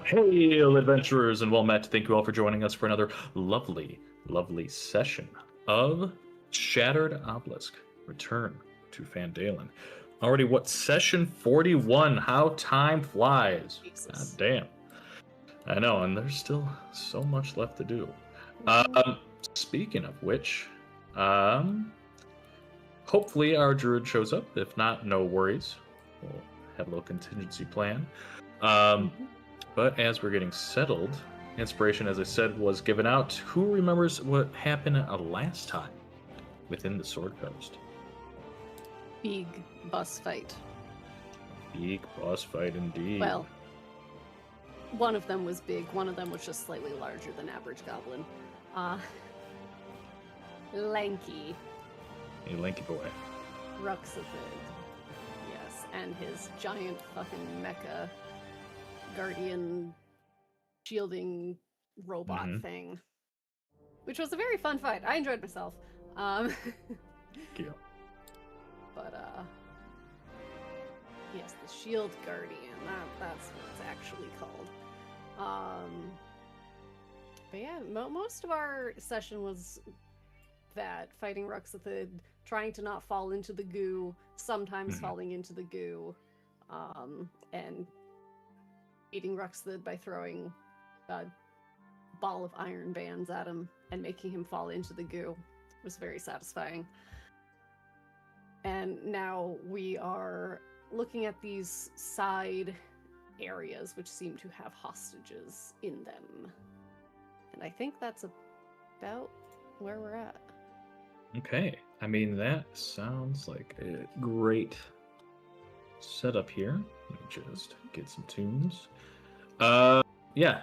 Hail, adventurers, and well met. Thank you all for joining us for another lovely, lovely session of Shattered Obelisk. Return to Fandalen. Already, what, session 41? How time flies. God damn. I know, and there's still so much left to do. Speaking of which, hopefully our druid shows up. If not, no worries. We'll have a little contingency plan. But as we're getting settled, inspiration, as I said, was given out. Who remembers what happened last time within the Sword Coast? Big boss fight. Big boss fight indeed. Well, one of them was big. One of them was just slightly larger than average goblin. Lanky. A lanky boy. Ruxathid. Yes, and his giant fucking mecha guardian shielding robot thing, which was a very fun fight. I enjoyed myself. Thank you. But yes, the shield guardian. That's what it's actually called. But yeah, most of our session was that fighting Ruxathid, trying to not fall into the goo, sometimes falling into the goo, and beating Ruxathid by throwing a ball of iron bands at him and making him fall into the goo. It was very satisfying. And now we are looking at these side areas which seem to have hostages in them. And I think that's about where we're at. Okay. I mean, that sounds like a great setup here. Let me just get some tunes. Yeah.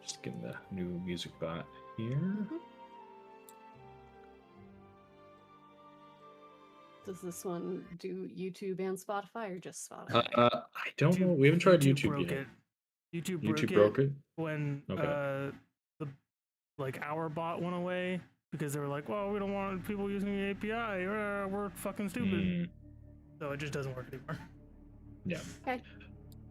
Just getting the new music bot here. Does this one do YouTube and Spotify, or just Spotify? I don't know. We haven't tried YouTube yet. YouTube broke it when the our bot went away because they were like, well, we don't want people using the API. We're fucking stupid. So it just doesn't work anymore. Yeah. Okay.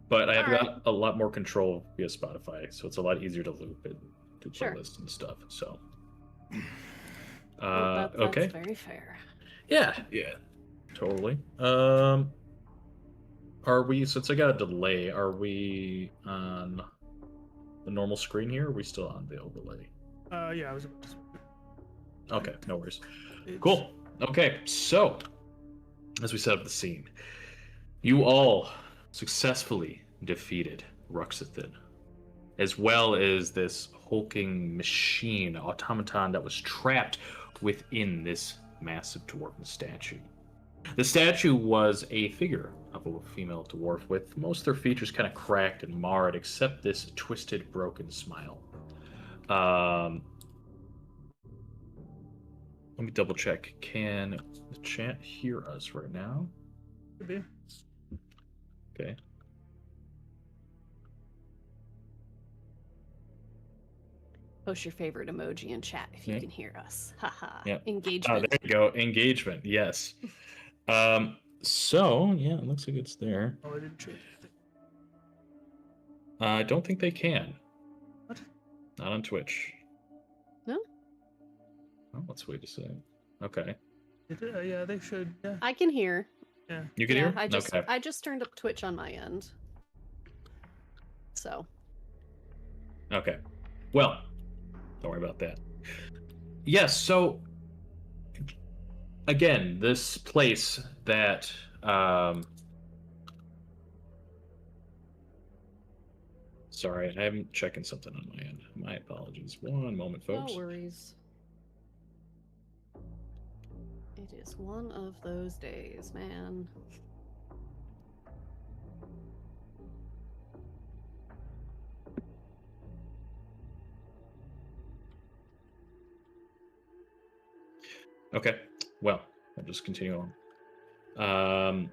But I have got a lot more control via Spotify, so it's a lot easier to loop and do playlists and stuff. So, Well, okay. That's very fair. Yeah, totally. Are we, since I got a delay, are we on the normal screen here, or are we still on the overlay? Yeah, I was about to... Okay, no worries. Cool. Okay, so, as we set up the scene, you all successfully defeated Ruxathid, as well as this hulking machine automaton that was trapped within this massive dwarven statue. The statue was a figure of a female dwarf with most of their features kind of cracked and marred, except this twisted, broken smile. Let me double check. Can the chat hear us right now? Could be. Okay. Post your favorite emoji in chat if you can hear us. Haha. Yeah. Engagement. Oh, there you go. Engagement. Yes. So yeah, it looks like it's there. Oh, I didn't change it. I don't think they can. What? Not on Twitch. No? Oh, let's wait a second. Okay. Yeah, they should. Yeah. I can hear. Yeah. You can hear? Okay. I just turned up Twitch on my end. So. Okay. Well, don't worry about that. Yes, so again, this place that sorry, I'm checking something on my end. My apologies. One moment, folks. No worries. It is one of those days, man. Okay, well, I'll just continue on.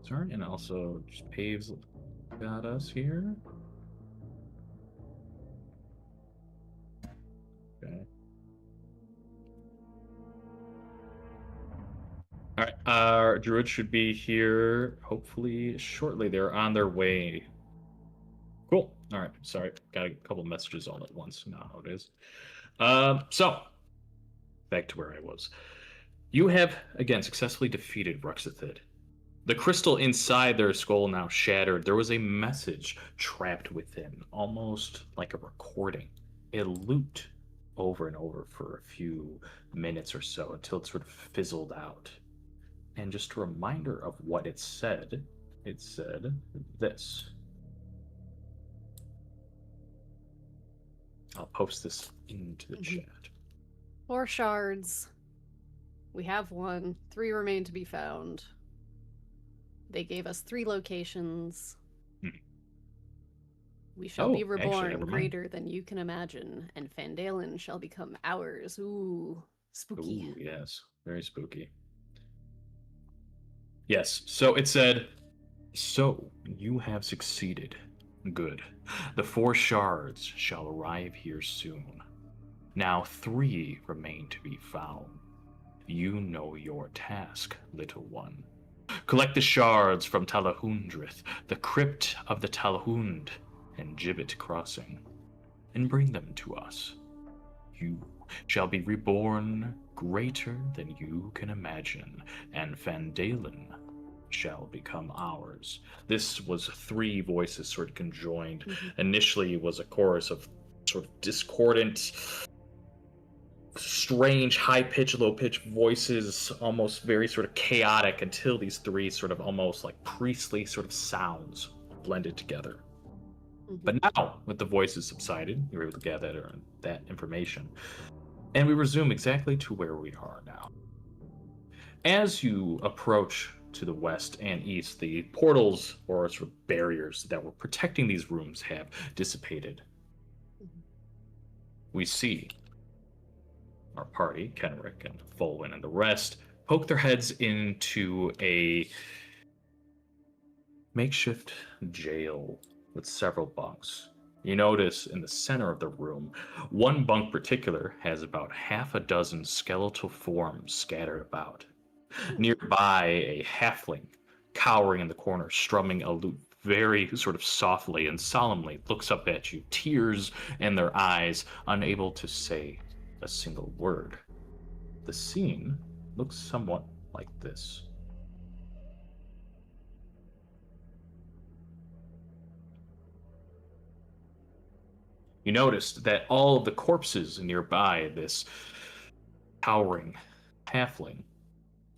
Sorry, and also just Paves got us here. Okay. All right. Our druid should be here hopefully shortly. They're on their way. Cool. All right. Sorry, got a couple messages all at once. Not how it is. So back to where I was. You have again successfully defeated Ruxathid. The crystal inside their skull now shattered. There was a message trapped within, almost like a recording. It looped over and over for a few minutes or so until it sort of fizzled out. And just a reminder of what it said this. I'll post this into the chat. 4 shards. We have 1. 3 remain to be found. They gave us 3 locations. We shall be reborn greater than you can imagine, and Fandalen shall become ours. Ooh, spooky. Ooh, yes, very spooky. Yes, so it said, so you have succeeded. Good. The 4 shards shall arrive here soon. Now 3 remain to be found. You know your task, little one. Collect the shards from Talahundrith, the crypt of the Talahund, and Gibbet Crossing, and bring them to us. You shall be reborn greater than you can imagine, and Fandalen shall become ours. This was 3 voices sort of conjoined. Initially, it was a chorus of sort of discordant, strange, high-pitched, low-pitched voices, almost very sort of chaotic, until these 3 sort of almost like priestly sort of sounds blended together. But now, with the voices subsided, we were able to gather that information. And we resume exactly to where we are now. As you approach to the west and east, the portals or sort of barriers that were protecting these rooms have dissipated. We see our party, Kenrick and Folwyn and the rest, poke their heads into a makeshift jail with several bunks. You notice in the center of the room, one bunk in particular has about half a dozen skeletal forms scattered about. Nearby, a halfling, cowering in the corner, strumming a lute very sort of softly and solemnly, looks up at you, tears in their eyes, unable to say a single word. The scene looks somewhat like this. You noticed that all of the corpses nearby this towering halfling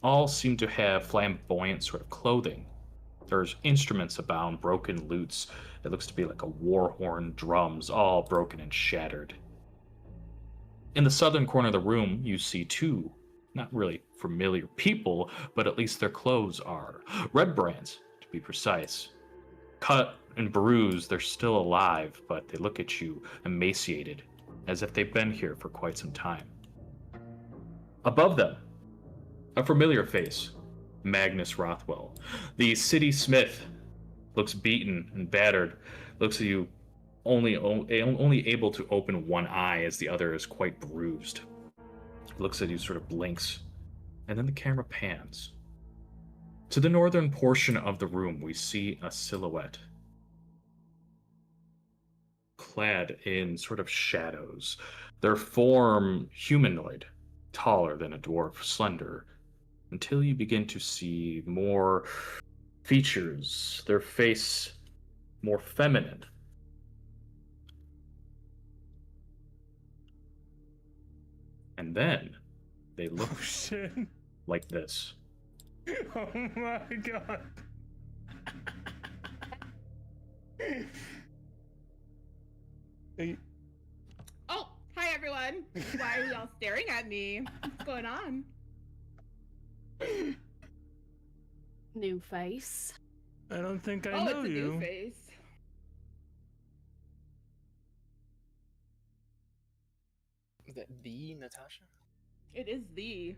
all seem to have flamboyant sort of clothing. There's instruments abound, broken lutes. It looks to be like a war horn, drums, all broken and shattered. In the southern corner of the room, you see 2, not really familiar people, but at least their clothes are. Red brands, to be precise. Cut and bruised, they're still alive, but they look at you emaciated, as if they've been here for quite some time. Above them, a familiar face, Magnus Rothwell. The city smith looks beaten and battered, looks at you only able to open one eye as the other is quite bruised. Looks at you, sort of blinks, and then the camera pans. To the northern portion of the room, we see a silhouette, clad in sort of shadows. Their form humanoid, taller than a dwarf, slender, until you begin to see more features, their face more feminine. And then they look like this. Oh my god. Oh, hi everyone. Why are y'all staring at me? What's going on? New face. I don't think I know it's a you. new face. Is that the Natasha? It is the,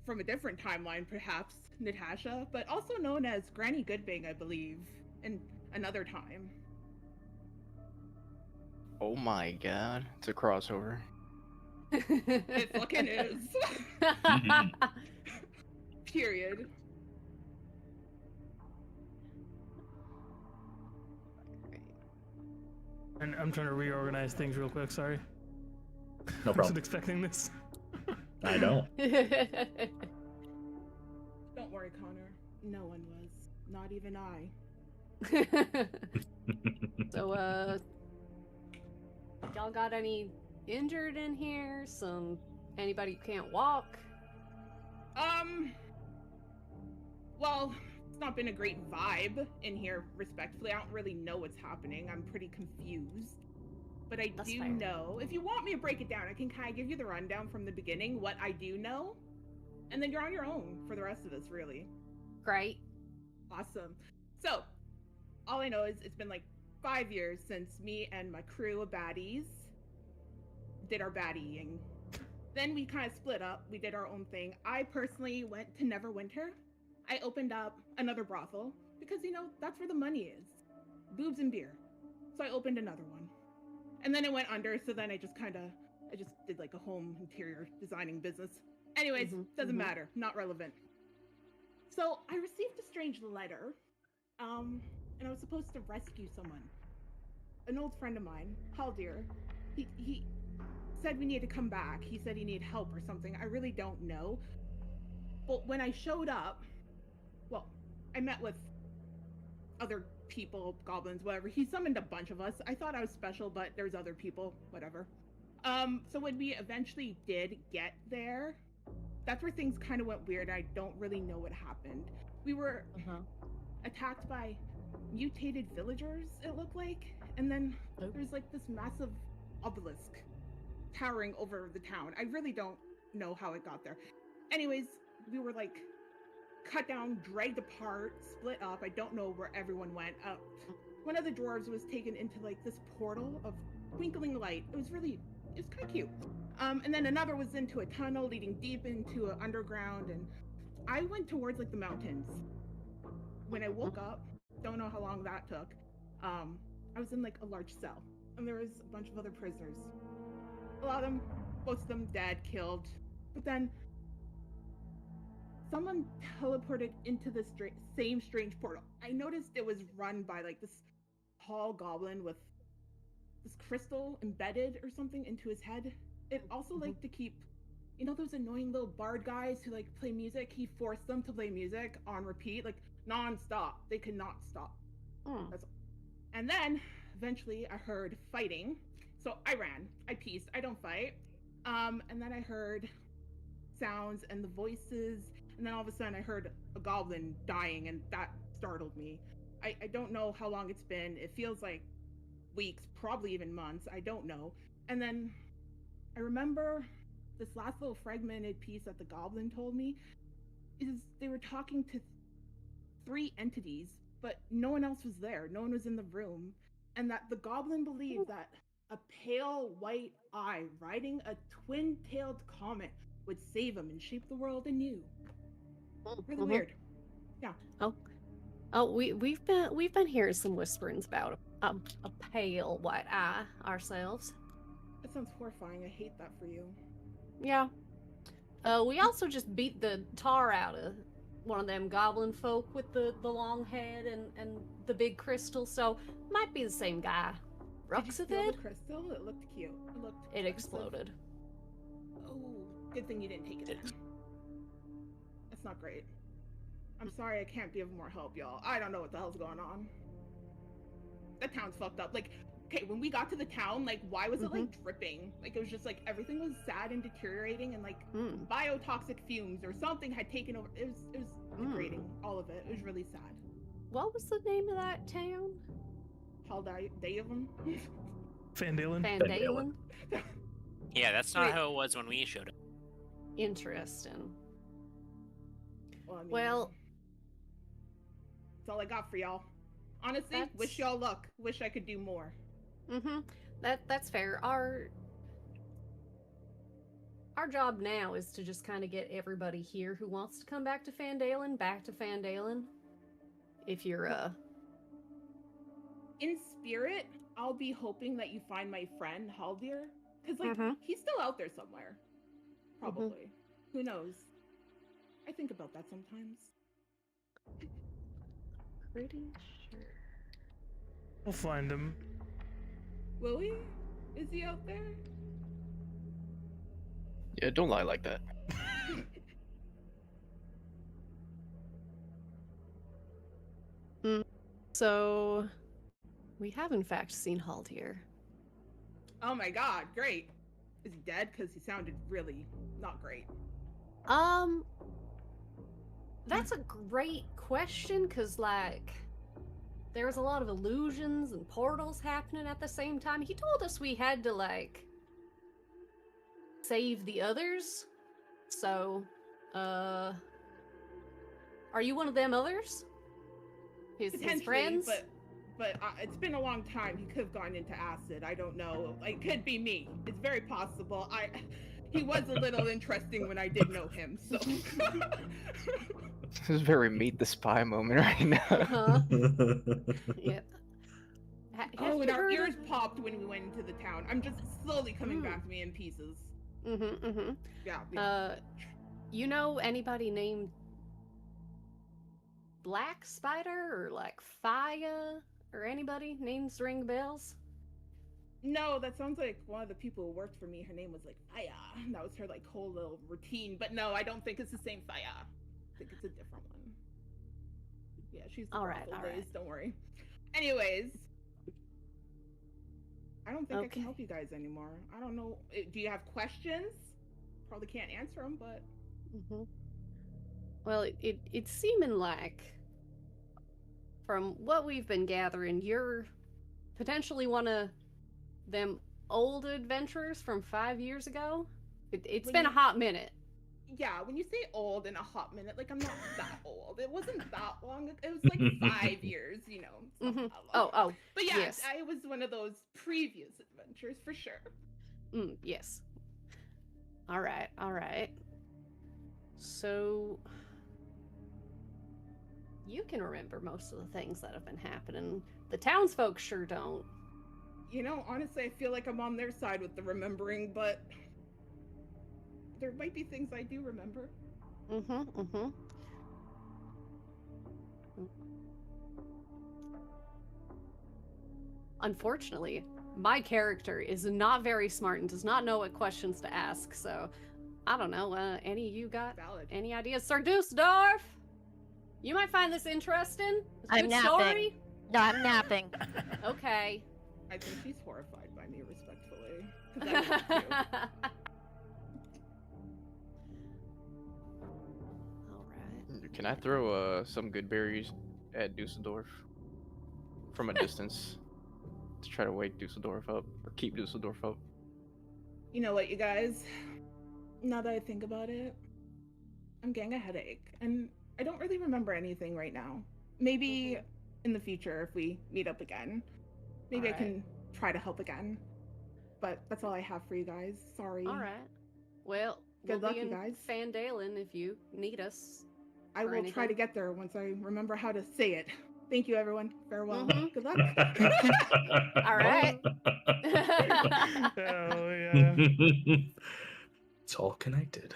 from a different timeline perhaps, Natasha, but also known as Granny Goodbang, I believe, in another time. Oh my god, it's a crossover. It fucking is. Period. And I'm trying to reorganize things real quick. Sorry. No I wasn't problem. expecting this. I know. Don't worry, Connor. No one was. Not even I. So, y'all got any injured in here? Anybody who can't walk? Well, it's not been a great vibe in here, respectfully. I don't really know what's happening. I'm pretty confused. But I That's do fair. know. If you want me to break it down, I can kind of give you the rundown from the beginning, what I do know. And then you're on your own for the rest of this, really. Great. Awesome. So, all I know is it's been like 5 years since me and my crew of baddies did our baddieing. Then we kind of split up. We did our own thing. I personally went to Neverwinter. I opened up another brothel because, that's where the money is. Boobs and beer. So I opened another one. And then it went under, so then I just did like a home interior designing business. Anyways, doesn't matter. Not relevant. So I received a strange letter, and I was supposed to rescue someone. An old friend of mine, Haldir, he said we needed to come back. He said he needed help or something. I really don't know. But when I showed up, well, I met with other people, goblins, whatever. He summoned a bunch of us. I thought I was special, but there's other people, whatever. So when we eventually did get there, that's where things kind of went weird. I don't really know what happened. We were attacked by mutated villagers, it looked like. And then there's like this massive obelisk towering over the town. I really don't know how it got there. Anyways, we were like cut down, dragged apart, split up. I don't know where everyone went. One of the dwarves was taken into like this portal of twinkling light. It was kind of cute. And then another was into a tunnel leading deep into an underground, and I went towards like the mountains. When I woke up, don't know how long that took. I was in like a large cell, and there was a bunch of other prisoners. A lot of them, most of them dead, killed. But then someone teleported into this same strange portal. I noticed it was run by like this tall goblin with this crystal embedded or something into his head. It also liked to keep, those annoying little bard guys who like play music. He forced them to play music on repeat, like non-stop. They could not stop. That's all. And then eventually I heard fighting. So I ran. I peaced. I don't fight. And then I heard sounds and the voices. And then all of a sudden I heard a goblin dying, and that startled me. I don't know how long it's been. It feels like weeks, probably even months. I don't know. And then I remember this last little fragmented piece that the goblin told me is they were talking to 3 entities, but no one else was there. No one was in the room. And that the goblin believed that a pale white eye riding a twin-tailed comet would save him and shape the world anew. Really weird. Yeah. Oh, we've been hearing some whisperings about a pale white eye ourselves. That sounds horrifying. I hate that for you. Yeah. We also just beat the tar out of one of them goblin folk with the long head and the big crystal, so might be the same guy. Did you steal the Ruxathid? crystal? It looked cute. It exploded. Oh, good thing you didn't take it. That's not great. I'm sorry I can't be of more help, y'all. I don't know what the hell's going on. That town's fucked up. Like, okay, when we got to the town, like, why was it, like, dripping? Like, it was just, like, everything was sad and deteriorating, and, like, biotoxic fumes or something had taken over. It was degrading, all of it. It was really sad. What was the name of that town? Haldayon? Fandalen? Fandalen? Yeah, that's not how it was when we showed up. Interesting. Well, that's all I got for y'all. Honestly, wish y'all luck. Wish I could do more. That's fair. Our job now is to just kind of get everybody here who wants to come back to Fandalen back to Fandalen. If you're in spirit, I'll be hoping that you find my friend Haldir Because, he's still out there somewhere. Probably. Who knows? I think about that sometimes. Pretty sure. We'll find him. Will we? Is he out there? Yeah, don't lie like that. So, we have in fact seen Haldir. Oh my god, great. Is he dead? Because he sounded really not great. That's a great question, because, like, there was a lot of illusions and portals happening at the same time. He told us we had to, like, save the others. So, are you one of them others? His friends? But it's been a long time. He could have gone into acid. I don't know. It could be me. It's very possible. He was a little interesting when I did know him, so. This is very Meet the Spy moment right now. Yep. And our ears popped when we went into the town. I'm just slowly coming back to me in pieces. Yeah. You know anybody named Black Spider or like Faya or anybody? Names ring bells? No, that sounds like one of the people who worked for me. Her name was like Faya. That was her like whole little routine. But no, I don't think it's the same Faya. I think it's a different one. Yeah, she's the brothel days. Don't worry. Anyways, I don't think I can help you guys anymore. I don't know. Do you have questions? Probably can't answer them, but. Well, it's seeming like, from what we've been gathering, you're potentially one of them old adventurers from 5 years ago. It's been a hot minute. Yeah, when you say old in a hot minute, like, I'm not that old. It wasn't that long ago. It was like 5 years, you know. It's not that long. Oh. But yeah, yes. I was one of those previous adventures for sure. Yes. All right. So, you can remember most of the things that have been happening. The townsfolk sure don't. You know, honestly, I feel like I'm on their side with the remembering, but there might be things I do remember. Unfortunately, my character is not very smart and does not know what questions to ask, so I don't know. Any of you got any ideas? Sir Dusseldorf? You might find this interesting. I'm napping. Story? No, I'm napping. Okay. I think she's horrified by me, respectfully. 'Cause I would too. Alright. Can I throw some good berries at Dusseldorf from a distance to try to wake Dusseldorf up or keep Dusseldorf up? You know what, you guys? Now that I think about it, I'm getting a headache, and I don't really remember anything right now. Maybe in the future, if we meet up again, maybe I can try to help again. But that's all I have for you guys. Sorry. All right. Well, good luck, be you in guys. Fandalen if you need us. I will try to get there once I remember how to say it. Thank you, everyone. Farewell. Good luck. All right. Oh yeah. It's all connected.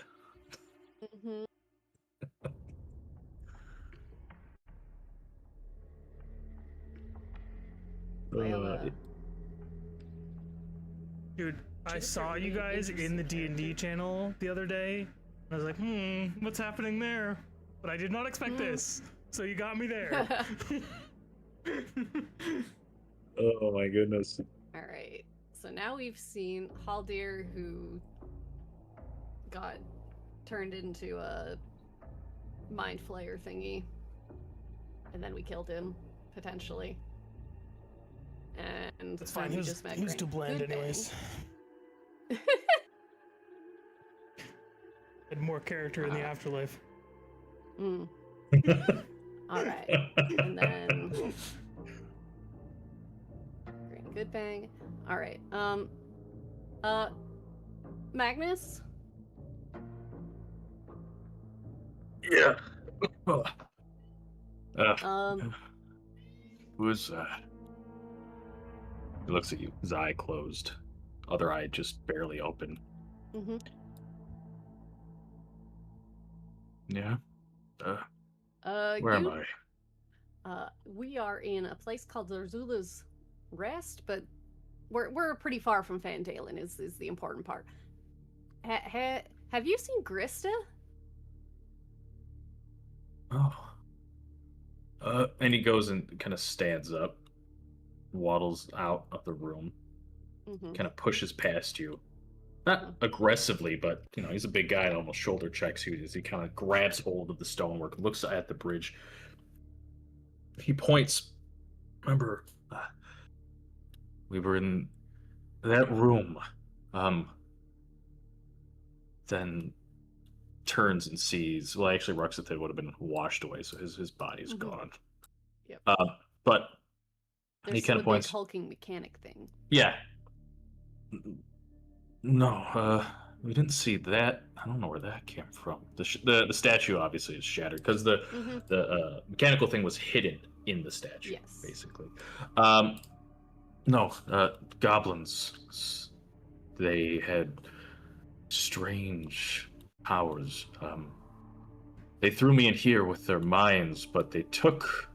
Dude, I saw you guys in the D&D channel the other day. I was like, what's happening there? But I did not expect this, so you got me there. Oh my goodness. All right. So now we've seen Haldir, who got turned into a mind flayer thingy, and then we killed him potentially. And it's fine. He was too bland, anyways. Had more character in the afterlife. All right, and then good bang. All right. Magnus. Yeah. Who's that? He looks at you, his eye closed. other eye just barely open. Mm-hmm. Yeah. Where am I? We are in a place called Zarzula's Rest, but we're pretty far from Fandalen. Is the important part. Have you seen Grista? Oh. And he goes and kind of stands up, waddles out of the room, kind of pushes past you. Not aggressively, but he's a big guy and almost shoulder checks you as he kind of grabs hold of the stonework, looks at the bridge. He points. Remember, we were in that room. Then turns and sees. Well, actually, Ruxathid would have been washed away, so his body's gone. Yep. But there's he kind of still a points. big hulking mechanic thing. Yeah. No, we didn't see that. I don't know where that came from. The statue obviously is shattered because the mechanical thing was hidden in the statue. Yes. Basically. No, goblins. They had strange powers. They threw me in here with their minds, but they took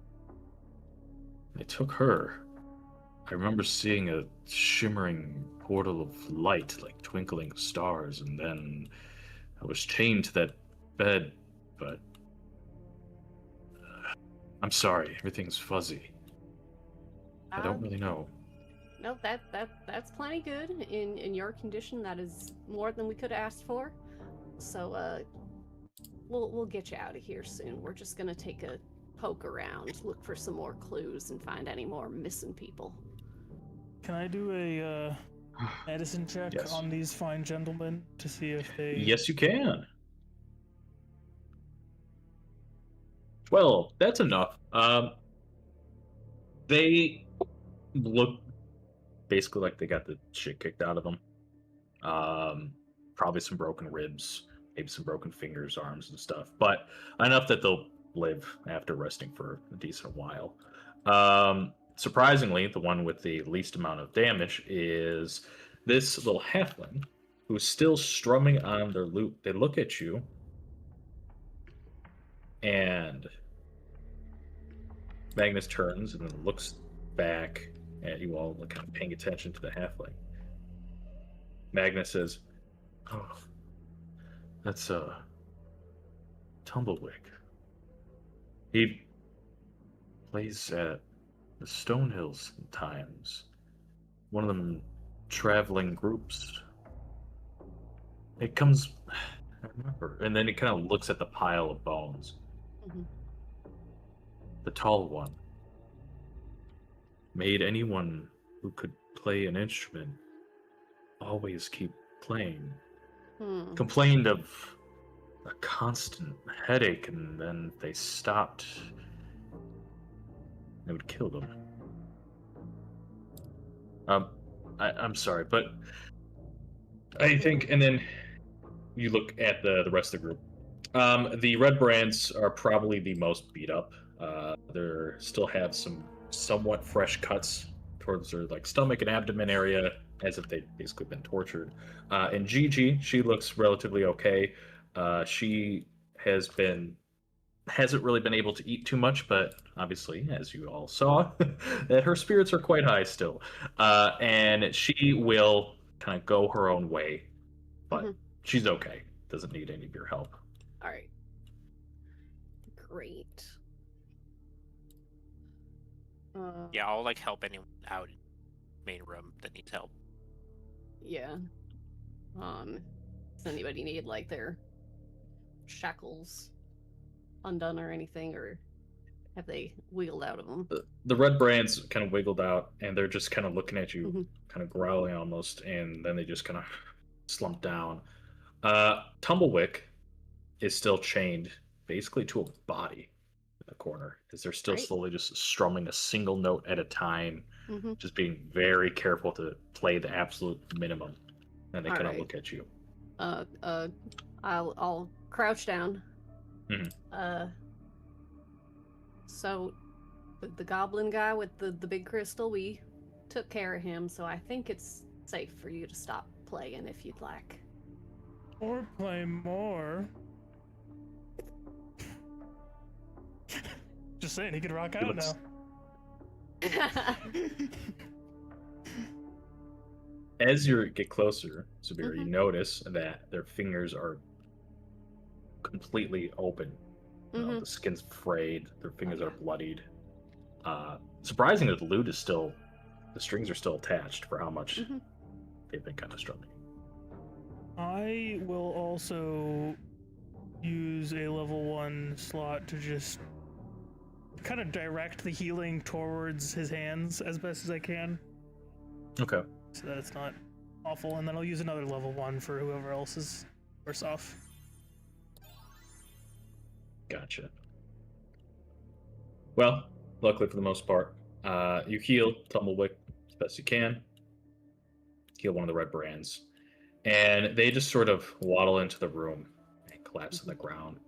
her. I remember seeing a shimmering portal of light, like twinkling stars, and then I was chained to that bed, but I'm sorry, everything's fuzzy. I don't really know. No, that's plenty good. In your condition, that is more than we could have asked for. So we'll get you out of here soon. We're just gonna take a poke around, look for some more clues, and find any more missing people. Can I do a medicine check on these fine gentlemen to see if they... Yes, you can. Well, that's enough. They look basically like they got the shit kicked out of them. Probably some broken ribs, maybe some broken fingers, arms, and stuff, but enough that they'll live after resting for a decent while. Surprisingly, the one with the least amount of damage is this little halfling who's still strumming on their lute. They look at you, and Magnus turns and then looks back at you all, kind of paying attention to the halfling. Magnus says, "Oh, that's Tumblewick. He plays at the Stonehills sometimes. One of them traveling groups. It comes, I remember." And then he kind of looks at the pile of bones. The tall one made anyone who could play an instrument always keep playing. Complained of a constant headache, and then they stopped. It would kill them. I'm sorry, but I think, and then you look at the rest of the group. The red brands are probably the most beat up. They still have some somewhat fresh cuts towards their stomach and abdomen area, as if they've basically been tortured. And Gigi, she looks relatively okay. She hasn't really been able to eat too much, but obviously, as you all saw, that her spirits are quite high still. And she will kind of go her own way, but she's okay. Doesn't need any of your help. All right. Great. Yeah, I'll help anyone out in the main room that needs help. Yeah. Does anybody need their shackles undone or anything, or have they wiggled out of them? The red brands kind of wiggled out, and they're just kind of looking at you, kind of growling almost, and then they just kind of slump down. Tumblewick is still chained basically to a body in the corner, as they're still slowly just strumming a single note at a time, just being very careful to play the absolute minimum. And they kind of look at you. I'll crouch down. So the goblin guy with the big crystal, we took care of him, so I think it's safe for you to stop playing if you'd like. Or play more. Just saying, he could rock out now. As you get closer, Sabir, you notice that their fingers are completely open. You know, the skin's frayed, their fingers are bloodied. Surprising that the lute is still, the strings are still attached for how much they've been kind of strumming. I will also use a level 1 slot to just kind of direct the healing towards his hands as best as I can. Okay. So that it's not awful, and then I'll use another level 1 for whoever else is worse off. Gotcha. Well, luckily for the most part, you heal Tumblewick as best you can. Heal one of the red brands. And they just sort of waddle into the room and collapse on the ground.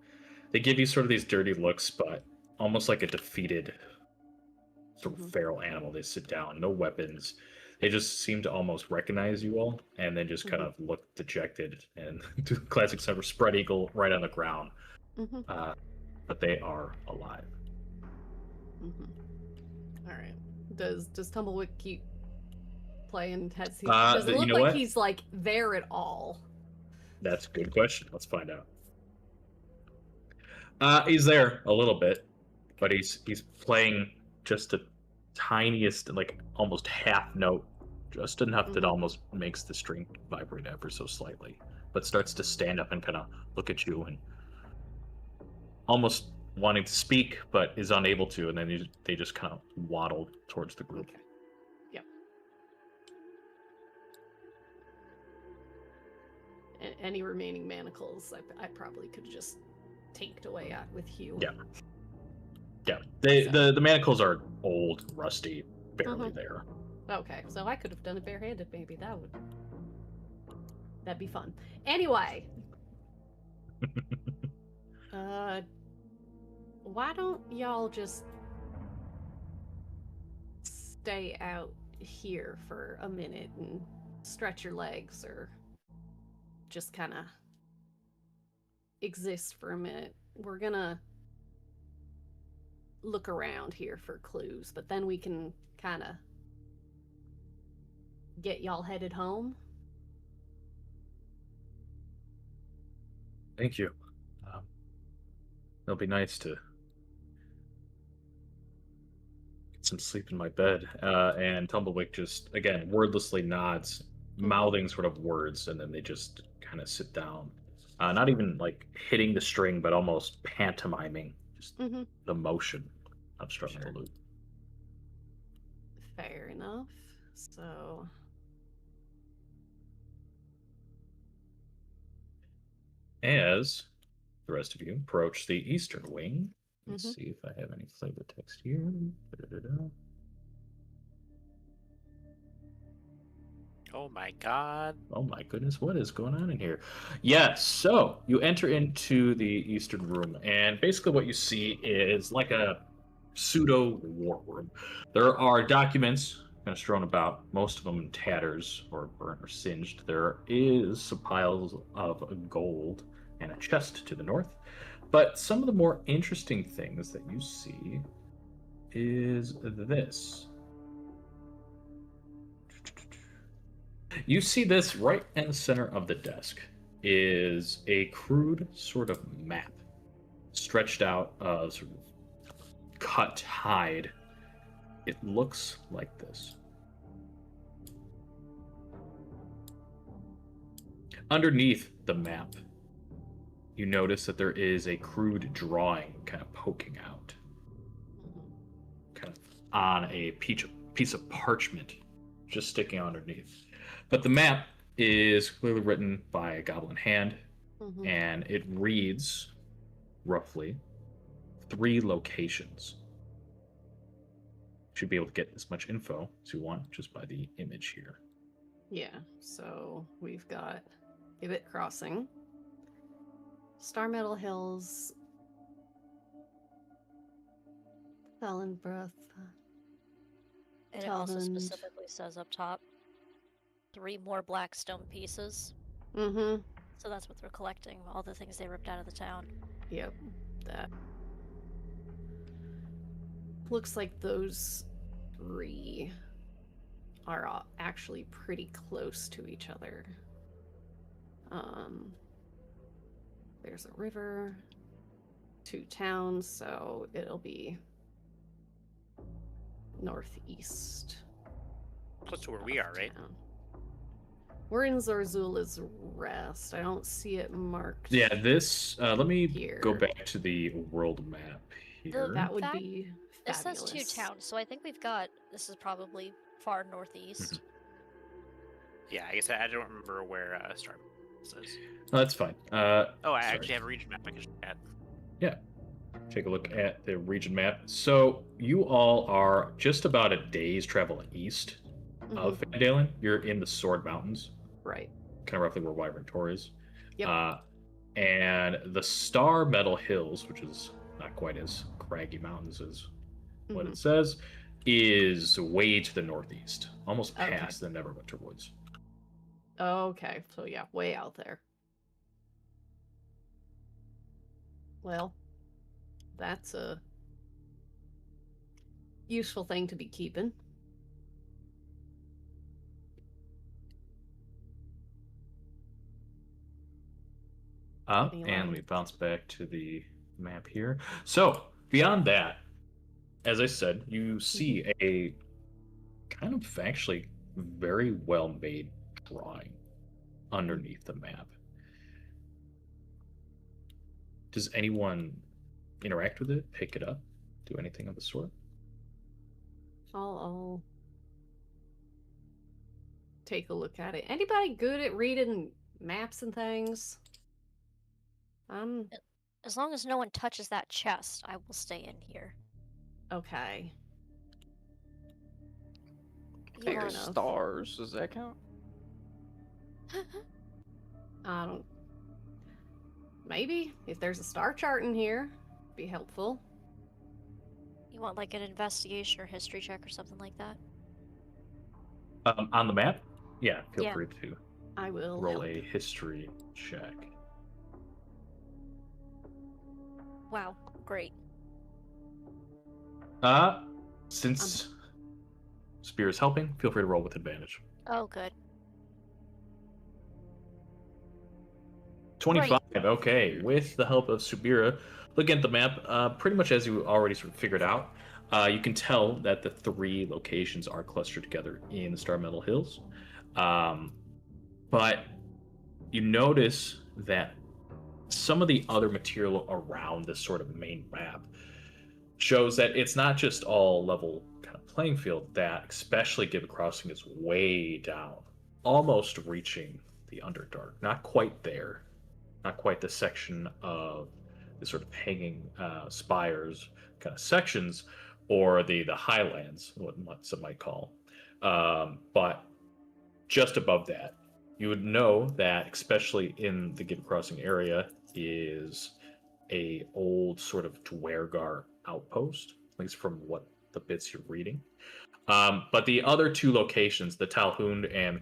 They give you sort of these dirty looks, but almost like a defeated sort of feral animal. They sit down, no weapons. They just seem to almost recognize you all, and then just kind of look dejected and do the classic sort of spread eagle right on the ground. But they are alive. All right. Does Tumblewick keep playing? Does it look like he's like there at all? That's a good question. Let's find out. He's there a little bit, but he's playing just the tiniest, like almost half note, just enough that almost makes the string vibrate ever so slightly, but starts to stand up and kind of look at you and almost wanting to speak, but is unable to, and then they just kind of waddle towards the group. Okay. Yep. Any remaining manacles, I probably could have just tanked away at with Hugh. Yeah. The manacles are old, rusty, barely there. Okay, so I could have done it barehanded. Maybe that'd be fun. Anyway, why don't y'all just stay out here for a minute and stretch your legs, or just kind of exist for a minute? We're gonna look around here for clues, but then we can kind of get y'all headed home. Thank you. It'll be nice to get some sleep in my bed. And Tumblewick just, again, wordlessly nods, mouthing sort of words, and then they just kind of sit down. Not even like hitting the string, but almost pantomiming just the motion of strumming the lute. Fair enough. So as the rest of you approach the eastern wing, let's see if I have any flavor text here. Oh my god. Oh my goodness, what is going on in here? Yes, so you enter into the eastern room, and basically what you see is like a pseudo war room. There are documents kind of strewn about, most of them in tatters or burnt or singed. There is some piles of gold and a chest to the north. But some of the more interesting things that you see is this. You see this right in the center of the desk is a crude sort of map stretched out of sort of cut hide. It looks like this. Underneath the map, you notice that there is a crude drawing kind of poking out, kind of on a piece of parchment just sticking underneath. But the map is clearly written by a goblin hand, and it reads roughly 3 locations. Should be able to get as much info as you want just by the image here. Yeah, so we've got Ibit Crossing, Star Meadow Hills, Fellenbroth. And it also specifically says up top. 3 more black stone pieces. Mm-hmm. So that's what they're collecting, all the things they ripped out of the town. Yep. That. Looks like those 3 are actually pretty close to each other. There's a river, 2 towns, so it'll be northeast. Close to where we are, right? Town. We're in Zorzula's Rest. I don't see it marked. Yeah, this. Let me here. go back to the world map here. That would be This fabulous. says 2 towns, so I think we've got. This is probably far northeast. Yeah, I guess I don't remember where Star says. No, that's fine. I sorry. actually have a region map I can show at. Yeah. Take a look at the region map. So you all are just about a day's travel east of Vandalen. You're in the Sword Mountains. Right. Kind of roughly where Wyvern Tor is. Yep. And the Star Metal Hills, which is not quite as craggy mountains as what it says, is way to the northeast, almost past the Neverwinter Woods. Okay, so yeah, way out there. Well, that's a useful thing to be keeping. And let me bounce back to the map here. So, beyond that, as I said, you see a kind of actually very well-made drawing underneath the map. Does anyone interact with it, pick it up, do anything of the sort? I'll take a look at it. Anybody good at reading maps and things? As long as no one touches that chest, I will stay in here. Okay. Fair stars, does that count? Maybe if there's a star chart in here, be helpful. You want like an investigation or history check or something like that? On the map? Yeah, feel free to I will roll help. a history check. Wow, great. Since Spear is helping, feel free to roll with advantage. Oh, good. 25. Right. Okay, with the help of Subira, looking at the map, pretty much as you already sort of figured out, you can tell that the 3 locations are clustered together in the Star Metal Hills. But you notice that some of the other material around this sort of main map shows that it's not just all level kind of playing field, that especially Gibbet Crossing is way down, almost reaching the Underdark. Not quite there. Not quite the section of the sort of hanging spires kind of sections, or the highlands, what some might call. But just above that, you would know that, especially in the Gibbet Crossing area, is a old sort of Dwergar outpost, at least from what the bits you're reading. But the other 2 locations, the Talhund and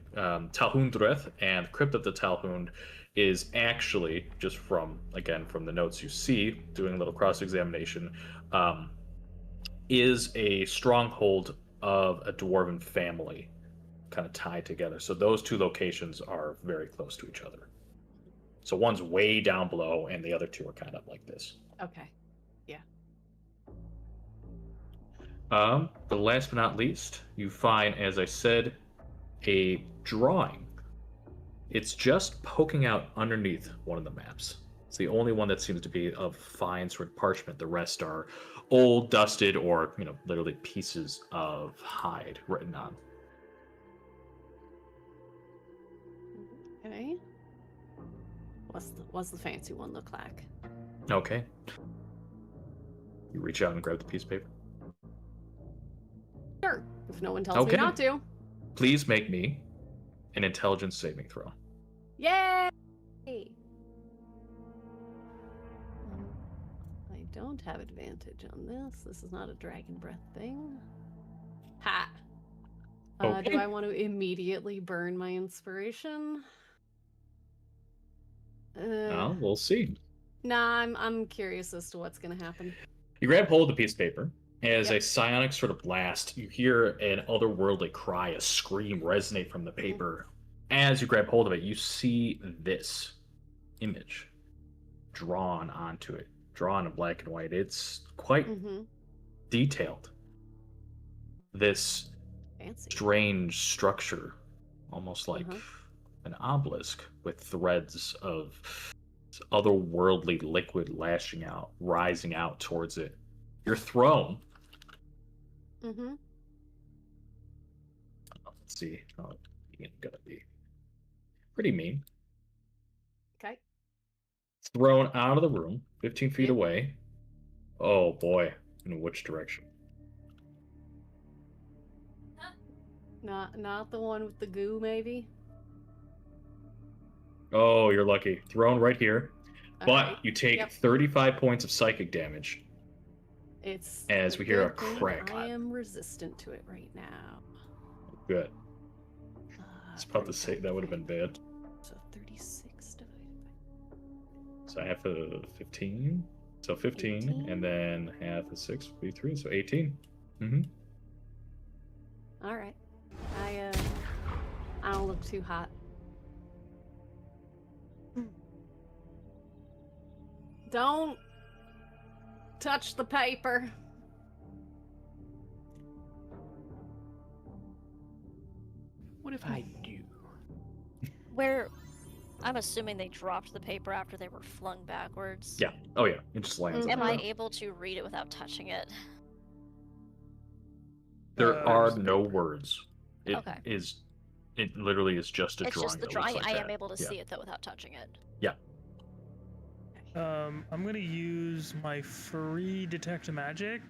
Talhundreth and Crypt of the Talhund, is actually, just from the notes you see, doing a little cross-examination, is a stronghold of a dwarven family kind of tied together. So those 2 locations are very close to each other. So one's way down below, and the other 2 are kind of like this. Okay. Yeah. But last but not least, you find, as I said, a drawing. It's just poking out underneath one of the maps. It's the only one that seems to be of fine sort of parchment. The rest are old, dusted, or literally pieces of hide written on. Okay. What's the fancy one look like? Okay. You reach out and grab the piece of paper. Sure. If no one tells me not to. Please make me an intelligence saving throw. Yay! I don't have advantage on this. This is not a dragon breath thing. Ha! Okay. Do I want to immediately burn my inspiration? We'll see. Nah, I'm curious as to what's gonna happen. You grab hold of the piece of paper. As Yep. a psionic sort of blast, you hear an otherworldly cry, a scream resonate from the paper. As you grab hold of it, you see this image drawn onto it, drawn in black and white. It's quite detailed. This Fancy. strange structure, almost like an obelisk with threads of otherworldly liquid lashing out, rising out towards it. Your throne. Mm-hmm. Let's see. Oh, it's gonna be pretty mean. Okay. Thrown out of the room, 15 feet Yep. away. Oh boy, in which direction? Not the one with the goo, maybe. Oh, you're lucky. Thrown right here. All But right. you take Yep. 35 points of psychic damage. It's As we hear a good thing crack. I am resistant to it right now. Good. I was about to say that would have been bad. So 36 divided by. So I have a 15. So 15, 18? and then half of 6 would be 3, so 18. Mm-hmm. All right. I don't look too hot. Don't touch the paper. What if I do? I'm assuming they dropped the paper after they were flung backwards. Yeah. Oh yeah. It just lands. Am on the I ground. able to read it without touching it? There are there's a no paper. words. It Okay. is. It literally is just a It's drawing. just the that looks drawing. like I am that. able to Yeah. see it though without touching it. Yeah. I'm gonna use my free detect magic.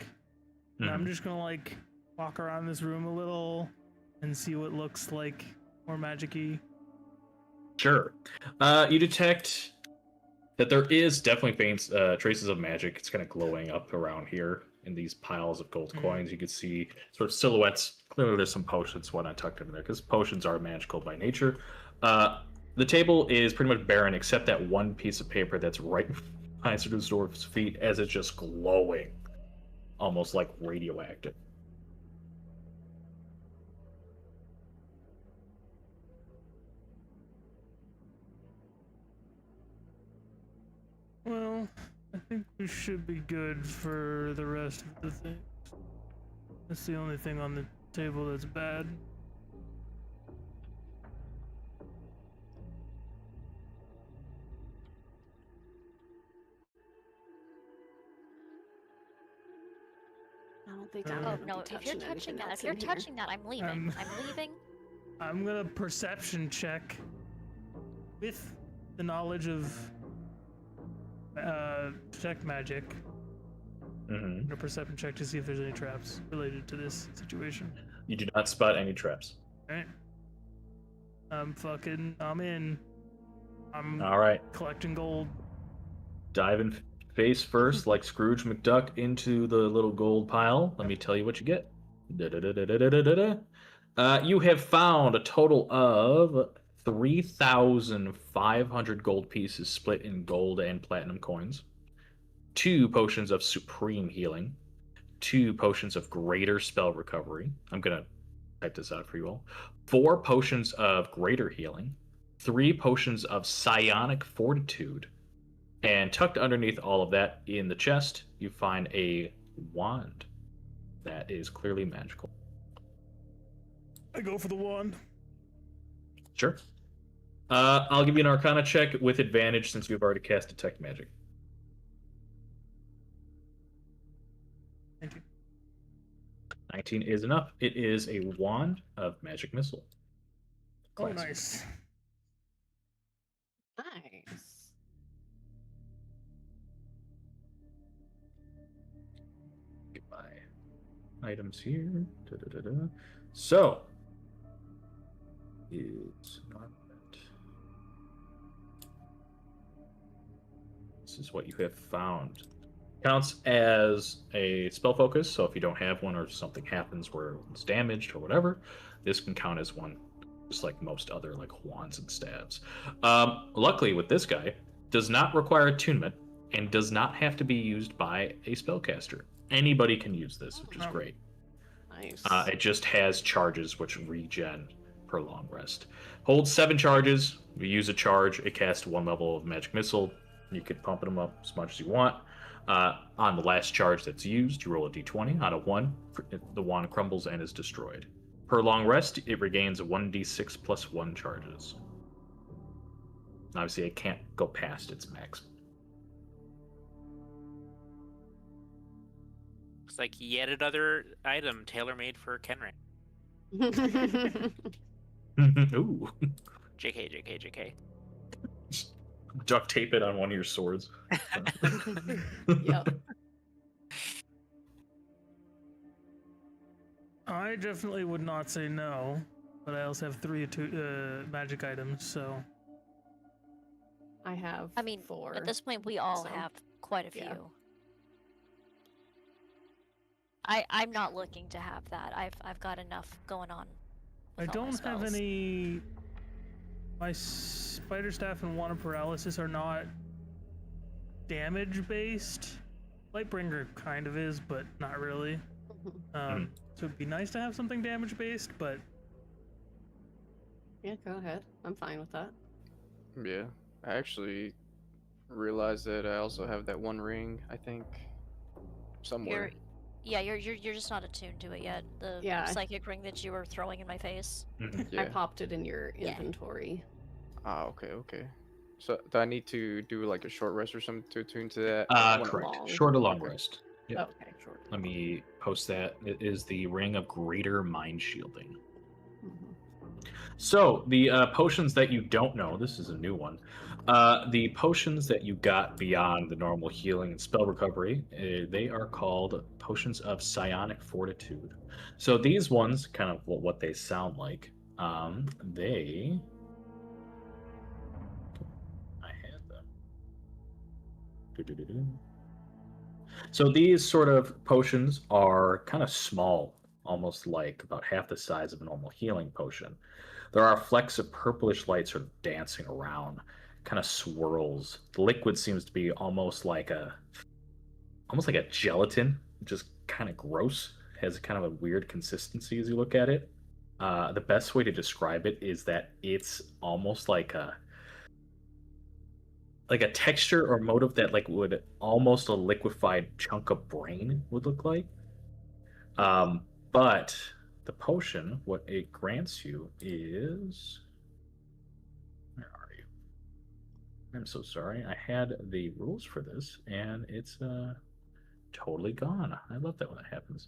And I'm Mhm. just gonna like walk around this room a little and see what looks like more magic-y. Sure. You detect that there is definitely faint traces of magic. It's kind of glowing up around here in these piles of gold coins. You can see sort of silhouettes. Clearly, there's some potions, whatnot tucked in there because potions are magical by nature. The table is pretty much barren except that one piece of paper that's right behind Dwarf's feet, as it's just glowing, almost like radioactive. Well, I think we should be good for the rest of the things. That's the only thing on the table that's bad. I don't think Oh, I'm Oh gonna no! be If you're touching touching anything that, else if you're in here. touching that, I'm leaving. I'm leaving. I'm gonna perception check with the knowledge of detect magic. Mm-hmm. A perception check to see if there's any traps related to this situation. You do not spot any traps. Alright. I'm in. I'm All right. collecting gold. Diving face first, like Scrooge McDuck, into the little gold pile. Let me tell you what you get. You have found a total of 3,500 gold pieces split in gold and platinum coins, 2 potions of supreme healing, 2 potions of greater spell recovery. I'm going to type this out for you all. 4 potions of greater healing, 3 potions of psionic fortitude, and tucked underneath all of that in the chest, you find a wand that is clearly magical. I go for the wand. Sure. I'll give you an Arcana check with advantage since you've already cast Detect Magic. Thank you. 19 is enough. It is a wand of magic missile. Oh, Classic. nice. Nice. Get my items here. Da-da-da-da. So, it's not that. This is what you have found. Counts as a spell focus, so if you don't have one or something happens where it's damaged or whatever, this can count as one, just like most other like wands and staves. Luckily, with this guy, does not require attunement and does not have to be used by a spellcaster. Anybody can use this, which is great. Nice. It just has charges which regen per long rest. Holds 7 charges. You use a charge, it casts 1 level of magic missile. You can pump them up as much as you want. On the last charge that's used, you roll a d20. On a 1, the wand crumbles and is destroyed. Per long rest, it regains 1d6 plus 1 charges. Obviously, it can't go past its max. Looks like yet another item tailor-made for Kenrick. Ooh. JK. Duct tape it on one of your swords. Yep. I definitely would not say no, but I also have 3 magic items, so. I have. I mean, 4. at this point, we all so, have quite a few. yeah. I'm not looking to have that. I've got enough going on. I don't have any. My spider staff and wand of paralysis are not damage based. Lightbringer kind of is, but not really. So it'd be nice to have something damage based, but Yeah, go ahead. I'm fine with that. Yeah, I actually realized that I also have that one ring, I think, somewhere. You're just not attuned to it yet. The psychic ring that you were throwing in my face. Yeah. I popped it in your inventory. Ah, okay. So do I need to do like a short rest or something to attune to that? Correct. Long. Short or long rest. Yep. Okay, sure. Let me post that. It is the Ring of Greater Mind Shielding. So, the potions that you don't know, this is a new one. The potions that you got beyond the normal healing and spell recovery, they are called Potions of Psionic Fortitude. So, these ones, kind of what they sound like, they... I had them. So these sort of potions are kind of small, almost like about half the size of a normal healing potion. There are flecks of purplish light sort of dancing around, kind of swirls. The liquid seems to be almost like a gelatin, just kind of gross. Has kind of a weird consistency as you look at it. The best way to describe it is that it's almost like a texture or motive that like would almost a liquefied chunk of brain would look like. But the potion, what it grants you is... Where are you? I'm so sorry. I had the rules for this, and it's totally gone. I love that when that happens.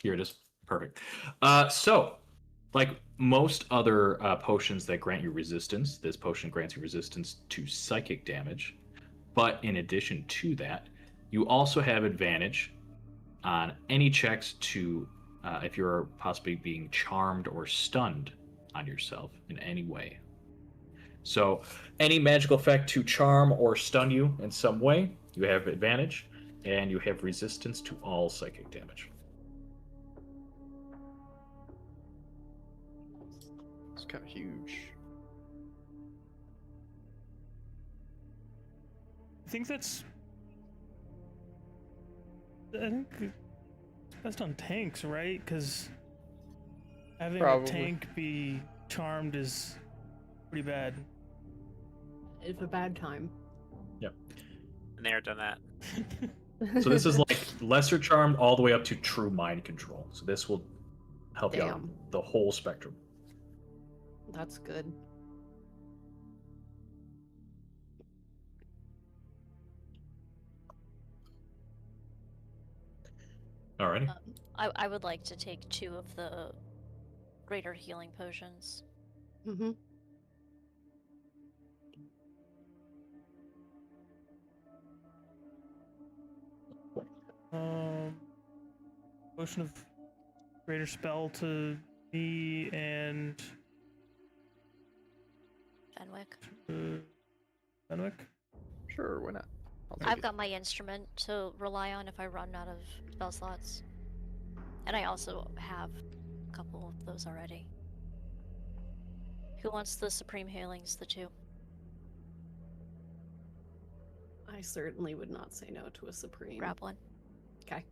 Here it is. Perfect. So, like most other potions that grant you resistance, this potion grants you resistance to psychic damage. But in addition to that, you also have advantage on any checks to, if you're possibly being charmed or stunned on yourself in any way. So any magical effect to charm or stun you in some way, you have advantage, and you have resistance to all psychic damage. It's kind of huge. I think it's best on tanks, right? Because having Probably. a tank be charmed is pretty bad. It's a bad time. Yep. And they've done that. So this is like lesser charmed all the way up to true mind control. So this will help you out the whole spectrum. That's good. Alrighty. I would like to take 2 of the greater healing potions. Mm-hmm. Potion of greater spell to me and Fenwick. Fenwick. Sure, why not? I've got my instrument to rely on if I run out of spell slots. And I also have a couple of those already. Who wants the Supreme Healings, the 2? I certainly would not say no to a Supreme. Grab one. Okay.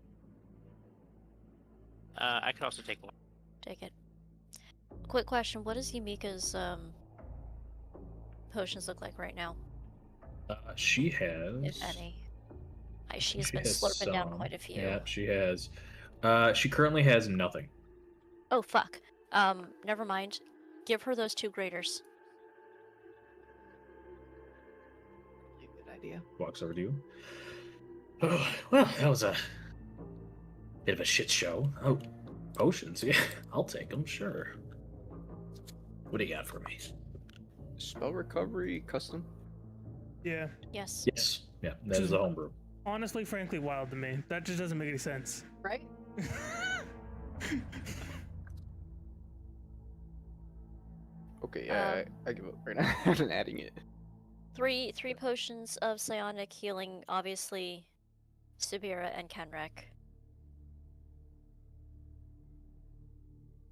I could also take one. Take it. Quick question, what does Yumika's potions look like right now? She has... If any. She's been slurping down quite a few. Yeah, she has. She currently has nothing. Oh, fuck. Never mind. Give her those 2 graders. Good idea. Walks over to you. Oh, well, that was a bit of a shit show. Oh, potions, yeah. I'll take them, sure. What do you got for me? Spell recovery custom? Yeah. Yes. Yes. Yeah, that is a homebrew. Honestly, frankly, wild to me. That just doesn't make any sense. Right? Okay, yeah, I give up right now. I'm adding it. 3 potions of psionic healing, obviously Sibira and Kenrek.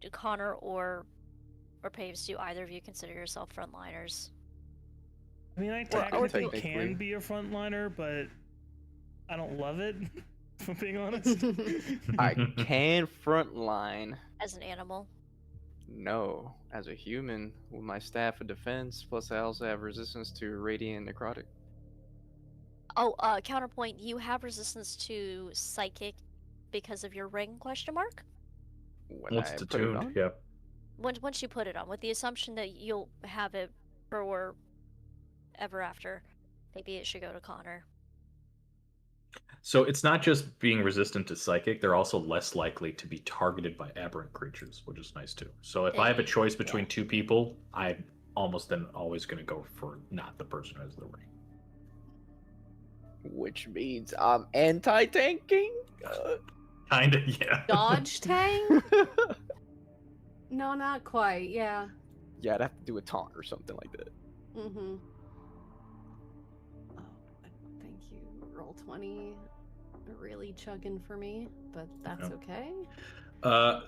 Do Connor or Paves, do either of you consider yourself frontliners? I mean, I Well, technically can be a frontliner, but I don't love it, if I'm being honest. I can frontline. As an animal? No, as a human, with my staff of defense, plus I also have resistance to radiant necrotic. Oh, counterpoint, you have resistance to psychic because of your ring, question mark? When Once I it's put it attuned, on? yeah. Once you put it on, with the assumption that you'll have it for ever after, maybe it should go to Connor. So it's not just being resistant to psychic, they're also less likely to be targeted by aberrant creatures, which is nice too. So if I have a choice between 2 people, I'm almost then always going to go for not the person who has the ring. Which means I'm anti-tanking? Kind of, yeah. Dodge tank? No, not quite. Yeah. Yeah, I'd have to do a taunt or something like that. Mm-hmm. Oh, thank you. Roll 20. Really chugging for me, but that's okay.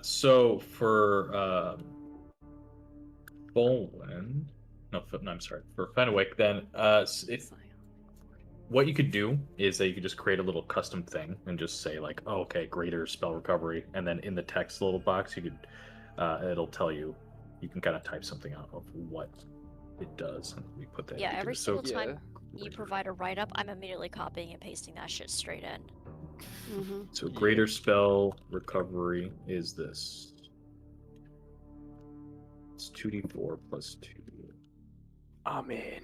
So for Bolin, no, I'm sorry, for Fenwick, then what you could do is that you could just create a little custom thing and just say like, oh, okay, greater spell recovery, and then in the text little box you could it'll tell you, you can kind of type something out of what it does, and we put that. Yeah, every single yeah. time you provide a write-up, I'm immediately copying and pasting that shit straight in. Mm-hmm. So greater spell recovery is this. It's 2d4 plus 2 I'm in.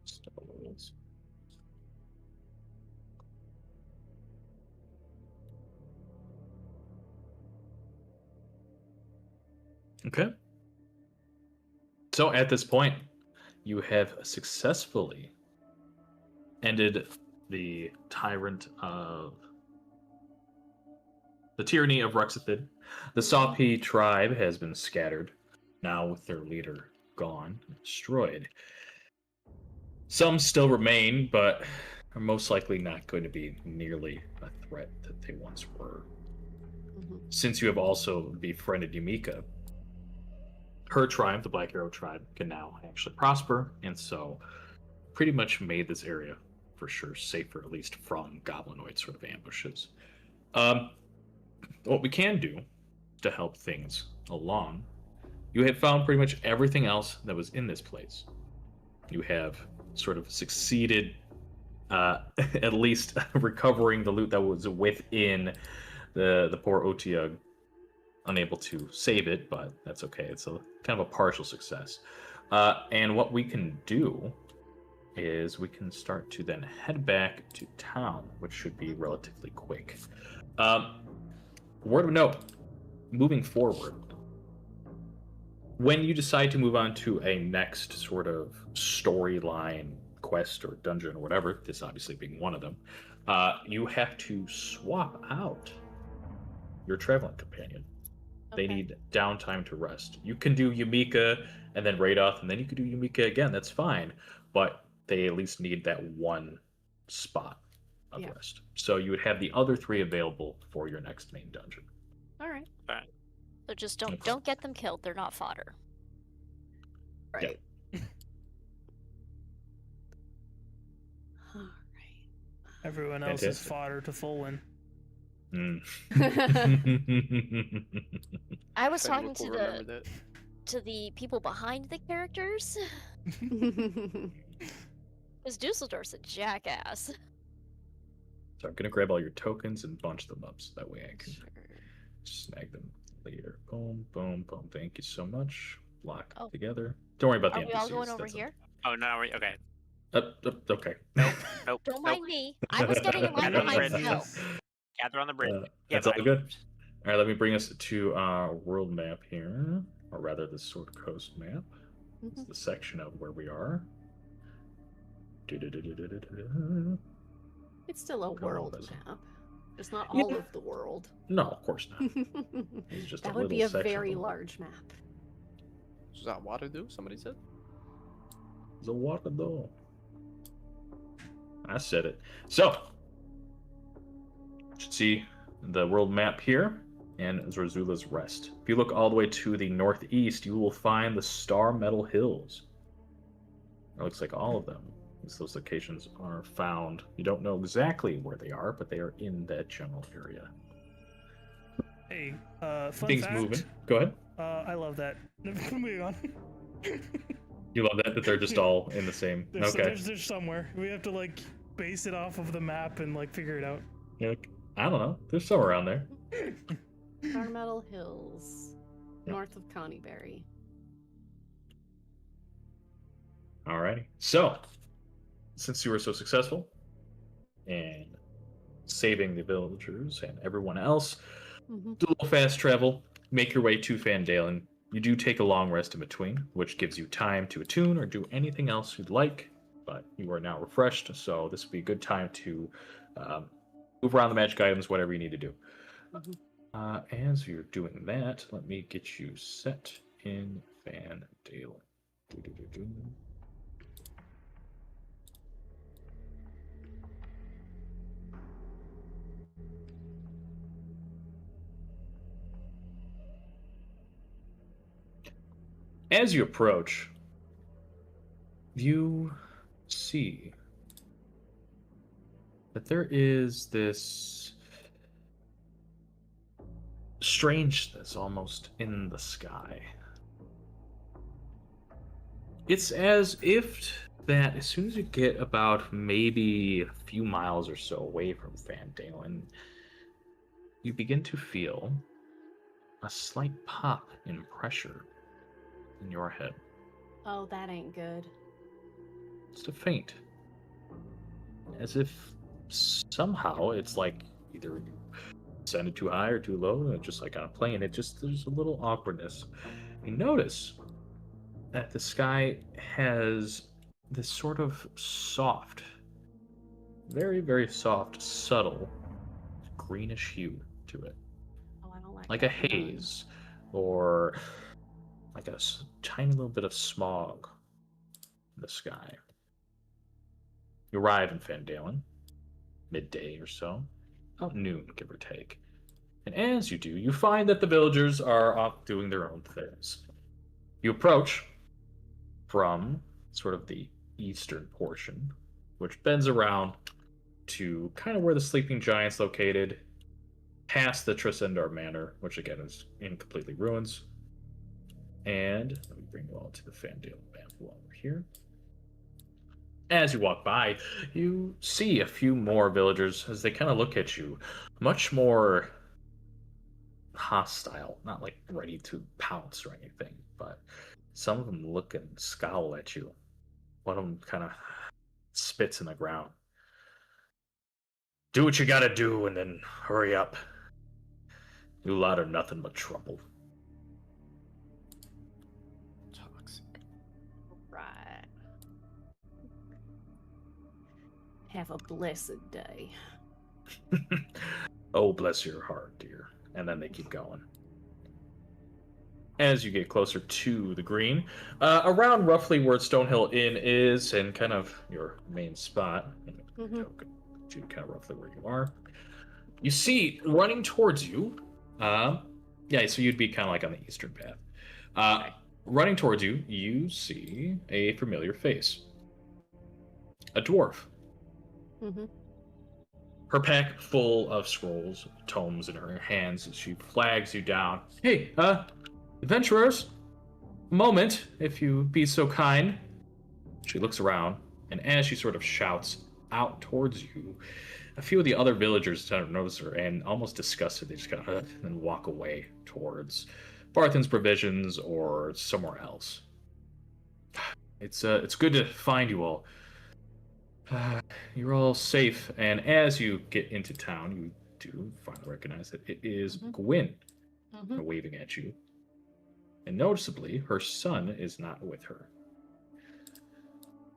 spells. Okay. So at this point, you have successfully ended the tyranny of Ruxathid. The Sawpea tribe has been scattered, now with their leader gone, destroyed. Some still remain, but are most likely not going to be nearly a threat that they once were. Mm-hmm. Since you have also befriended Yumika, her tribe, the Black Arrow tribe, can now actually prosper, and so pretty much made this area for sure safer, at least from goblinoid sort of ambushes. What we can do to help things along, you have found pretty much everything else that was in this place. You have sort of succeeded at least recovering the loot that was within the poor Otiug. Unable to save it, but that's okay. It's a kind of a partial success. And what we can do is we can start to then head back to town, which should be relatively quick. Word of note, moving forward, when you decide to move on to a next sort of storyline quest or dungeon or whatever, this obviously being one of them, you have to swap out your traveling companion. They need downtime to rest. You can do Yumika and then Radoth, and then you can do Yumika again. That's fine. But they at least need that one spot of rest. So you would have the other 3 available for your next main dungeon. All right. So just don't get them killed. They're not fodder. Right. All right. Everyone else is fodder to Fulwin. I was talking to the people behind the characters. Because Dusseldorf's a jackass. So I'm gonna grab all your tokens and bunch them up so that way I can snag them later. Boom, boom, boom. Thank you so much. Lock together. Don't worry about the NPCs. Are we all going over here? Oh, no, okay. Okay. Nope. Don't mind me. I was getting in line behind myself. Gather on the bridge. That's all good. All right, let me bring us to our world map here, or rather the Sword Coast map. It's the section of where we are. It's still a world map. Just not all of the world. No, of course not. It's just that a would be a section very large map. Does that water do? Somebody said. The water though. I said it. So, you should see the world map here and Zorzula's Rest. If you look all the way to the northeast, you will find the Star Metal Hills. It looks like all of them. Those locations are found. You don't know exactly where they are, but they are in that general area. Hey, fun Things fact. moving. Go ahead. I love that. Moving on. You love that they're just all in the same. Okay. There's somewhere. We have to like base it off of the map and like figure it out. You're like, I don't know. There's somewhere around there. Star Metal Hills, north of Connieberry. Alrighty. So, since you were so successful and saving the villagers and everyone else, do a little fast travel, make your way to Fandalen. You do take a long rest in between, which gives you time to attune or do anything else you'd like, but you are now refreshed, so this would be a good time to move around the magic items, whatever you need to do. As you're doing that, let me get you set in Fandalen. As you approach, you see that there is this strangeness almost in the sky. It's as if that as soon as you get about maybe a few miles or so away from Fandalen, you begin to feel a slight pop in pressure in your head. Oh, that ain't good. Just a faint. As if somehow it's like either you send it too high or too low, and just like on a plane, there's a little awkwardness. You notice that the sky has this sort of soft, very, very soft, subtle, greenish hue to it. Oh, I don't like a haze, or like a tiny little bit of smog in the sky. You arrive in Fandalen, midday or so, about noon, give or take. And as you do, you find that the villagers are off doing their own things. You approach from sort of the eastern portion, which bends around to kind of where the Sleeping Giant's located, past the Tresendar Manor, which again is in completely ruins. And let me bring you all to the Fandalen map while we're here. As you walk by, you see a few more villagers as they kind of look at you, much more hostile, not like ready to pounce or anything, but some of them look and scowl at you. One of them kind of spits in the ground. Do what you gotta do and then hurry up. You lot are nothing but trouble. Toxic. Right. Have a blessed day. Oh, bless your heart, dear. And then they keep going. As you get closer to the green, around roughly where Stonehill Inn is and kind of your main spot. you kind of roughly where you are. You see, running towards you, yeah, so you'd be kind of like on the eastern path. Running towards you, you see a familiar face. A dwarf. Mm-hmm. Her pack full of scrolls, tomes in her hands, as she flags you down. Hey, adventurers, a moment, if you be so kind. She looks around, and as she sort of shouts out towards you, a few of the other villagers kind of notice her and almost disgusted. They just kind of and walk away towards Barthen's provisions or somewhere else. It's good to find you all. You're all safe, and as you get into town, you do finally recognize that it is Gwyn waving at you. And noticeably, her son is not with her.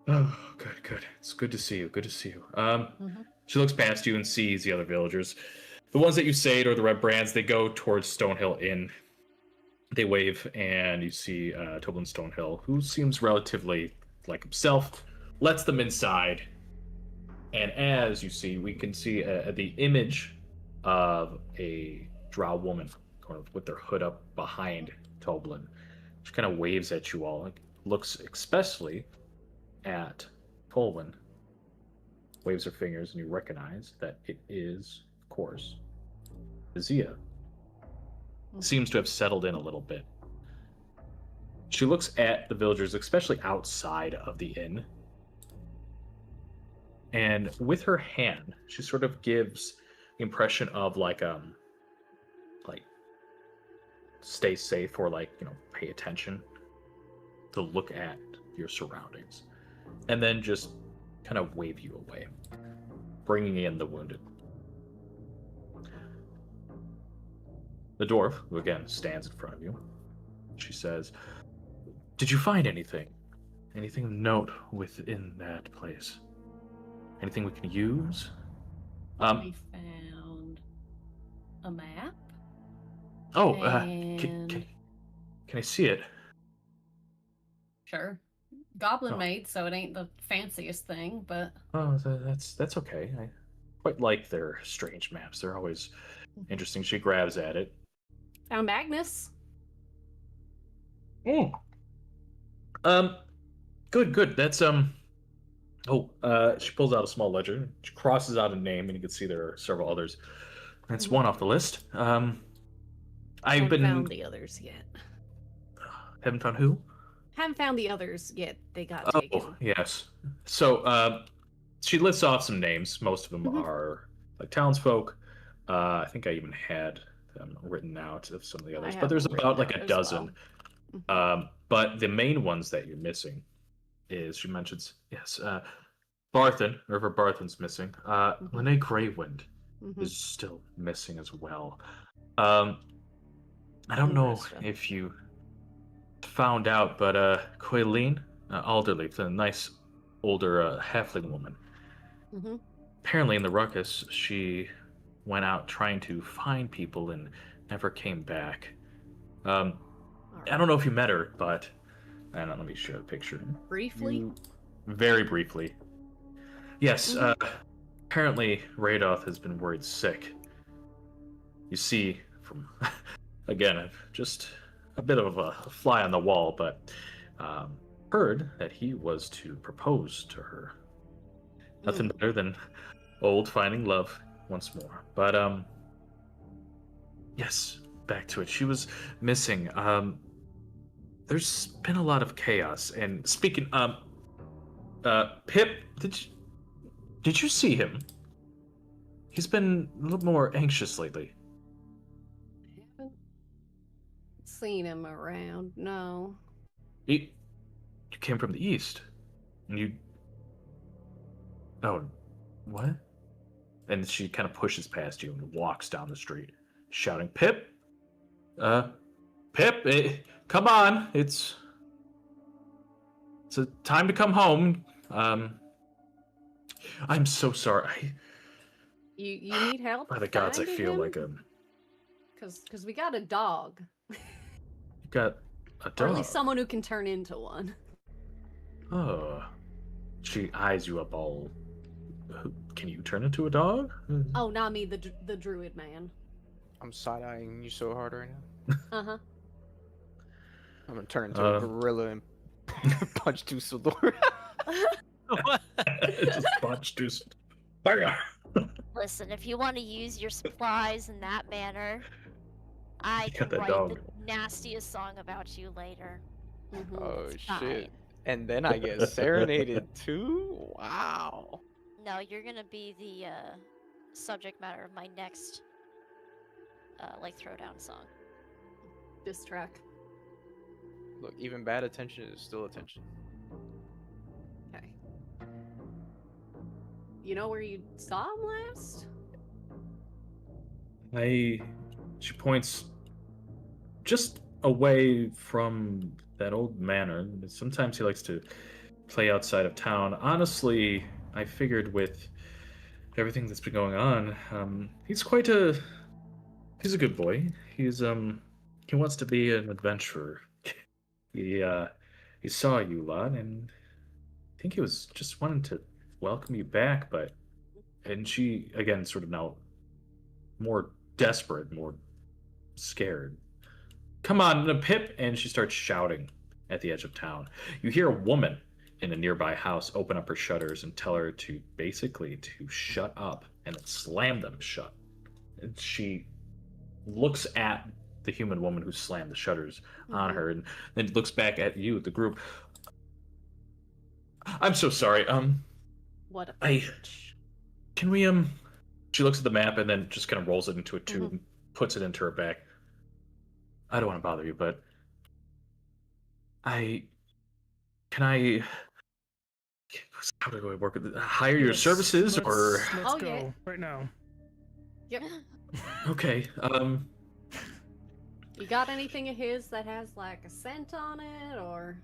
Oh, good. It's good to see you. Good to see you. She looks past you and sees the other villagers. The ones that you saved or the red brands, they go towards Stonehill Inn. They wave, and you see Toblin Stonehill, who seems relatively like himself, lets them inside. And as you see, we can see the image of a drow woman kind of with their hood up behind Toblin. She kind of waves at you all, looks especially at Tolwyn, waves her fingers, and you recognize that it is, of course, Azia. Seems to have settled in a little bit. She looks at the villagers, especially outside of the inn, and with her hand, she sort of gives the impression of like stay safe or pay attention, to look at your surroundings, and then just kind of wave you away, bringing in the wounded. The dwarf, who again stands in front of you, she says, "Did you find anything? Anything of note within that place? Anything we can use?" We found a map. Oh, and... can I see it? Sure. Goblin made, so it ain't the fanciest thing, but... Oh, that's okay. I quite like their strange maps. They're always interesting. She grabs at it. Found Magnus. Oh. Good. That's she pulls out a small ledger. She crosses out a name, and you can see there are several others. That's one off the list. I've been found the others yet. Haven't found who? Haven't found the others yet. They got taken. Oh, yes. So, she lists off some names. Most of them are like townsfolk. I think I even had them written out of some of the others, but there's about like a dozen. Well. But the main ones that you're missing is, she mentions, yes, Barthen, River Barthen's missing. Lene Greywind is still missing as well. I don't know if you found out, but Quaileen, Alderley, the nice older halfling woman, apparently in the ruckus, she went out trying to find people and never came back. I don't know if you met her, but let me share the picture. Briefly? Very briefly. Yes, apparently Radoth has been worried sick. You see, from, again, just a bit of a fly on the wall, but heard that he was to propose to her. Nothing better than old finding love once more. But, yes, back to it. She was missing. There's been a lot of chaos, and speaking, Pip, did you see him? He's been a little more anxious lately. I haven't seen him around, no. You came from the east, and you... Oh, what? And she kind of pushes past you and walks down the street, shouting, Pip? Pip, come on, it's a time to come home. I'm so sorry. You need help? By the gods, I finding feel him? like Because we got a dog. You got a dog? Or at least someone who can turn into one. Oh. She eyes you up all can you turn into a dog? Oh, not me, the druid man. I'm side-eyeing you so hard right now. Uh-huh. I'm gonna turn into a gorilla and punch Dusseldorf. Just punch Dusseldorf. Listen, if you want to use your supplies in that manner, I can write the nastiest song about you later. Oh shit. And then I get serenaded too? Wow. No, you're gonna be the subject matter of my next like throwdown song. Diss track. Look, even bad attention is still attention. Okay. You know where you saw him last? She points just away from that old manor. Sometimes he likes to play outside of town. Honestly, I figured with everything that's been going on, he's a good boy. He wants to be an adventurer. He saw you a lot, and I think he was just wanting to welcome you back, and she, again, sort of now more desperate, more scared. Come on, Pip! And she starts shouting at the edge of town. You hear a woman in a nearby house open up her shutters and tell her to shut up and then slam them shut. And she looks at the human woman who slammed the shutters on her and then looks back at you, the group. I'm so sorry. What a bitch. Can we, She looks at the map and then just kind of rolls it into a tube and puts it into her bag. I don't want to bother you, but how do I work with it? Hire your services or? Let's go right now. Yep. Okay. You got anything of his that has like a scent on it or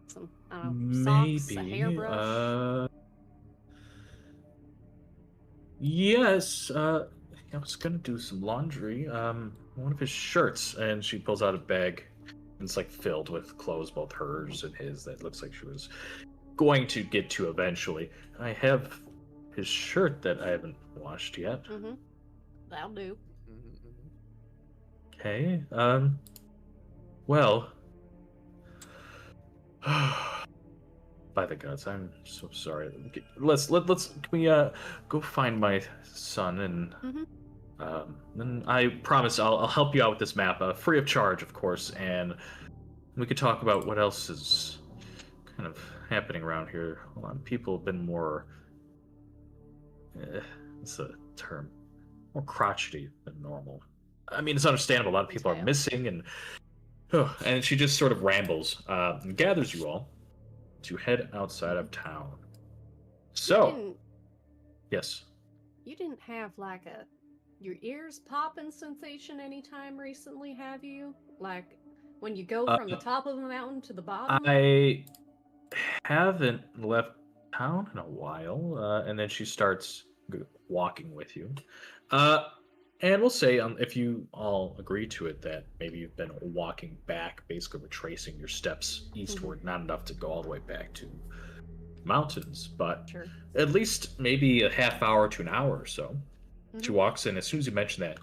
some, I don't know, socks, a hairbrush? Yes. I was gonna do some laundry. One of his shirts, and she pulls out a bag. And it's like filled with clothes, both hers and his. That looks like she was going to get to eventually. I have his shirt that I haven't washed yet. That'll do. Okay. Well. By the gods, I'm so sorry. Can we go find my son and then I promise I'll help you out with this map, free of charge, of course, and we could talk about what else is kind of happening around here. A lot of people have been more, what's the term, more crotchety than normal. I mean, it's understandable. A lot of people are missing, and she just sort of rambles and gathers you all to head outside of town. So, yes. You didn't have like your ears popping sensation anytime recently, have you? Like when you go from the top of the mountain to the bottom? I haven't left town in a while, and then she starts walking with you. And we'll say, if you all agree to it, that maybe you've been walking back, basically retracing your steps eastward, not enough to go all the way back to mountains, but at least maybe a half hour to an hour or so. She walks in. As soon as you mention that,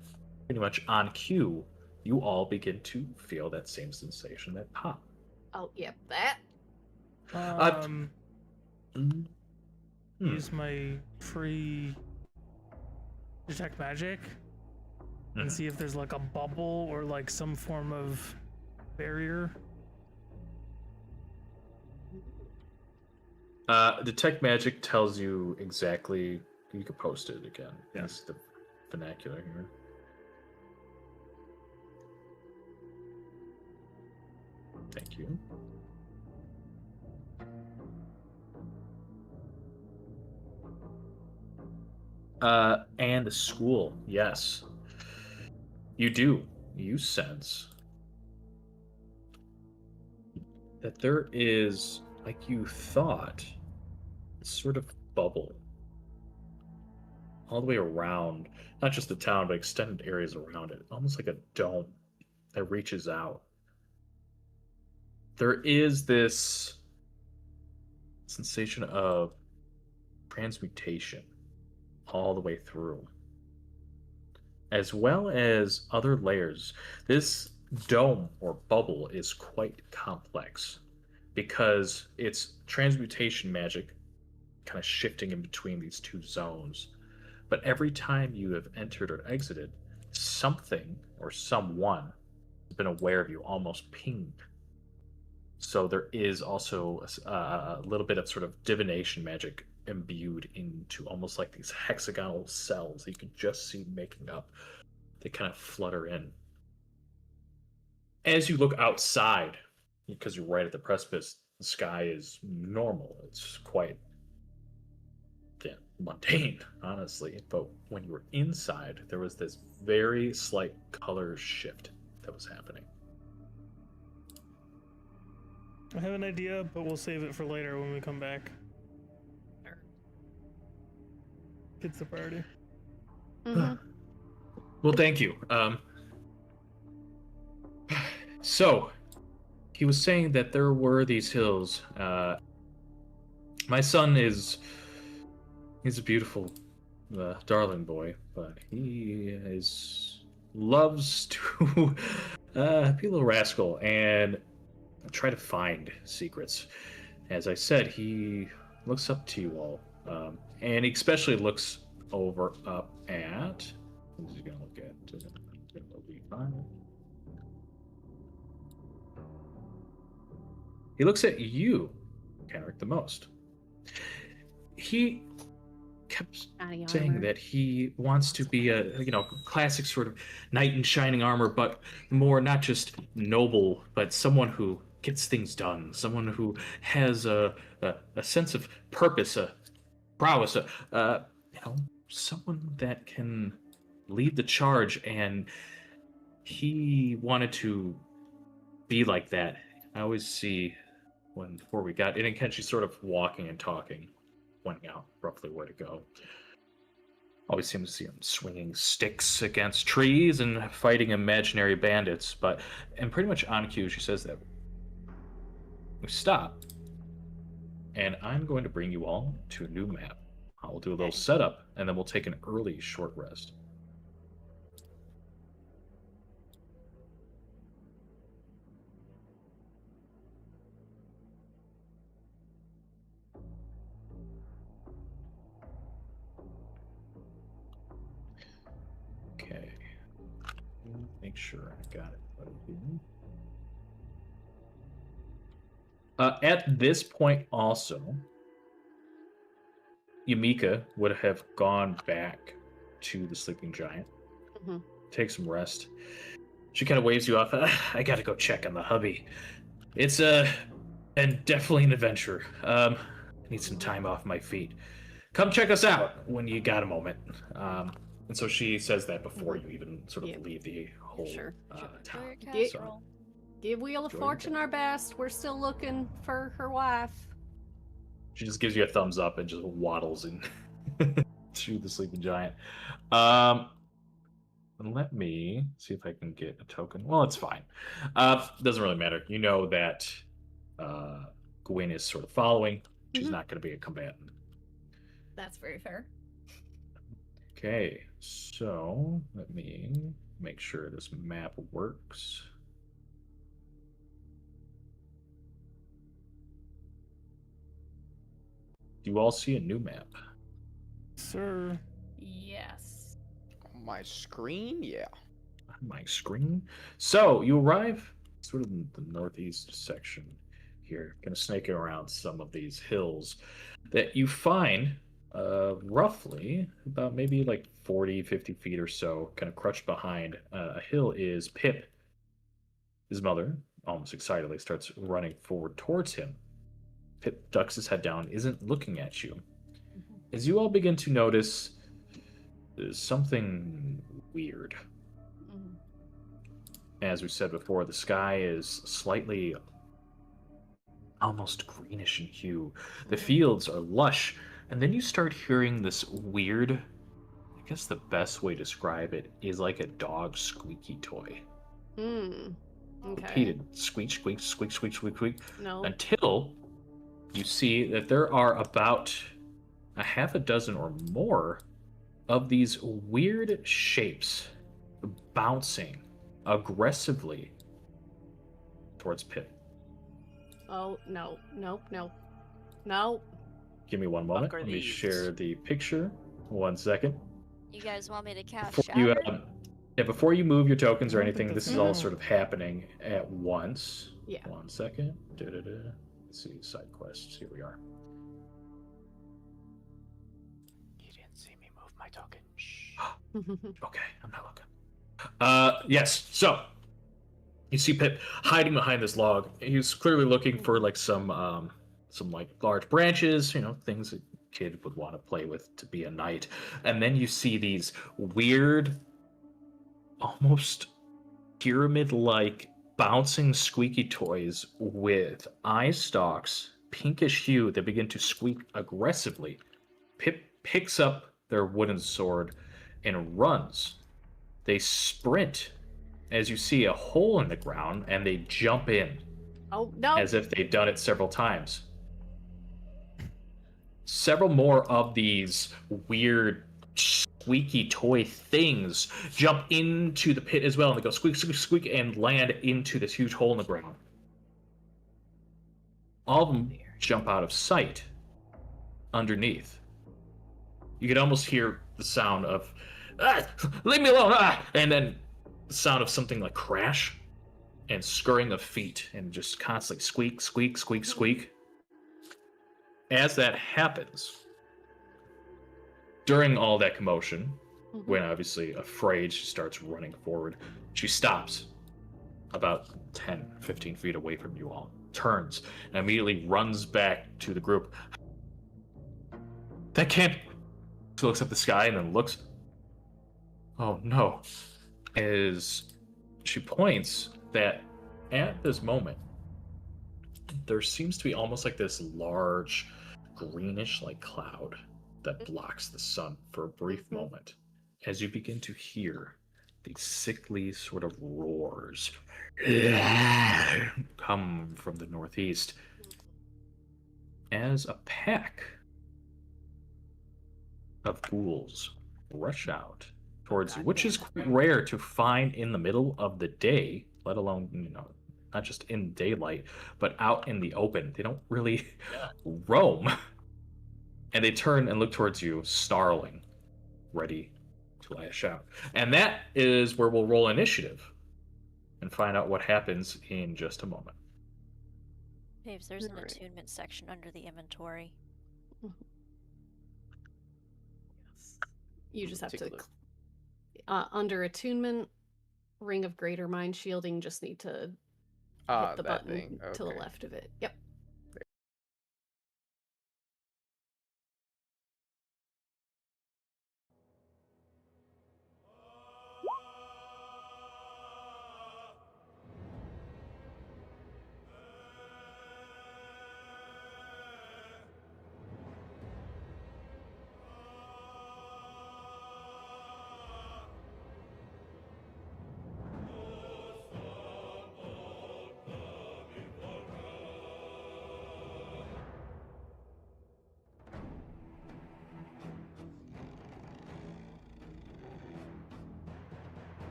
pretty much on cue, you all begin to feel that same sensation, that pop. Oh, yep, that. Use my free detect magic and see if there's like a bubble or like some form of barrier. Detect magic tells you exactly. You could post it again. Yes, the vernacular here. Thank you. And the school, yes. You do. You sense that there is, like you thought, a sort of bubble all the way around, not just the town, but extended areas around it, almost like a dome that reaches out. There is this sensation of transmutation all the way through, as well as other layers. This dome or bubble is quite complex because it's transmutation magic kind of shifting in between these two zones. But every time you have entered or exited, something or someone has been aware of you, almost pinged. So there is also a little bit of sort of divination magic imbued into almost like these hexagonal cells that you can just see making up. They kind of flutter in. As you look outside, because you're right at the precipice, the sky is normal. It's quite mundane, honestly. But when you were inside, there was this very slight color shift that was happening. I have an idea, but we'll save it for later when we come back. It's the party. Well, thank you. So, he was saying that there were these hills. My son he's a beautiful, darling boy, but he loves to be a little rascal and try to find secrets. As I said, he looks up to you all, and he especially looks up at. He's gonna look at. He looks at you, Kenrick, the most. He kept saying that he wants to be a classic sort of knight in shining armor, but more not just noble, but someone who gets things done, someone who has a sense of purpose, a prowess, someone that can lead the charge, and he wanted to be like that. I always see before we got in, and Kenji's sort of walking and talking, pointing out roughly where to go. Always seems to see him swinging sticks against trees and fighting imaginary bandits. And pretty much on cue, she says that we stop, and I'm going to bring you all to a new map. I'll do a little setup, and then we'll take an early short rest. Okay. Make sure I got it. At this point, also, Yumika would have gone back to the sleeping giant, take some rest. She kind of waves you off. I gotta go check on the hubby. It's and definitely an adventure. I need some time off my feet. Come check us out when you got a moment. And so she says that before you even sort of leave the whole town. Give Wheel of Fortune our best. We're still looking for her wife. She just gives you a thumbs up and just waddles in to the sleeping giant. Let me see if I can get a token. Well, it's fine. Doesn't really matter. You know that Gwen is sort of following. She's not going to be a combatant. That's very fair. Okay, so let me make sure this map works. Do you all see a new map? Sir. Yes. On my screen? Yeah. On my screen? So, you arrive sort of in the northeast section here. Gonna snake around some of these hills that you find roughly about maybe like 40, 50 feet or so, kind of crouched behind a hill is Pip. His mother, almost excitedly, starts running forward towards him. Pip ducks his head down, isn't looking at you. As you all begin to notice, there's something weird. As we said before, the sky is slightly almost greenish in hue. The fields are lush, and then you start hearing this weird, I guess the best way to describe it is like a dog squeaky toy. Okay. Repeated squeak, squeak, squeak, squeak, squeak, squeak. No. Until you see that there are about a half a dozen or more of these weird shapes bouncing aggressively towards Pip. Oh, no. Nope, nope. No. Give me one moment. Let me share the picture. 1 second. You guys want me to cast Before you move your tokens or I don't think anything, that's this is all sort of happening at once. Yeah. 1 second. Let's see, side quests. Here we are. You didn't see me move my token. Shh. Okay, I'm not looking. Yes, so you see Pip hiding behind this log. He's clearly looking for like some like large branches, things a kid would want to play with to be a knight. And then you see these weird, almost pyramid-like bouncing squeaky toys with eye stalks, pinkish hue, that begin to squeak aggressively. Pip picks up their wooden sword and runs. They sprint as you see a hole in the ground, and they jump in. Oh, no. As if they've done it several times. Several more of these weird squeaky toy things jump into the pit as well, and they go squeak, squeak, squeak, and land into this huge hole in the ground. All of them jump out of sight underneath. You could almost hear the sound of, leave me alone, and then the sound of something like crash and scurrying of feet and just constantly squeak, squeak, squeak, squeak. As that happens, during all that commotion, when obviously afraid, she starts running forward. She stops about 10, 15 feet away from you all, turns, and immediately runs back to the group. That can't... She looks up the sky and then looks... Oh no. As she points that at this moment, there seems to be almost like this large greenish like cloud that blocks the sun for a brief moment, as you begin to hear these sickly sort of roars come from the northeast as a pack of ghouls rush out towards you, which is quite rare to find in the middle of the day, let alone, not just in daylight, but out in the open. They don't really roam. And they turn and look towards you, snarling, ready to lash out. And that is where we'll roll initiative and find out what happens in just a moment. Paves, there's an attunement section under the inventory. You just have to, under attunement, Ring of Greater Mind Shielding, just need to hit the button to the left of it. Yep.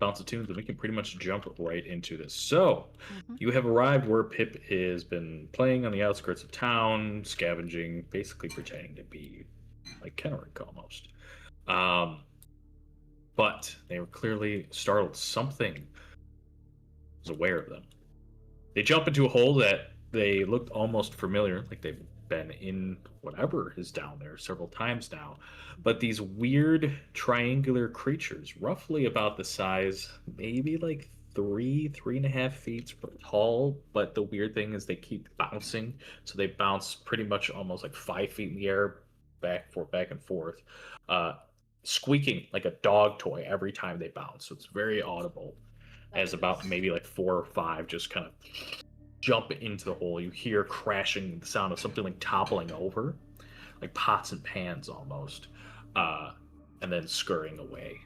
bounce of tunes, and we can pretty much jump right into this. So, you have arrived where Pip has been playing on the outskirts of town, scavenging, basically pretending to be like Kenrick almost. But they were clearly startled. Something was aware of them. They jump into a hole that they looked almost familiar, like they've been in whatever is down there several times now. But these weird triangular creatures, roughly about the size, maybe like 3.5 feet tall. But the weird thing is they keep bouncing. So they bounce pretty much almost like 5 feet in the air, back and forth, squeaking like a dog toy every time they bounce. So it's very audible. As about maybe like 4 or 5 just kind of jump into the hole. You hear crashing, the sound of something like toppling over, like pots and pans almost, and then scurrying away.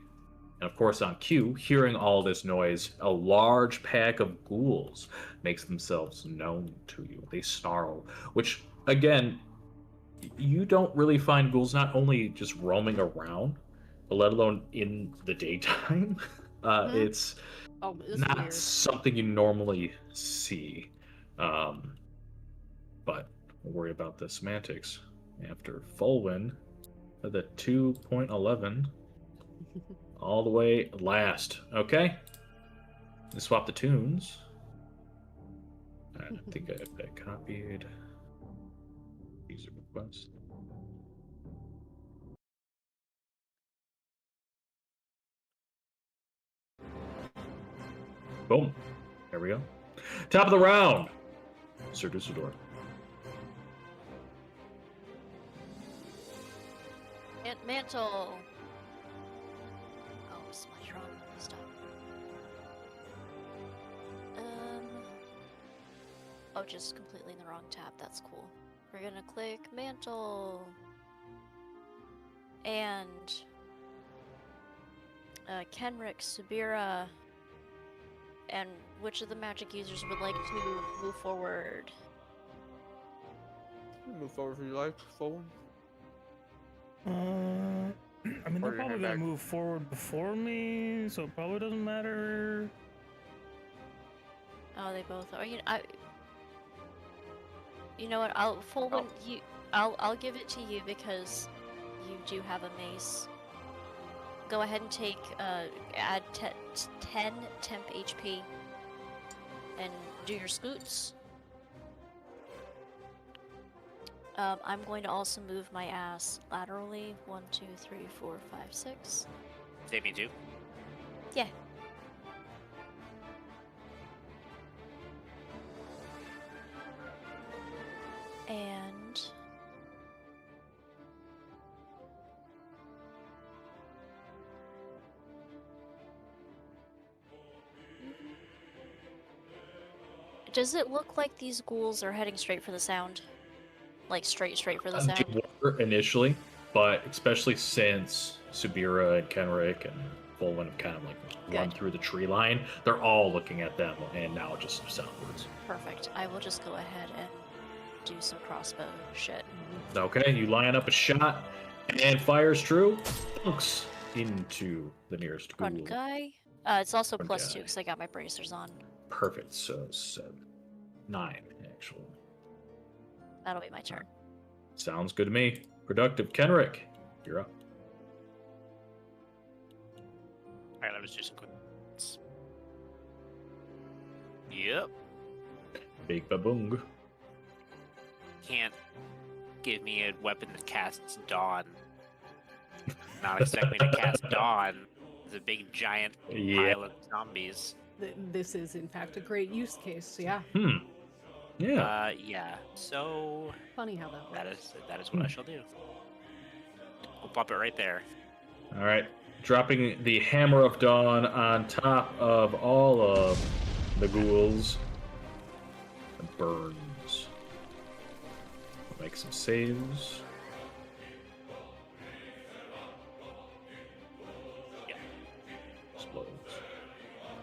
And of course, on cue, hearing all this noise, a large pack of ghouls makes themselves known to you. They snarl, which, again, you don't really find ghouls not only just roaming around, but let alone in the daytime. It's not weird. something you normally see. But we'll worry about the semantics after Fulwin, the 2.11, all the way last. Okay, let's swap the tunes. I think I have that copied. User request. Boom. There we go. Top of the round, Sir Dusseldorf. Mantle. Oh, smudge wrong. Stop. Oh, just completely in the wrong tab. That's cool. We're gonna click mantle. And Kenrick, Subira, and which of the magic users would like to move forward? Move forward if you like, forward. I mean, they're probably gonna move forward before me, so it probably doesn't matter. Oh, they both are. You know what? I'll give it to you because you do have a mace. Go ahead and take add 10 temp HP and do your scoots. I'm going to also move my ass laterally. 1, 2, 3, 4, 5, 6. Save me too? Yeah. And does it look like these ghouls are heading straight for the sound? Like straight for the sound? They were initially, but especially since Subira and Kenrick and Fulwin have kind of like run through the tree line, they're all looking at them and now just soundwards. Perfect. I will just go ahead and do some crossbow shit. Okay, you line up a shot and fires true. Dunks into the nearest ghoul. Front guy. It's also +2 because I got my bracers on. Perfect. So 7, 9 actually. That'll be my turn. Sounds good to me. Productive. Kenrick, you're up. Alright, let me just do some quick. Yep. Big baboong. Can't give me a weapon that casts Dawn. Not expect me to cast Dawn. It's a big giant pile of zombies. This is in fact a great use case, yeah. Yeah. Yeah. So Funny how that works. That is what I shall do. We'll pop it right there. All right. Dropping the Hammer of Dawn on top of all of the ghouls. It burns. We'll make some saves. Yeah. Explodes.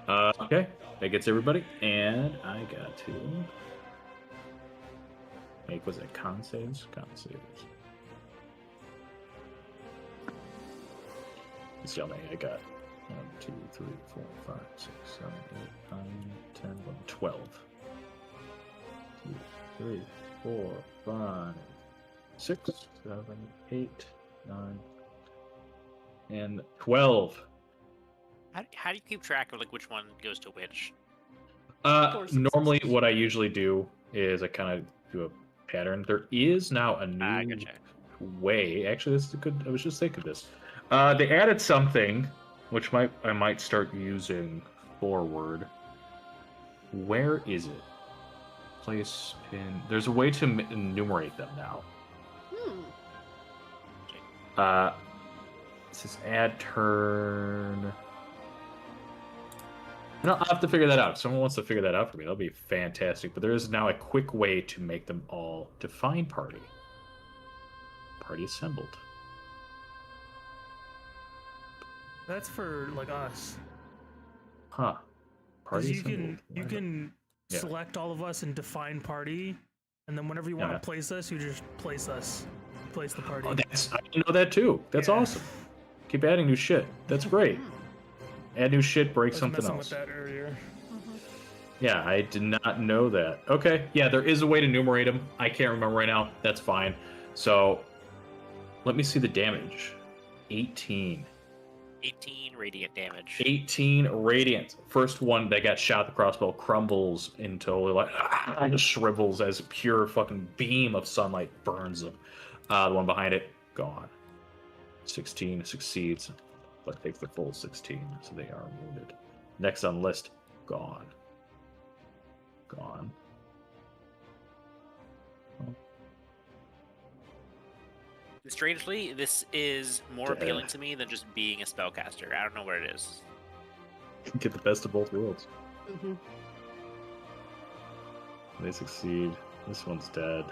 Okay. That gets everybody. And I got to make, was it con saves? Con saves. Let's see how many I got. 1, 2, 3, 4, 5, 6, 7, 8, 9, 10, 11, 12. 2, 3, 4, 5, 6, 7, 8, 9, and 12. How do you keep track of like which one goes to which? Normally, what I usually do is I kind of do a pattern. There is now a new way. Actually, this is a good. I was just thinking this. They added something, which I might start using forward. Where is it? Place pin. There's a way to enumerate them now. It says add turn. I'll have to figure that out. If someone wants to figure that out for me, that'll be fantastic. But there is now a quick way to make them all define party. Party assembled. That's for like us. Huh. Party assembled. You can Yeah. select all of us and define party, and then whenever you want to place us, you just place us. Place the party. Oh, I didn't know that too. That's awesome. Keep adding new shit. That's great. Add new shit, break something else. With that earlier. Yeah, I did not know that. Okay, yeah, there is a way to enumerate them. I can't remember right now. That's fine. So, let me see the damage. 18. 18 radiant damage. 18 radiant. First one that got shot with the crossbow crumbles into like shrivels as a pure fucking beam of sunlight burns them. The one behind it, gone. 16 succeeds, but takes the full 16, so they are wounded. Next on list, gone. Gone. Strangely, this is more appealing to me than just being a spellcaster. I don't know what it is. Get the best of both worlds. Mm-hmm. They succeed. This one's dead.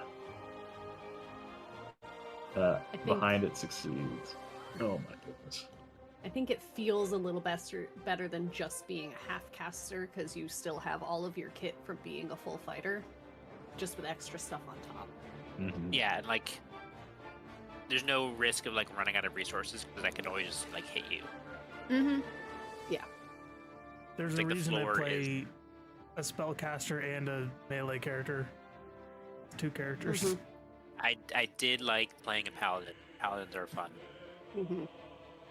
Behind it succeeds. Oh my goodness. I think it feels a little better than just being a half caster, because you still have all of your kit from being a full fighter, just with extra stuff on top. Mm-hmm. Yeah, and like, there's no risk of like running out of resources because I can always just like hit you. Mm-hmm. Yeah. There's like a reason I play is... a spellcaster and a melee character. 2 characters. Mm-hmm. I did like playing a paladin. Paladins are fun. Mm-hmm.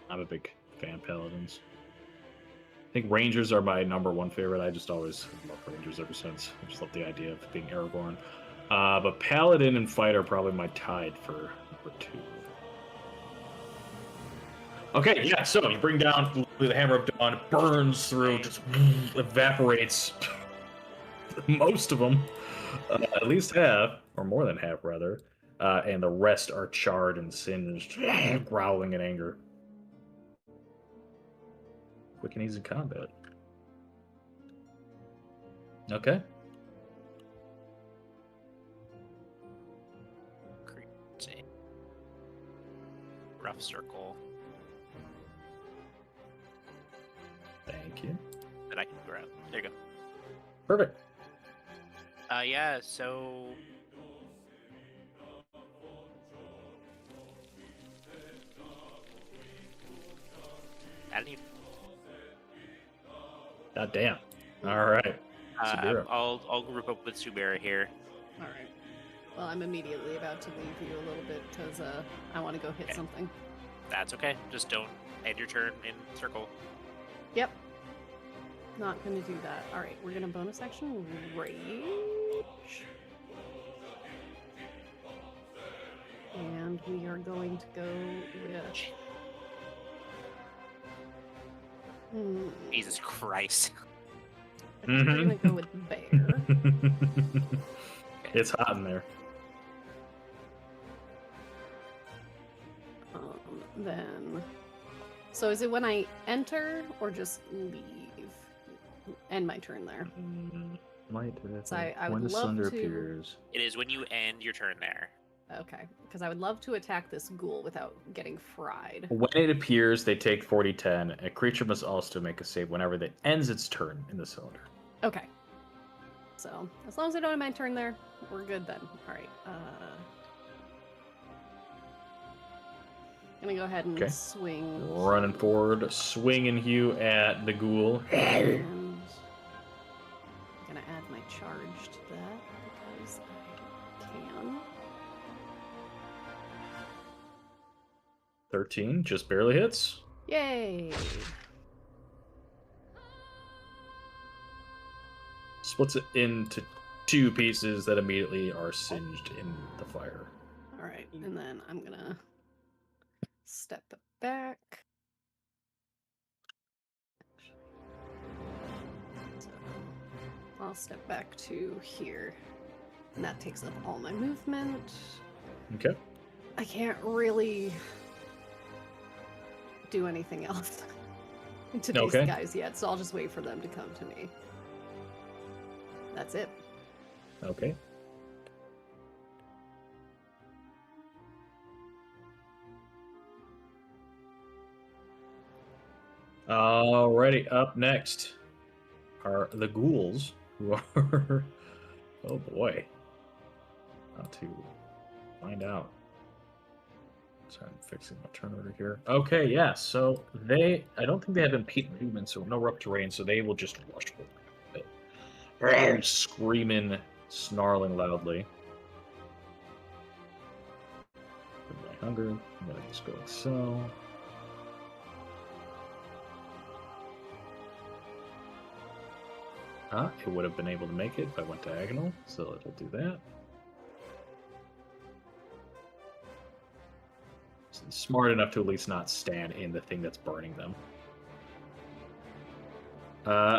I'm a big fan of paladins. I think rangers are my #1 favorite. I just always loved rangers ever since. I just love the idea of being Aragorn. But paladin and fighter are probably my tied for #2. Okay, yeah, so you bring down the Hammer of Dawn, burns through, just evaporates most of them. At least half, or more than half, rather. And the rest are charred and singed, growling in anger. Quick and easy combat. Okay. Rough circle. Thank you. That I can grab. There you go. Perfect. Yeah, so... I don't even... God damn. All right. I'll group up with Subera here. All right. Well, I'm immediately about to leave you a little bit because I want to go hit something. That's okay. Just don't end your turn in circle. Yep. Not going to do that. All right, we're going to bonus action rage. And we are going to go with... Jesus Christ. We're going to go with bear. It's hot in there. Then... So is it when I enter or just leave? End my turn there. So I when would the love thunder to... appears. It is when you end your turn there. Okay, because I would love to attack this ghoul without getting fried. When it appears, they take 40-10. A creature must also make a save whenever it ends its turn in the cylinder. Okay. So, as long as I don't end my turn there, we're good then. Alright, Gonna go ahead and Okay. swing. Running forward, swinging Hugh at the ghoul. And I'm gonna add my charge to that because I can. 13, just barely hits. Yay! Splits it into 2 pieces that immediately are singed in the fire. All right, and then I'm gonna step back. So I'll step back to here, and that takes up all my movement. Okay. I can't really do anything else to these Okay. guys yet, so I'll just wait for them to come to me. That's it. Okay. Alrighty, up next are the ghouls, who are... oh boy. Not to find out. Sorry, I'm fixing my turn order here. Okay, yeah, so I don't think they have impeded movement, so no rough terrain, so they will just rush over. Screaming, snarling loudly. With my hunger, I'm gonna just go like so. It would have been able to make it if I went diagonal, so it'll do that. So smart enough to at least not stand in the thing that's burning them.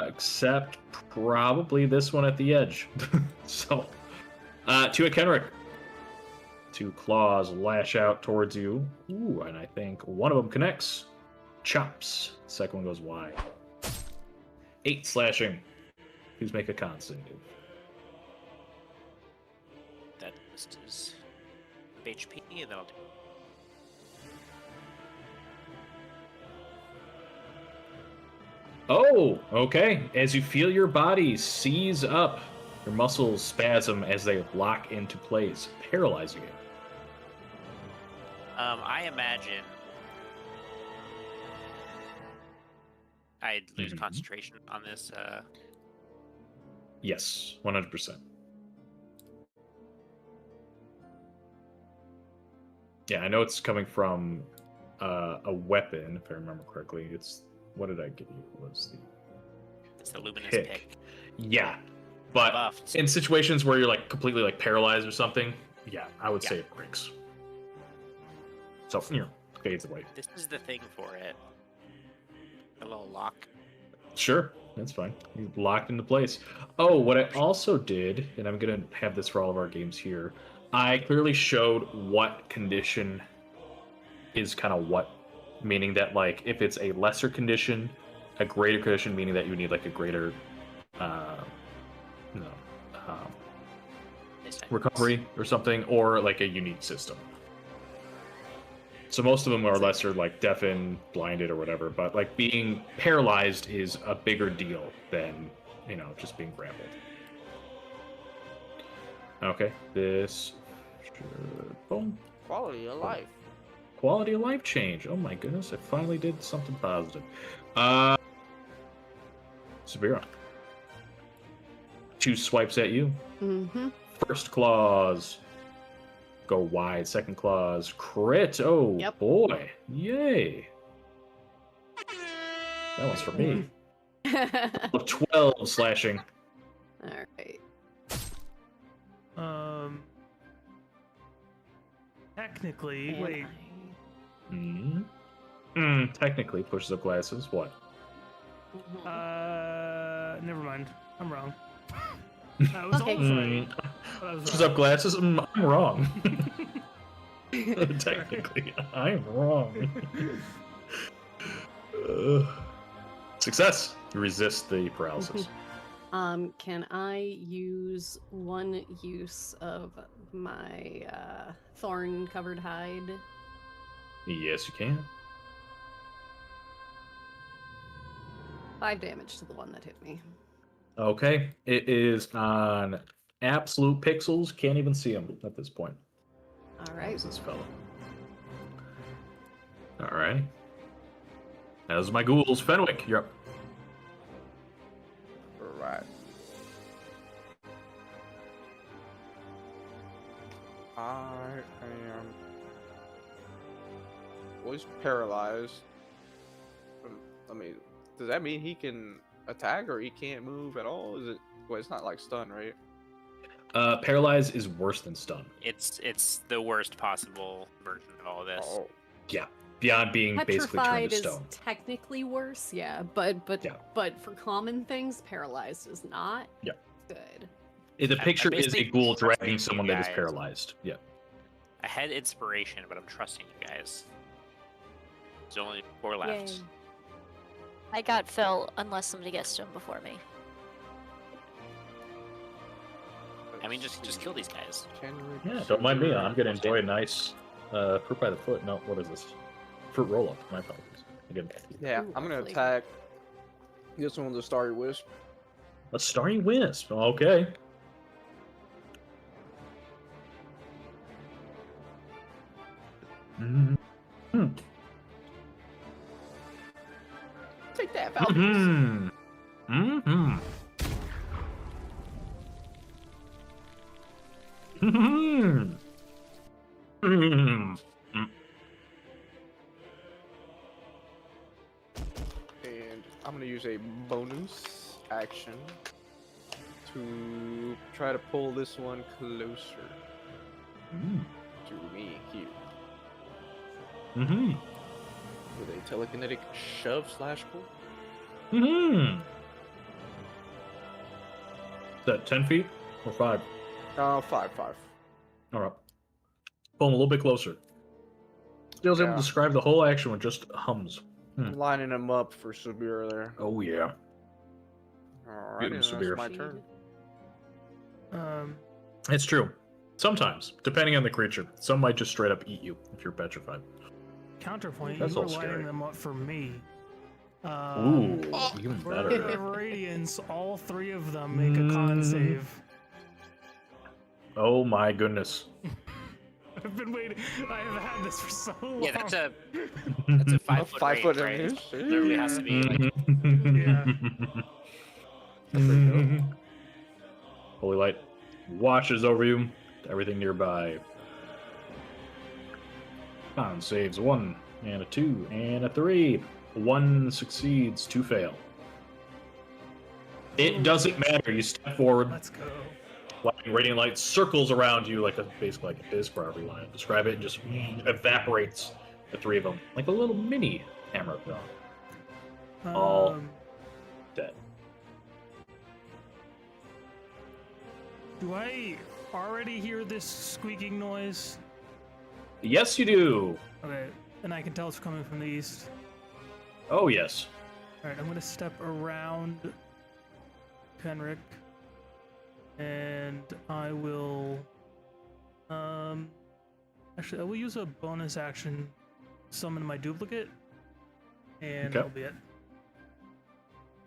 Except probably this one at the edge. So, to a Kenrick. 2 claws lash out towards you. Ooh, and I think one of them connects. Chops. Second one goes wide. 8 slashing. Please make a con save. That is HP, and then I'll do. Oh, okay. As you feel your body seize up, your muscles spasm as they lock into place, paralyzing it. I imagine I'd lose concentration on this. Yes, 100%. Yeah, I know it's coming from a weapon, if I remember correctly. What did I give you? It's the luminous pick. pick. Yeah, but Buffed. in situations where you're like completely like paralyzed or something, yeah, I would say it breaks. So, fades away. This is the thing for it. A little lock. Sure, that's fine. You're locked into place. Oh, what I also did, and I'm going to have this for all of our games here, I clearly showed what condition is kind of what, meaning that, like, if it's a lesser condition, a greater condition, meaning that you need, like, a greater, recovery or something, or, like, a unique system. So most of them are lesser, like deafened, blinded, or whatever. But like being paralyzed is a bigger deal than just being grappled. Okay, this should boom. Quality of life. Quality of life change. Oh my goodness, I finally did something positive. Sabira. 2 swipes at you. Mm-hmm. First claws. Go wide. Second claws. Crit. Oh, yep. Boy. Yay. That one's for me. 12 slashing. All right. Technically, And wait. Technically, pushes up glasses. What? Never mind. I'm wrong. That was Okay. almost right. But I was Pushes wrong. up glasses. I'm wrong. Technically, I'm wrong. Success. You resist the paralysis. Can I use one use of my thorn-covered hide? Yes, you can. 5 damage to the one that hit me. Okay, it is on absolute pixels. Can't even see him at this point. All right. How's this fellow? All right. Those are my ghouls. Fenwick, you're up. Right. I am. Well, he's paralyzed. I mean, does that mean he can attack or he can't move at all? Is it? Well, it's not like stun, right? Paralyze is worse than stun. It's the worst possible version of all this. Oh. Yeah. Beyond being basically turned Petrified to is stone. technically worse, yeah, but for common things, paralyzed is not good. The picture is a basically ghoul trusting dragging you someone that is guys. paralyzed. Yeah. I had inspiration, but I'm trusting you guys. There's only 4 left. Yay. I got Phil unless somebody gets to him before me. I mean, just kill these guys. Yeah, don't mind me. I'm gonna enjoy a nice fruit by the foot. No, what is this? Fruit roll up. My apologies. Again. Yeah, Ooh, I'm gonna lovely. attack this one with the Starry Wisp. A starry wisp. Okay. Mm-hmm. Take that, Falcons. Mm-hmm. Mm-hmm. Mm-hmm. Mm-hmm. And I'm gonna use a bonus action to try to pull this one closer to me here Mm-hmm. with a telekinetic shove/pull. Mm-hmm. Is that 10 feet or 5? 5. All right. Pull him a little bit closer. Steel's able to describe the whole action with just hums. I'm lining him up for Sabir there. Oh, yeah. Alright, Getting that's Sabir. my turn. It's true. Sometimes, depending on the creature. Some might just straight up eat you if you're petrified. Counterpoint, That's you were all scary. lining them up for me. Ooh, even For better. Radiance, all 3 of them make a con save. Oh my goodness. I've been waiting. I have had this for so long. Yeah, that's a 5 foot 5 foot range, right? range. Literally has to be like Holy light washes over you to everything nearby. Con saves 1 and a 2 and a 3. 1 succeeds, 2 fail. It doesn't matter. You step forward. Let's go. Radiant light circles around you basically like a disc property line. Describe it and just evaporates the 3 of them like a little mini hammer of dawn. All dead. Do I already hear this squeaking noise? Yes, you do. Okay, and I can tell it's coming from the east. Oh, yes. Alright, I'm gonna step around Penric. And I will actually I will use a bonus action, summon my duplicate, and Okay. that'll be it.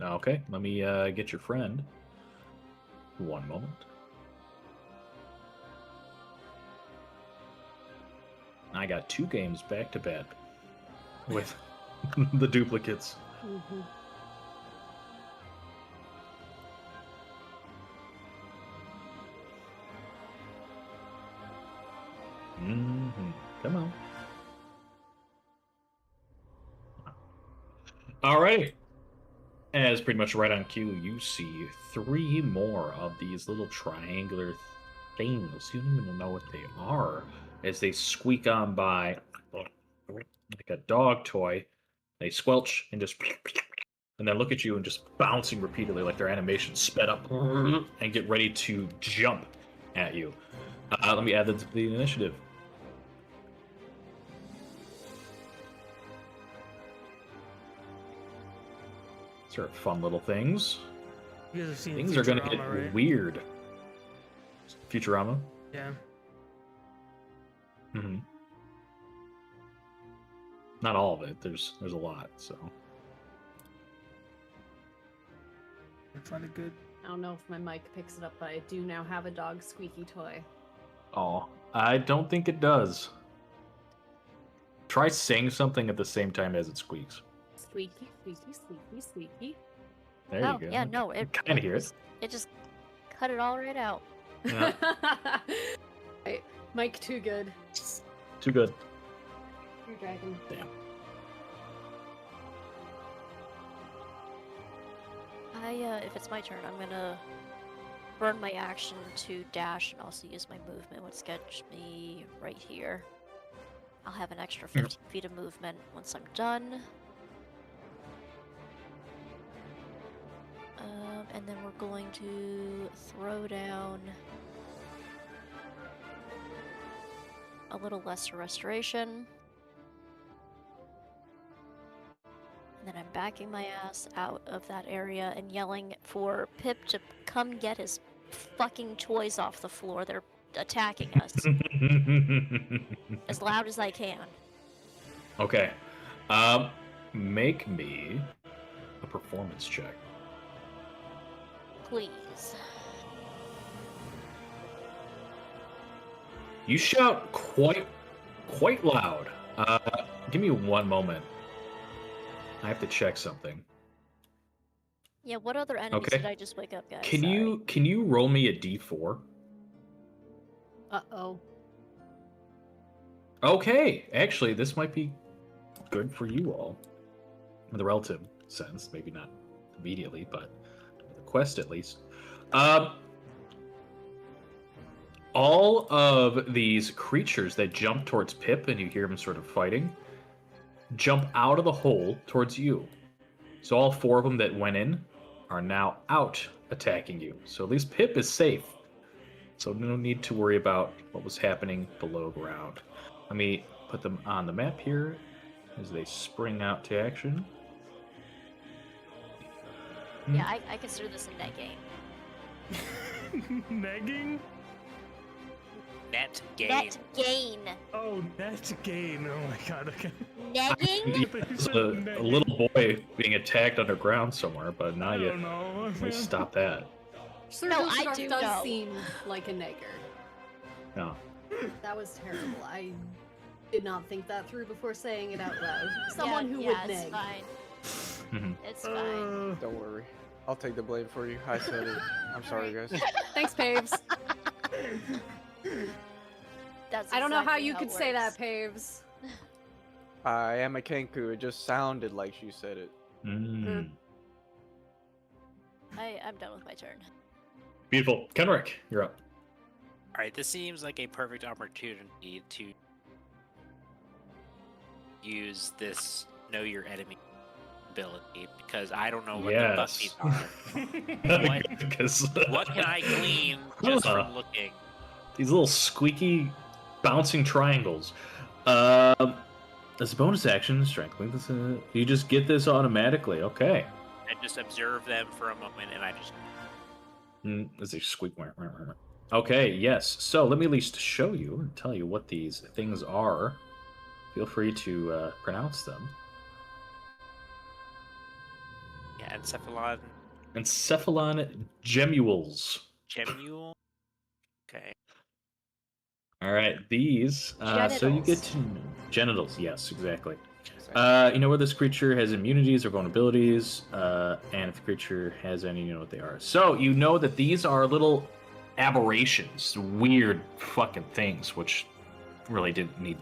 Okay, let me get your friend. 1 moment. I got 2 games back to back with the duplicates. Mm-hmm. Come on. All right. As pretty much right on cue, you see 3 more of these little triangular things. You don't even know what they are. As they squeak on by like a dog toy, they squelch and just and then look at you and just bouncing repeatedly like their animation sped up and get ready to jump at you. Let me add that to the initiative. These are fun little things. You guys have seen Things are going to get Futurama, right? weird. Futurama? Yeah. Mm-hmm. Not all of it. There's a lot, so. I find it good. I don't know if my mic picks it up, but I do now have a dog squeaky toy. Oh, I don't think it does. Try saying something at the same time as it squeaks. Squeaky, squeaky, squeaky, squeaky. There you go. Yeah, no, it kind of hear it. It just cut it all right out. Yeah. Right. Mike, too good. Too good. Your dragon. Damn. If it's my turn, I'm gonna burn my action to dash and also use my movement, which gets me right here. I'll have an extra 15 feet of movement once I'm done. And then we're going to throw down a little lesser restoration. And then I'm backing my ass out of that area and yelling for Pip to come get his fucking toys off the floor. They're attacking us. As loud as I can. Okay. Make me a performance check. Please. You shout quite loud. Give me one moment. I have to check something. Yeah, what other enemies did I just wake up, guys? Can you roll me a d4? Uh-oh. Okay, actually, this might be good for you all. In the relative sense, maybe not immediately, but the quest at least. All of these creatures that jump towards Pip, and you hear them sort of fighting, jump out of the hole towards you. So all 4 of them that went in are now out attacking you. So at least Pip is safe. So no need to worry about what was happening below ground. Let me put them on the map here as they spring out to action. Yeah, I consider this a net game. Negging? Net gain. Net gain. Oh, net gain. Oh my god, okay. Negging? It's a little boy being attacked underground somewhere, but not I yet. don't know. Let me stop that. Sir No, I Dusseldorf do does know. seem like a nigger. No. That was terrible. I did not think that through before saying it out loud. Someone who yeah, would it's neg. fine. It's fine. Don't worry. I'll take the blame for you. I said it. I'm sorry, guys. Thanks, Paves. That's I don't know how exactly you could it say that, works. Paves. I am a Kenku. It just sounded like she said it. Mm. I'm done with my turn. Beautiful. Kenrick, you're up. Alright, this seems like a perfect opportunity to use this Know Your Enemy ability, because I don't know what the fuck these are. What can I glean just from looking? These little squeaky, bouncing triangles. As a bonus action, strength. You just get this automatically. Okay. I just observe them for a moment, and I just... As they squeak. Okay, yes. So let me at least show you and tell you what these things are. Feel free to pronounce them. Yeah, Encephalon... Encephalon gemules. Gemule? Okay. All right, these. So you get to know genitals. Yes, exactly. You know where this creature has immunities or vulnerabilities, and if the creature has any, you know what they are. So you know that these are little aberrations, weird fucking things, which really didn't need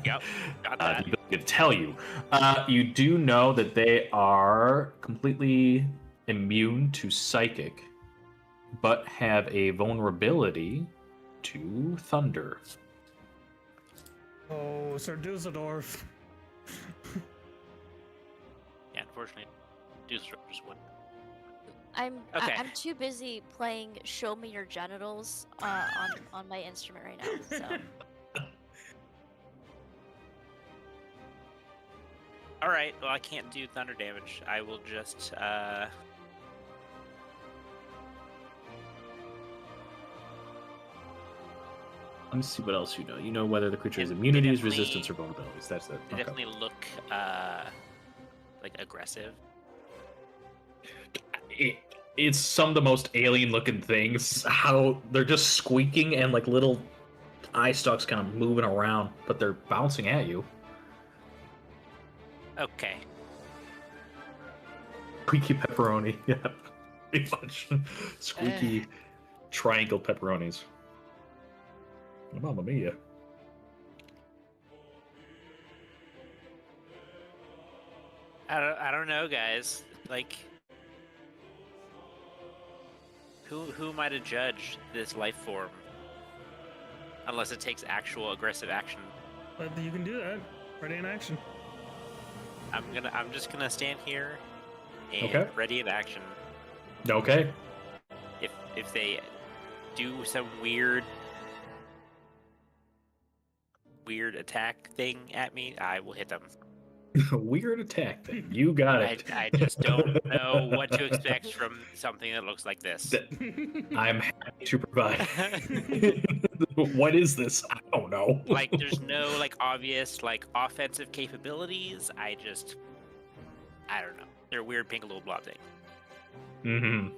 Yep, got the that. ability to tell you. You do know that they are completely immune to psychic, but have a vulnerability to thunder. Oh, Sir Dusseldorf. Yeah, unfortunately, Dusseldorf just wouldn't. I'm Okay. I'm too busy playing "Show Me Your Genitals" on my instrument right now. So Alright, well, I can't do thunder damage. I will just, Let me see what else you know. You know whether the creature has immunities, definitely- resistance, or vulnerabilities. That's it. they Okay. definitely look, like, aggressive. It's some of the most alien-looking things. How they're just squeaking and like little eye stalks kind of moving around, but they're bouncing at you. Okay. Squeaky pepperoni. Yeah, pretty much. Squeaky triangle pepperonis. Mamma mia. I don't know, guys. Like, who am I to judge this life form? Unless it takes actual aggressive action. But you can do that. Ready in action. I'm just gonna stand here and Okay. ready in action. Okay. If they do some weird attack thing at me, I will hit them. Weird attack thing. You got it. I just don't know what to expect from something that looks like this. I'm happy to provide. What is this? I don't know. Like, there's no like obvious like offensive capabilities. I don't know. They're a weird pink little blob thing. Mm-hmm.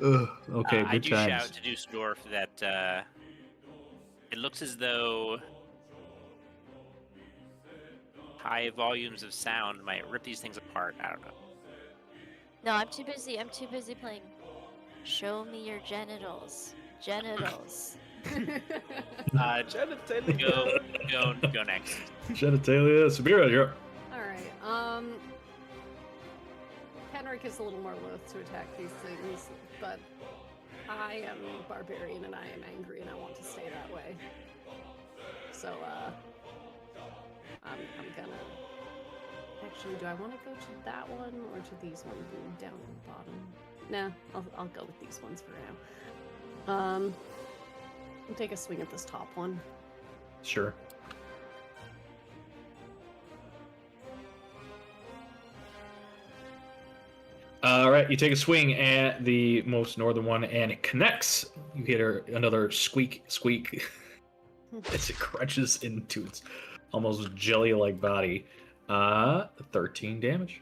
Ugh, okay, I good do times. shout to Dusseldorf that it looks as though high volumes of sound might rip these things apart. I don't know. No, I'm too busy. I'm too busy playing. Show me your genitals. Genitals. Go next. Genitalia, Sabira, you're up. Alright, Henrik is a little more loath to attack these things, but I am barbarian and I am angry and I want to stay that way. So, I'm gonna... Actually, do I want to go to that one or to these ones down at the bottom? Nah, I'll go with these ones for now. I'll take a swing at this top one. Sure. All right, you take a swing at the most northern one, and it connects. You hit another squeak as it crunches into its almost jelly-like body. 13 damage.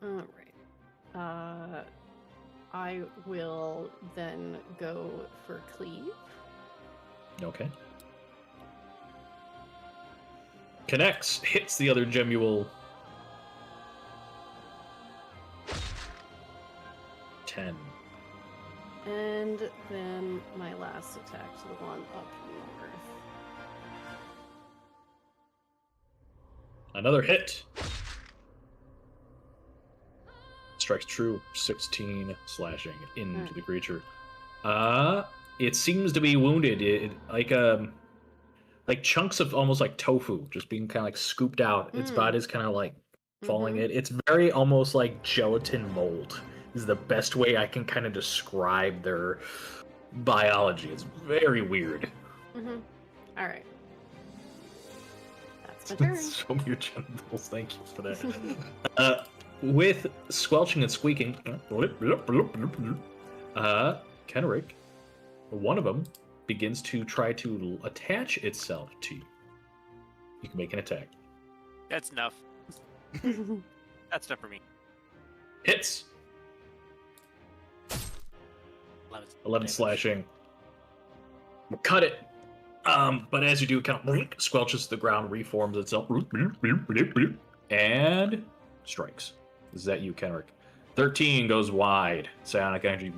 All right. I will then go for cleave. Okay. Connects, hits the other gemule. 10. And then my last attack to the one up north. Another hit. Strikes true. 16 slashing into the creature. It seems to be wounded. Like chunks of almost like tofu just being kind of like scooped out. Its body's kind of like falling in. It's very almost like gelatin mold is the best way I can kind of describe their biology. It's very weird. All right. That's my turn. Show me your genitals. Thank you for that. With squelching and squeaking, Kenrick, one of them begins to try to attach itself to you. You can make an attack. That's enough. That's enough for me. Hits. 11 slashing. Cut it. But as you do, it kind of squelches to the ground, reforms itself, and strikes. Is that you, Kenrick? 13 goes wide. Psionic energy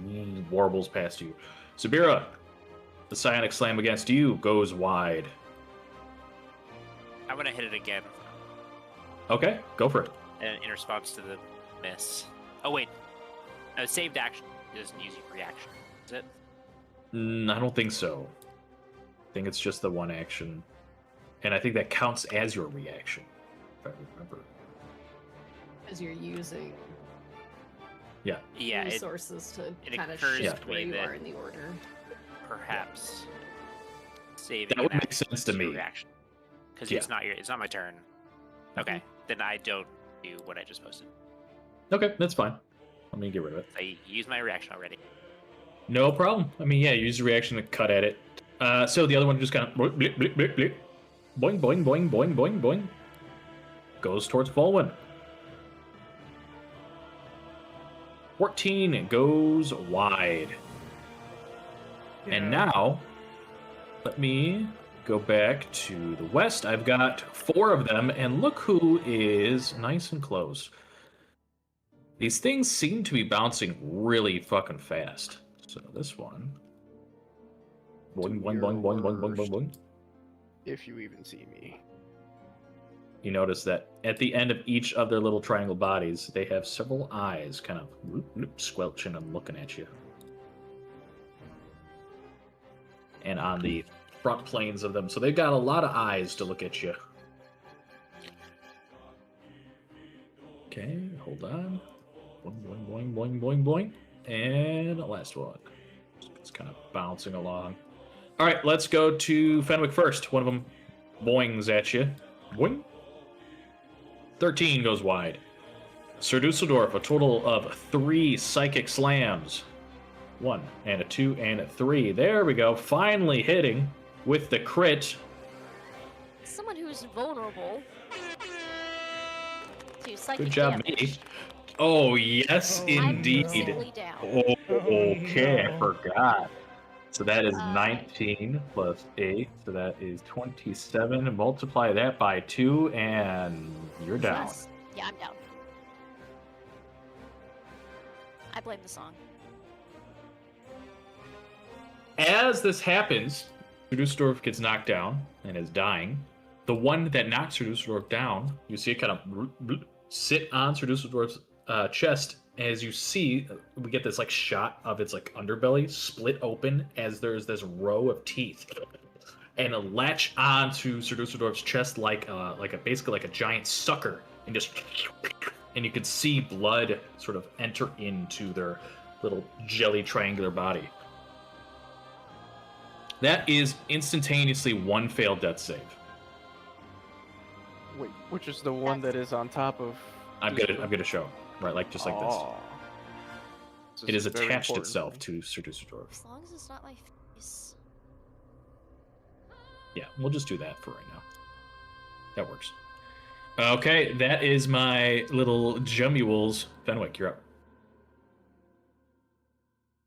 warbles past you. Sabira, the psionic slam against you goes wide. I'm gonna hit it again. Okay, go for it. In response to the miss. Oh wait, no, saved action. It doesn't use your reaction. Is it? I don't think so. I think it's just the one action, and I think that counts as your reaction, if I remember. As you're using Yeah. resources to kind of occurs shift to where me you that are in the order. Perhaps saving That would an make action sense to is your me. reaction. Because Yeah. it's not my turn. Okay, then I don't do what I just posted. Okay, that's fine. Let me get rid of it. I used my reaction already. No problem. I mean, yeah, use the reaction to cut at it. So the other one just kind of blip, blip, blip, blip, blip. Boing, boing, boing, boing, boing, boing. Goes towards Volwyn. 14 goes wide. And now, let me go back to the west. I've got 4 of them, and look who is nice and close. These things seem to be bouncing really fucking fast. So this one. Boing, boing, boing, boing, boing, boing, boing, boing. If you even see me. You notice that at the end of each of their little triangle bodies, they have several eyes kind of squelching and looking at you. And on the front planes of them, so they've got a lot of eyes to look at you. Okay, hold on. Boing, boing, boing, boing, boing, boing. And the last one. It's kind of bouncing along. All right, let's go to Fenwick first. One of them boings at you. Boing. 13 goes wide. Sir Dusseldorf, a total of 3 psychic slams. 1 and a 2 and a 3. There we go. Finally hitting with the crit. Someone who's vulnerable to psychic Good job, damage. me. Oh, yes, Oh, indeed. I'm physically down. Oh, okay, no. I forgot. So that is Uh, 19 plus 8, so that is 27. Multiply that by 2, and you're down. Yes. Yeah, I'm down. I blame the song. As this happens, Sir Dusseldorf gets knocked down and is dying. The one that knocked Sir Dusseldorf down, you see it kind of sit on Sir Dusseldorf's chest. As you see, we get this like shot of its like underbelly split open as there's this row of teeth and a latch onto Sir Dusseldorf's chest like basically like a giant sucker, and you can see blood sort of enter into their little jelly triangular body. That is instantaneously 1 failed death save. Wait, which is the one that is on top of? I'm gonna show. Right, like just like this. This It is very attached important itself for me. to Sir Dusseldorf. As long as it's not my face. Yeah, we'll just do that for right now. That works. Okay, that is my little Jumules. Fenwick, you're up.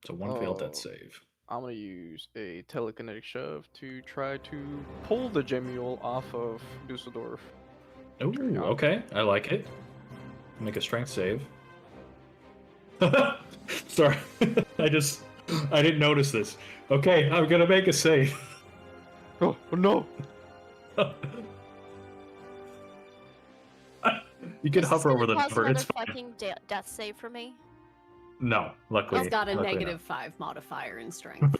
So 1 failed death save. I'm gonna use a telekinetic shove to try to pull the Gemule off of Dusseldorf. Oh, okay, I like it. Make a strength save. Sorry, I didn't notice this. Okay, I'm gonna make a save. Oh no! You can Is this hover over gonna the cause number. It's another fine. fucking death save for me? No, luckily. He's got a luckily negative 5 modifier in strength.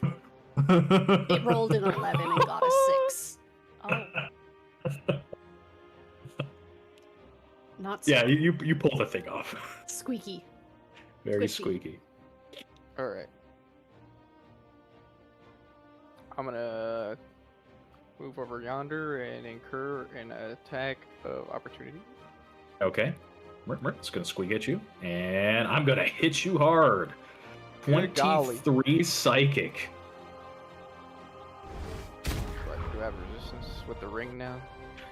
It rolled an 11 and got a 6. Oh. Not Yeah, so you pull the thing off. squeaky. Very Squishy. squeaky. Alright. I'm gonna move over yonder and incur an attack of opportunity. Okay. It's gonna squeak at you, and I'm gonna hit you hard. Good golly. 23 psychic. What, do I have resistance with the ring now?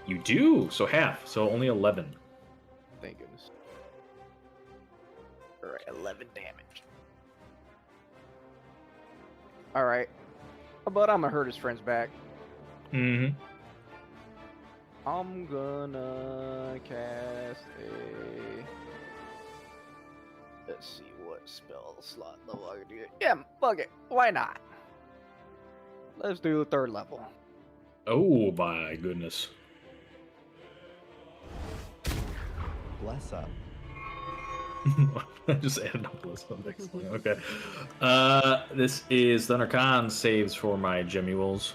You do, so half, so only 11. Thank goodness. Alright, 11 damage. Alright. But I'm gonna hurt his friends back. Mm-hmm. I'm gonna cast a... Let's see what spell slot level I can do. Yeah, fuck it. Why not? Let's do the 3rd level. Oh my goodness. Bless up. I just added up this one next one. Okay. This is Thunder Khan saves for my Jumules.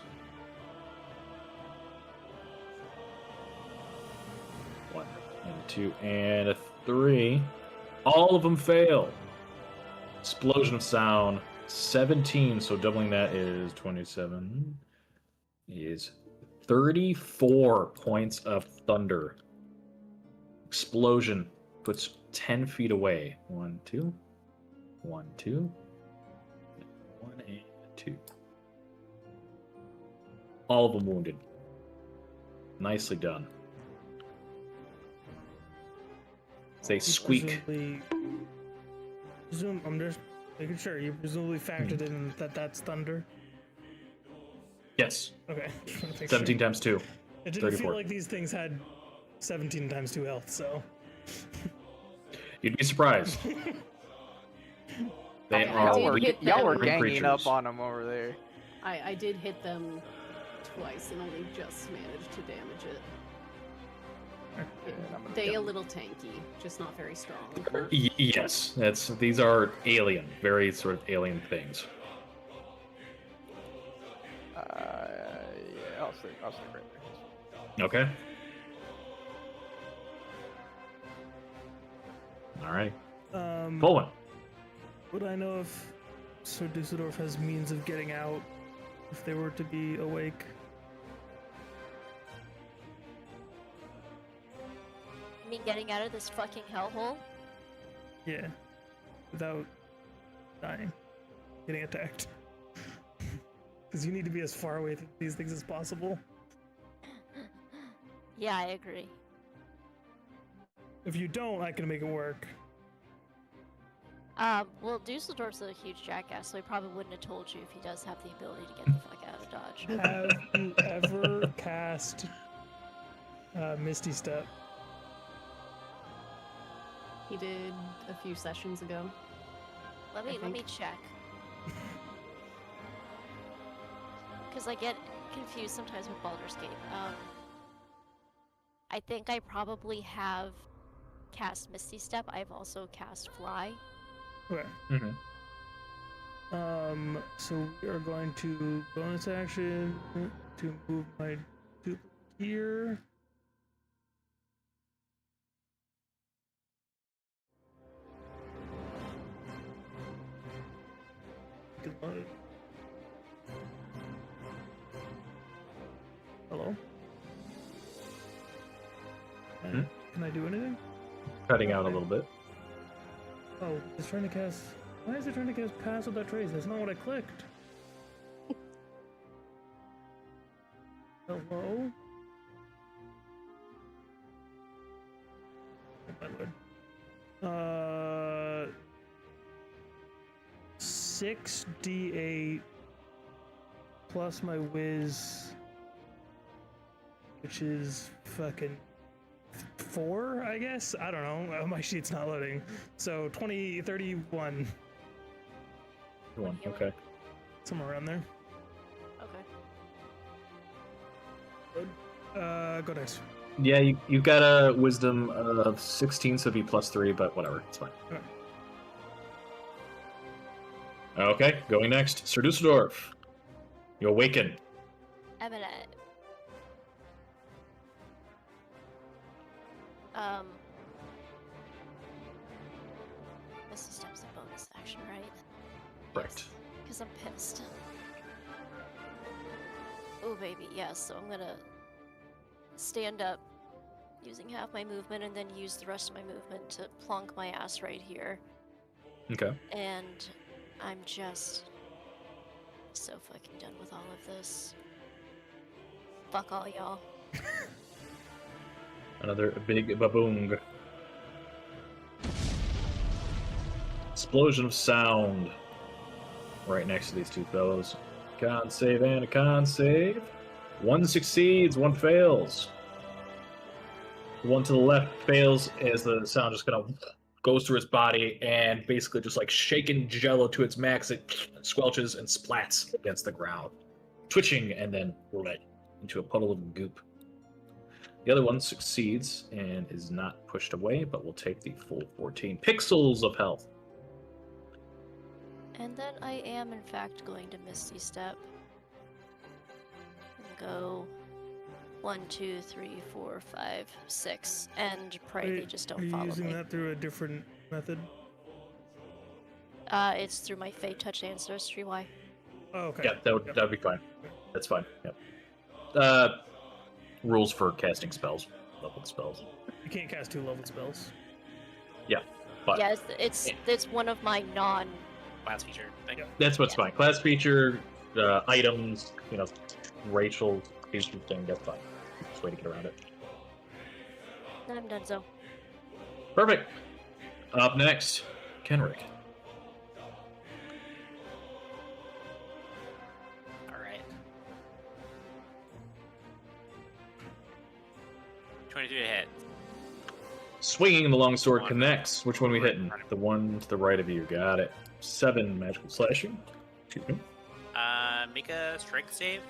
1 and a 2 and a 3. All of them fail. Explosion of sound. 17, so doubling that is 27. Is 34 points of thunder. Explosion puts 10 feet away. 1, 2. 1, 2. 1 and 2. All of them wounded. Nicely done. They squeak. I'm just making sure you presumably factored in that that's thunder. Yes. Okay. 17 times 2. It didn't 34. feel like these things had 17 times 2 health, so. You'd be surprised. They I are did hit y'all were them. ganging up creatures. on them over there. I did hit them twice and only just managed to damage it. They a little tanky, just not very strong. Yes, these are alien, very sort of alien things. Yeah, I'll stay right there. Okay. All right. Full one. Would I know if Sir Dusseldorf has means of getting out if they were to be awake? You mean getting out of this fucking hellhole? Yeah. Without dying. Getting attacked. Because you need to be as far away from these things as possible. Yeah, I agree. If you don't, I can make it work. Well, Dusseldorf's a huge jackass, so he probably wouldn't have told you if he does have the ability to get the fuck out of Dodge. Have you ever cast Misty Step? He did a few sessions ago. Let me check. Because I get confused sometimes with Baldur's Gate. I think I probably have cast Misty Step. I've also cast Fly. Okay. So we are going to bonus action to move my duplicate here. Hello? Can I do anything? Cutting out a little bit. Oh, it's trying to cast. Why is it trying to cast Pass Without Trace? That's not what I clicked. Hello? Oh my lord. 6d8 plus my whiz, which is fucking 4, I guess? I don't know. My sheet's not loading. So 20, 31. Okay. Somewhere around there. Okay. Go dice. Yeah, you got a wisdom of 16, so it'd be +3, but whatever, it's fine. Okay. Okay, going next. Sir Dusseldorf. You awaken. Eminent. Misty Step's a bonus action, right? Correct. Because I'm pissed. Oh, baby, yes. So I'm gonna stand up using half my movement and then use the rest of my movement to plonk my ass right here. Okay. And I'm just so fucking done with all of this. Fuck all y'all. Another big baboong. Explosion of sound. Right next to these two fellows. Con save and a con save. One succeeds, one fails. The one to the left fails as the sound just kind of goes through its body and basically just like shaking jello to its max, it squelches and splats against the ground, twitching and then red into a puddle of goop. The other one succeeds and is not pushed away, but will take the full 14 pixels of health. And then I am, in fact, going to Misty Step. And go 1, 2, 3, 4, 5, 6, and pray they just don't follow me. Are you using that through a different method? It's through my Fate Touch Ancestry. Why? Oh, okay. Yeah, that'd be fine. That's fine. Yep. Rules for casting spells, leveled spells. You can't cast 2 leveled spells. Yeah, but yeah, it's one of my non class feature thing. That's what's fine. Class feature, items, racial feature thing. That's fine. Just way to get around it. Then I'm done. So. Perfect. Up next, Kenrick. All right. 22 to hit. Swinging the longsword One. connects. Which one are we Right hitting? in front of The one to the right of you. Got it. 7 magical slashing. Excuse me. Make a strength save.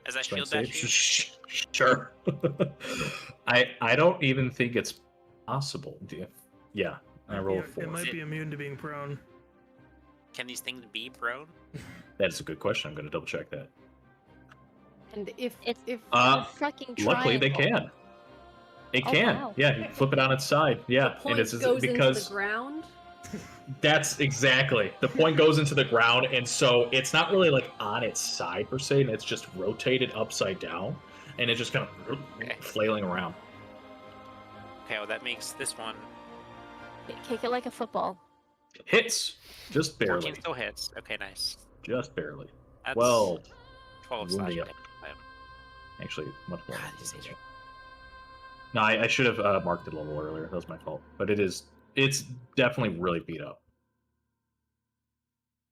As I Strength shield bash save? you. Sure. I don't even think it's possible. Yeah, I roll a 4. It might be immune to being prone. Can these things be prone? That's a good question. I'm going to double check that. And if It's if a fucking Luckily, they triangle. can. It Oh, can. wow. Yeah, you flip it on its side. Yeah, the point it's goes into because the ground, that's exactly the point goes into the ground, and so it's not really like on its side per se, and it's just rotated upside down, and it's just kind of flailing around. Okay, well that makes this one Kick it like a football. Hits, just barely. 14 still hits. Okay, nice. Just barely. That's 12. 12 Wounding slashing up. damage. Actually, much more. God, these things are- No, I should have marked it a little earlier. That was my fault. But it's definitely really beat up.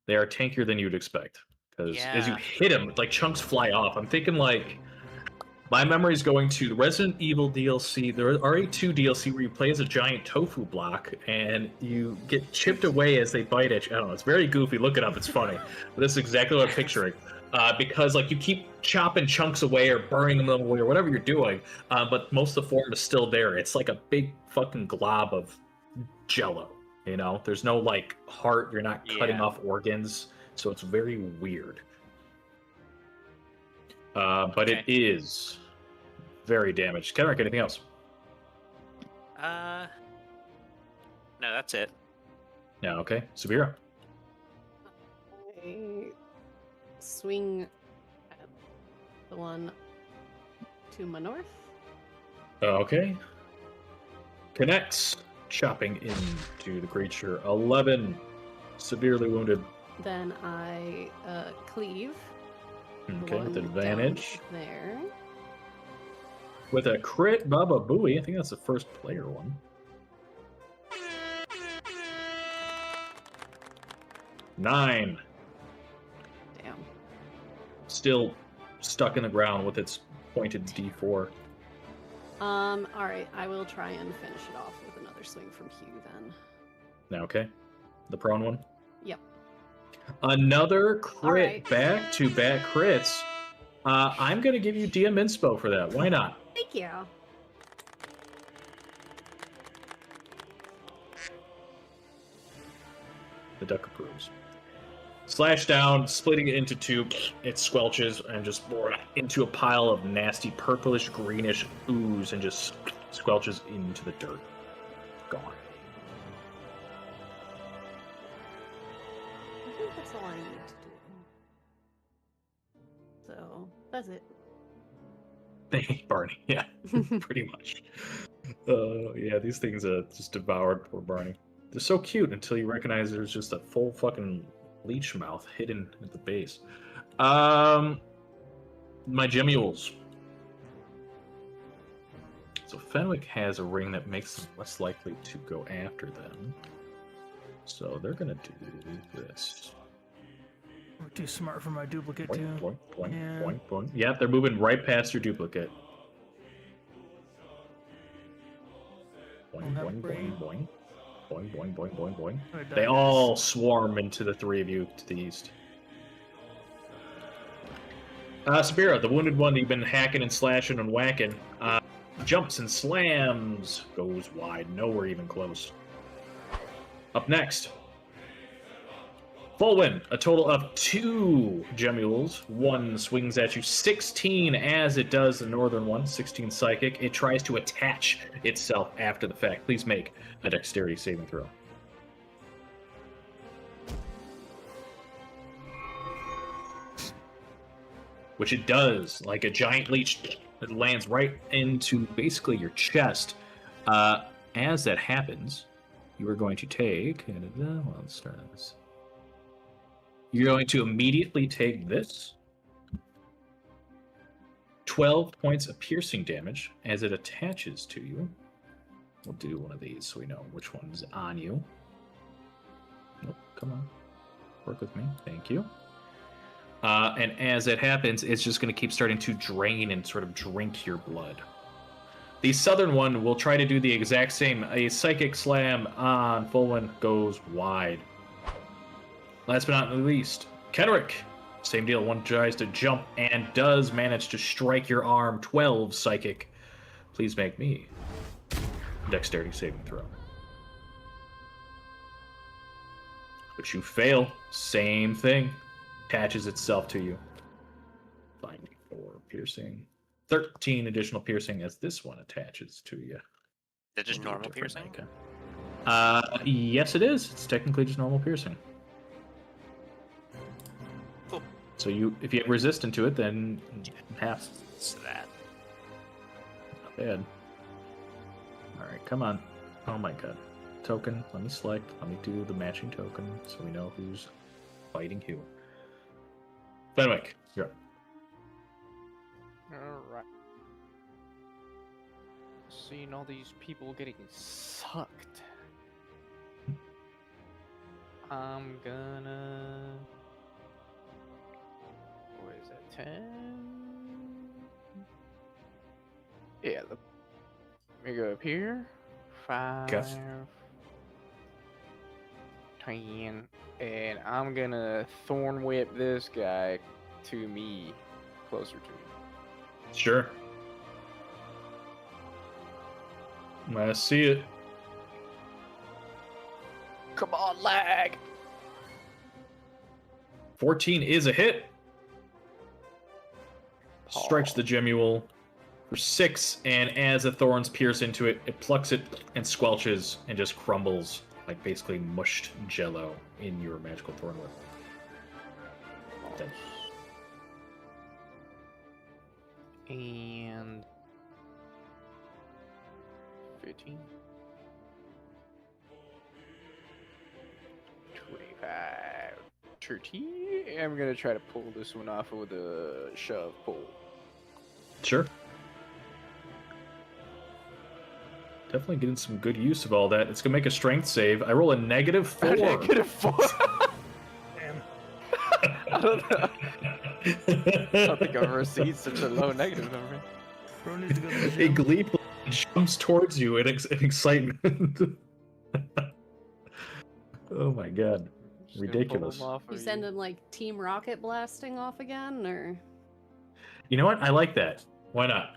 They are tankier than you'd expect. Because as you Yeah. hit them, like chunks fly off. I'm thinking like my memory's going to the Resident Evil DLC. There are RE2 DLC where you play as a giant tofu block and you get chipped away as they bite at you. I don't know. It's very goofy. Look it up. It's funny. But this is exactly what I'm picturing. Because like you keep chopping chunks away or burning them away or whatever you're doing, but most of the form is still there. It's like a big fucking glob of jello. You know, there's no like heart. You're not cutting Yeah. off organs, so it's very weird. But it is very damaged. Kenrick, anything else? No, that's it. Yeah. Okay. Sabira. I swing at the one to my north. Okay. Connects, chopping into the creature. 11, severely wounded. Then I cleave. the Okay, with one advantage. down there. With a crit Baba Booey. I think that's the first player one. Nine. Damn. Still stuck in the ground with its pointed D4. All right. I will try and finish it off with another swing from Hugh then. Now, okay. The prone one. Yep. Another crit. Alright. Back-to-back crits. I'm going to give you DM inspo for that. Why not? Thank you. The duck approves. Slash down, splitting it into two. It squelches and just into a pile of nasty purplish greenish ooze and just squelches into the dirt. Gone. I think that's all I need to do. So that's it. They hate Barney. Yeah, pretty much. Yeah, these things just devoured poor Barney. They're so cute until you recognize there's just a full fucking leech mouth hidden at the base. My Gemules. So Fenwick has a ring that makes them less likely to go after them. So they're gonna do this. We're too smart for my duplicate too. Boink, boink, boink, Yeah. boink, boink. Yeah, they're moving right past your duplicate. Boing, have boing, brain. boing, boing. Boing, boing, boing, boing, boing. Alright, They that all swarm into the three of you to the east. Spira, the wounded one that you've been hacking and slashing and whacking, jumps and slams, goes wide, nowhere even close. Up next, Fulwin, a total of 2 Gemules. One swings at you, 16 as it does the northern one, 16 psychic. It tries to attach itself after the fact. Please make a dexterity saving throw. Which it does, like a giant leech. It lands right into basically your chest. As that happens, you are going to take... Well, let's start on this. You're going to immediately take this. 12 points of piercing damage as it attaches to you. We'll do one of these so we know which one's on you. Nope, come on. Work with me. Thank you. And as it happens, it's just going to keep starting to drain and sort of drink your blood. The southern one will try to do the exact same. A psychic slam on Fulwin goes wide. Last but not least, Kenrick. Same deal. One tries to jump and does manage to strike your arm. 12 psychic. Please make me dexterity saving throw. But you fail. Same thing. Attaches itself to you. Finding 4 piercing. 13 additional piercing as this one attaches to you. Is that just normal piercing? Yes, it is. It's technically just normal piercing. Cool. So if you get resistant to it, then half. So that. Not bad. All right, come on. Oh my god. Token. Let me select. Let me do the matching token so we know who's fighting who. Fenwick, you're up. Alright. Seeing all these people getting sucked. I'm gonna... What is that, 10? Yeah, let me go up here. 5, Guess. 10. And I'm gonna thorn whip this guy to me, closer to me. Sure. I see it. Come on, lag! 14 is a hit. Paw. Strikes the gemule for 6, and as the thorns pierce into it, it plucks it and squelches and just crumbles like basically mushed jello in your magical thorn whip. Dead. And 15, 25, 30. I'm gonna try to pull this one off with a shove pull. Sure. Definitely getting some good use of all that. It's gonna make a strength save. I roll a -4. -4. Damn. I don't know. I don't think I've ever seen such a low negative number. Bro needs to go to the It gym. gleefully jumps towards you in excitement. Oh my god. Just gonna pull Ridiculous. them off You of send him like Team Rocket blasting off again, or You know what? I like that. Why not?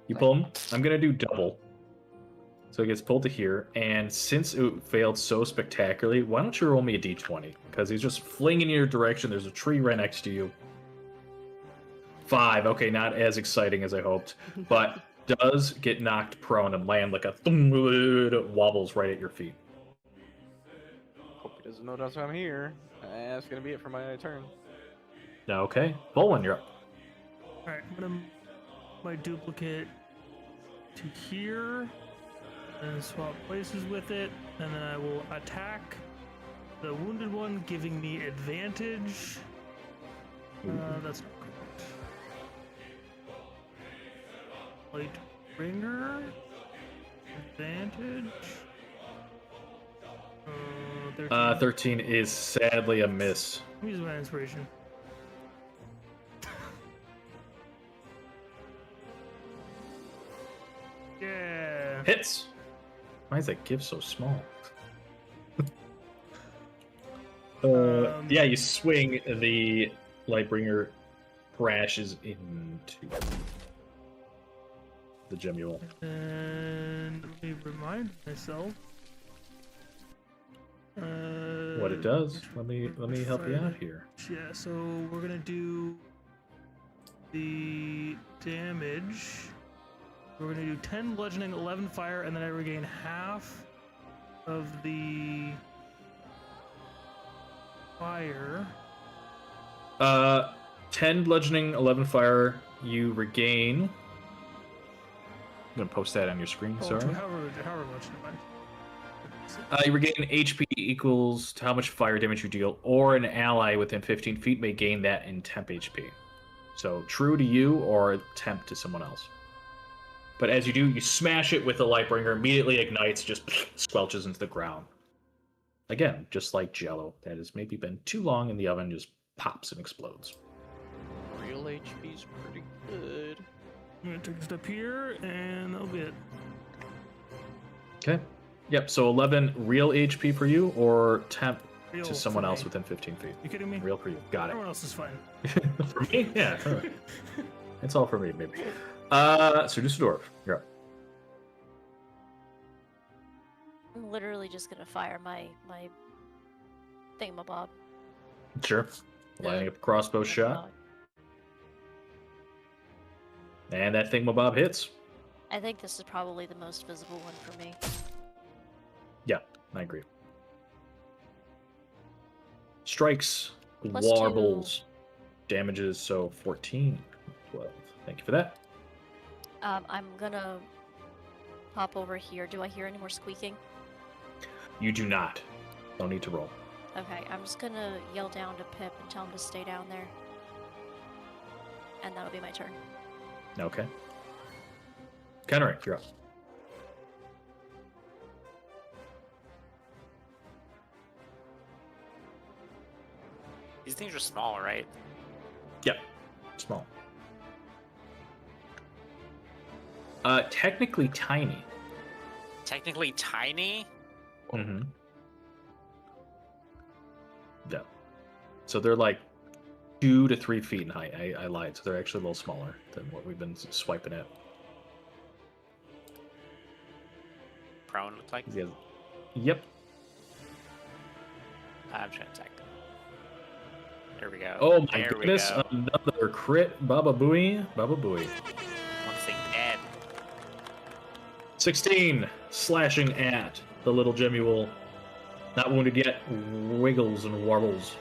You pull him. I'm gonna do double. So it gets pulled to here, and since it failed so spectacularly, why don't you roll me a d20? Because he's just flinging in your direction. There's a tree right next to you. 5. Okay, not as exciting as I hoped, but does get knocked prone and land like a wobbles right at your feet. Hope he doesn't notice I'm here. That's gonna be it for my turn. Okay, Bolin, you're up. Alright, I'm gonna my duplicate to here and swap places with it, and then I will attack the wounded one, giving me advantage. That's not correct. Light bringer, advantage. 13. 13 is sadly a miss. Let me use my inspiration. Yeah. Hits. Why is that gift so small? Yeah, you swing. The Lightbringer crashes into the gemule. And let me remind myself. What it does? Let me help you out here. Yeah, so we're gonna do the damage. We're gonna do 10 bludgeoning, 11 fire, and then I regain half of the fire. 10 bludgeoning, 11 fire. You regain. I'm gonna post that on your screen. Oh, Sorry. however much am I? You regain HP equals to how much fire damage you deal, or an ally within 15 feet may gain that in temp HP. So true to you or temp to someone else. But as you do, you smash it with the Lightbringer, immediately ignites, just squelches into the ground. Again, just like Jello that has maybe been too long in the oven, just pops and explodes. Real HP's pretty good. I'm gonna take a step here, and that'll be it. Okay. Yep, so 11 real HP for you, or temp Real to someone for else me. within 15 feet. You kidding me? Real for you. Got Everyone else is fine. it. For me? Yeah. All right. It's all for me, maybe. So Dusseldorf, you're up. I'm literally just gonna fire my thingamabob. Sure. Lining up a crossbow shot. And that thingamabob hits. I think this is probably the most visible one for me. Yeah, I agree. Strikes, +2. warbles, damages, so 14, 12. Thank you for that. I'm gonna pop over here. Do I hear any more squeaking? You do not. Don't need to roll. Okay, I'm just gonna yell down to Pip and tell him to stay down there. And that'll be my turn. Okay. Kenrick, you're up. These things are small, right? Yep. Small. Technically tiny. Technically tiny? Mm-hmm. Yeah. So they're like 2 to 3 feet in height. I lied. So they're actually a little smaller than what we've been swiping at. Prone, looks like? Yeah. Yep. I'm trying to attack them. There we go. Oh my There goodness. we go. Another crit. Baba Booey. Baba Booey. One thing dead. 16. Slashing at the little Gemule. Not wounded yet. Wiggles and warbles.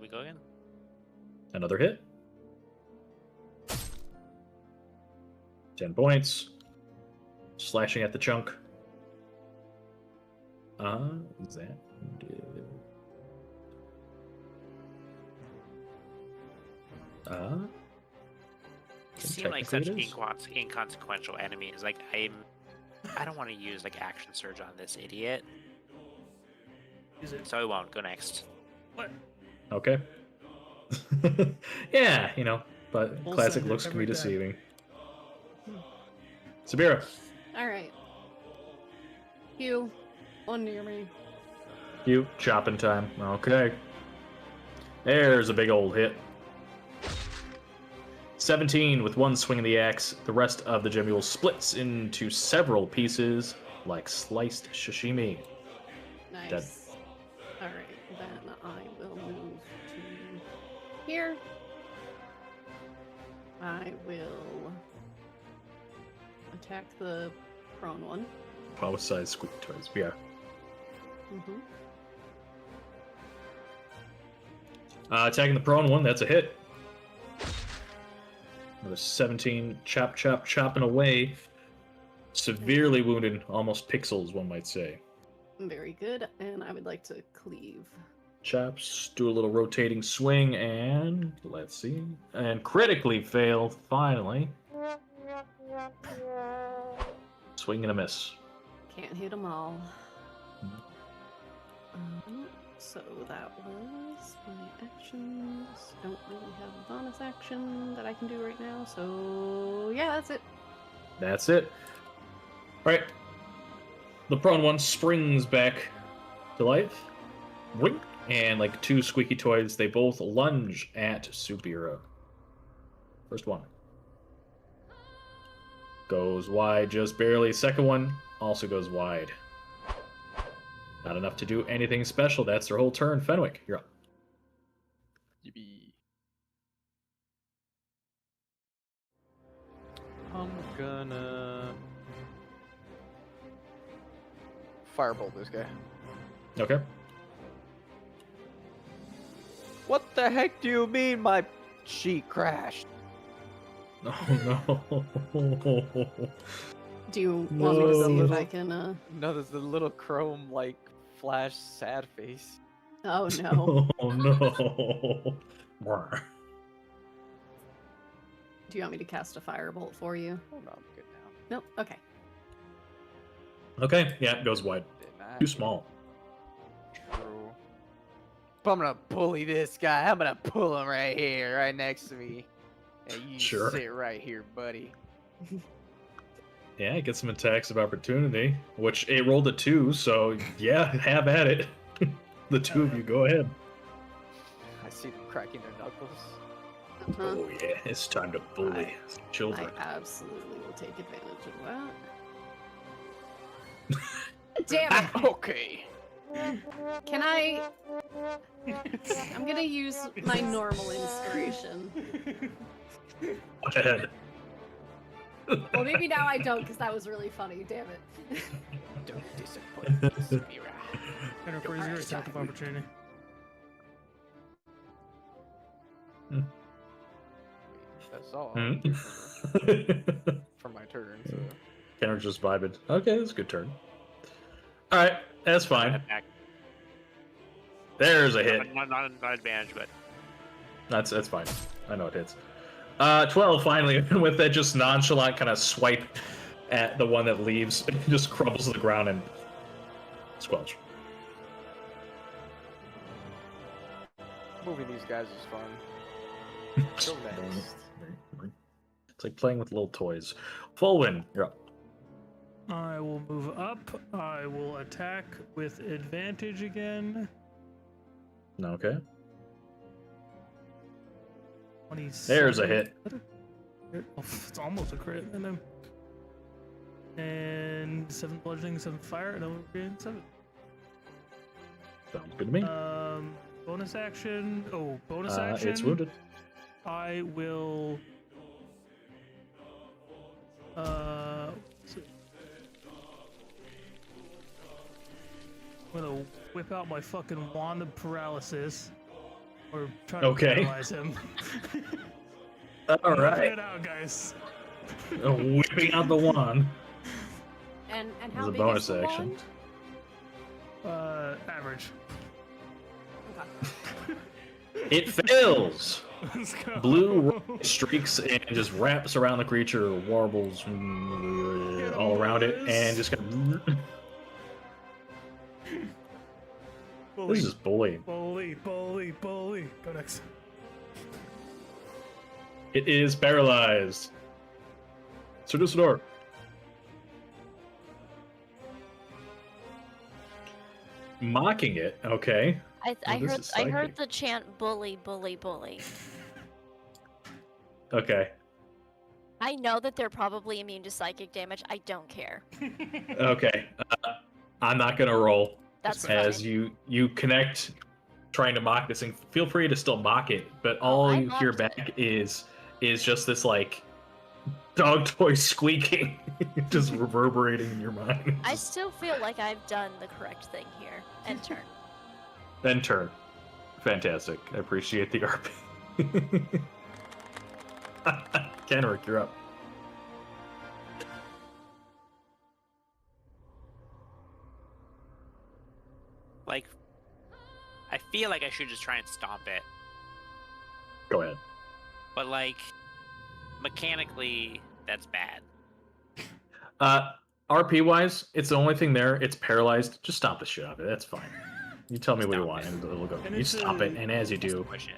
We go again? Another hit. 10 points. Slashing at the chunk. Is that wounded? They seem like such inconsequential enemies. Like, I don't want to use, like, action surge on this idiot. Use it. So I won't. Go next. What? Okay. Yeah, but Full classic send it looks can be every time. deceiving. Sabira, All right. You, one near me. you chopping time. Okay. There's a big old hit. 17 with one swing of the axe. The rest of the Gemule splits into several pieces like sliced sashimi. Nice. Dead. All right, then I will move to here. I will attack the prone one. Power size squeak toys. Yeah. Mm-hmm. Attacking the prone one, that's a hit. Another 17, chopping away. Severely wounded, almost pixels, one might say. Very good, and I would like to cleave. Chops, do a little rotating swing, and let's see. And critically failed, finally. Swing and a miss. Can't hit them all. So that was my actions. Don't really have a bonus action that I can do right now, so yeah, that's it. That's it. Alright. The prone one springs back to life. Wink. And like two squeaky toys, they both lunge at Subira. First one. Goes wide just barely. Second one also goes wide. Not enough to do anything special. That's their whole turn. Fenwick, you're up. Yippee. I'm gonna firebolt this guy. Okay. What the heck do you mean my sheet crashed? Oh no. Do you want me to see if No. I can, No, there's the little chrome like flash sad face. Oh no. Oh no. Brr. Do you want me to cast a firebolt for you? Oh no, I'm good now. Nope. Okay. Okay, yeah, it goes wide. Did not Too small. through. But I'm gonna bully this guy. I'm gonna pull him right here, right next to me. And you Sure. sit right here, buddy. Yeah, get some attacks of opportunity, which it rolled a 2, so yeah, have at it. The two of you, go ahead. I see them cracking their knuckles. Oh yeah, it's time to bully children. I absolutely will take advantage of that. Damn it! Okay. Can I? I'm gonna use my normal inspiration. Go ahead. Well, maybe now I don't, because that was really funny. Damn it. Don't disappoint me, Spira. And where's your attack of opportunity? That's all. Hmm? For my turn. So. Kenner's just vibing. Okay, that's a good turn. Alright, that's fine. Attack. There's a hit. Not advantage, but That's fine. I know it hits. 12 finally, with that just nonchalant kind of swipe at the one that leaves. It just crumbles to the ground and squelch. Moving these guys is fun. Go next. It's like playing with little toys. Fulwin, you're up. I will move up. I will attack with advantage again. Okay. 27. There's a hit. Oh, it's almost a crit. And 7 bludgeoning, 7 fire, and I'll gain 7. Sounds good to me. Bonus action. Oh, bonus action. It's wounded. I will. I'm gonna whip out my fucking wand of paralysis, or try to paralyze him. All right. Whip it out, guys. Whipping out the wand. And As how a big bonus is the action. wand? Average. It fails. Let's go. Blue streaks and just wraps around the creature, warbles all around it, and just kind of. This is just bullying. Bully. Go next. It is paralyzed. Sir Dussador. Mocking it, okay. I heard the chant bully. Okay. I know that they're probably immune to psychic damage. I don't care. Okay. I'm not gonna roll. That's as fine. you connect, trying to mock this thing. Feel free to still mock it, but all you hear back is just this like dog toy squeaking, just reverberating in your mind. I still feel like I've done the correct thing here. End turn. Then turn. Fantastic. I appreciate the RP. Kenrick, you're up. like, I feel like I should just try and stomp it. Go ahead. But like, mechanically, that's bad. RP wise, it's the only thing there. It's paralyzed. Just stomp the shit out of it. That's fine. You tell me what you want, and it'll go. And You it's stomp it, and as you do, Push it.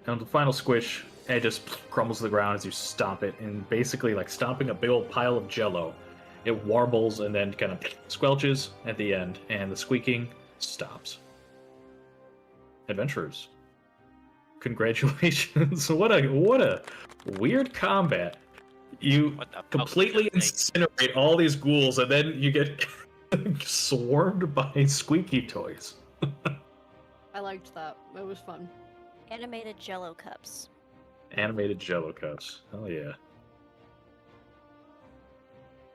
and the final squish, it just crumbles to the ground as you stomp it, and basically like stomping a big old pile of jello. It warbles and then kind of squelches at the end, and the squeaking stops. Adventurers, congratulations! What a weird combat. You completely incinerate all these ghouls, and then you get swarmed by squeaky toys. I liked that. It was fun. Animated Jello cups. Animated Jello cups. Hell yeah.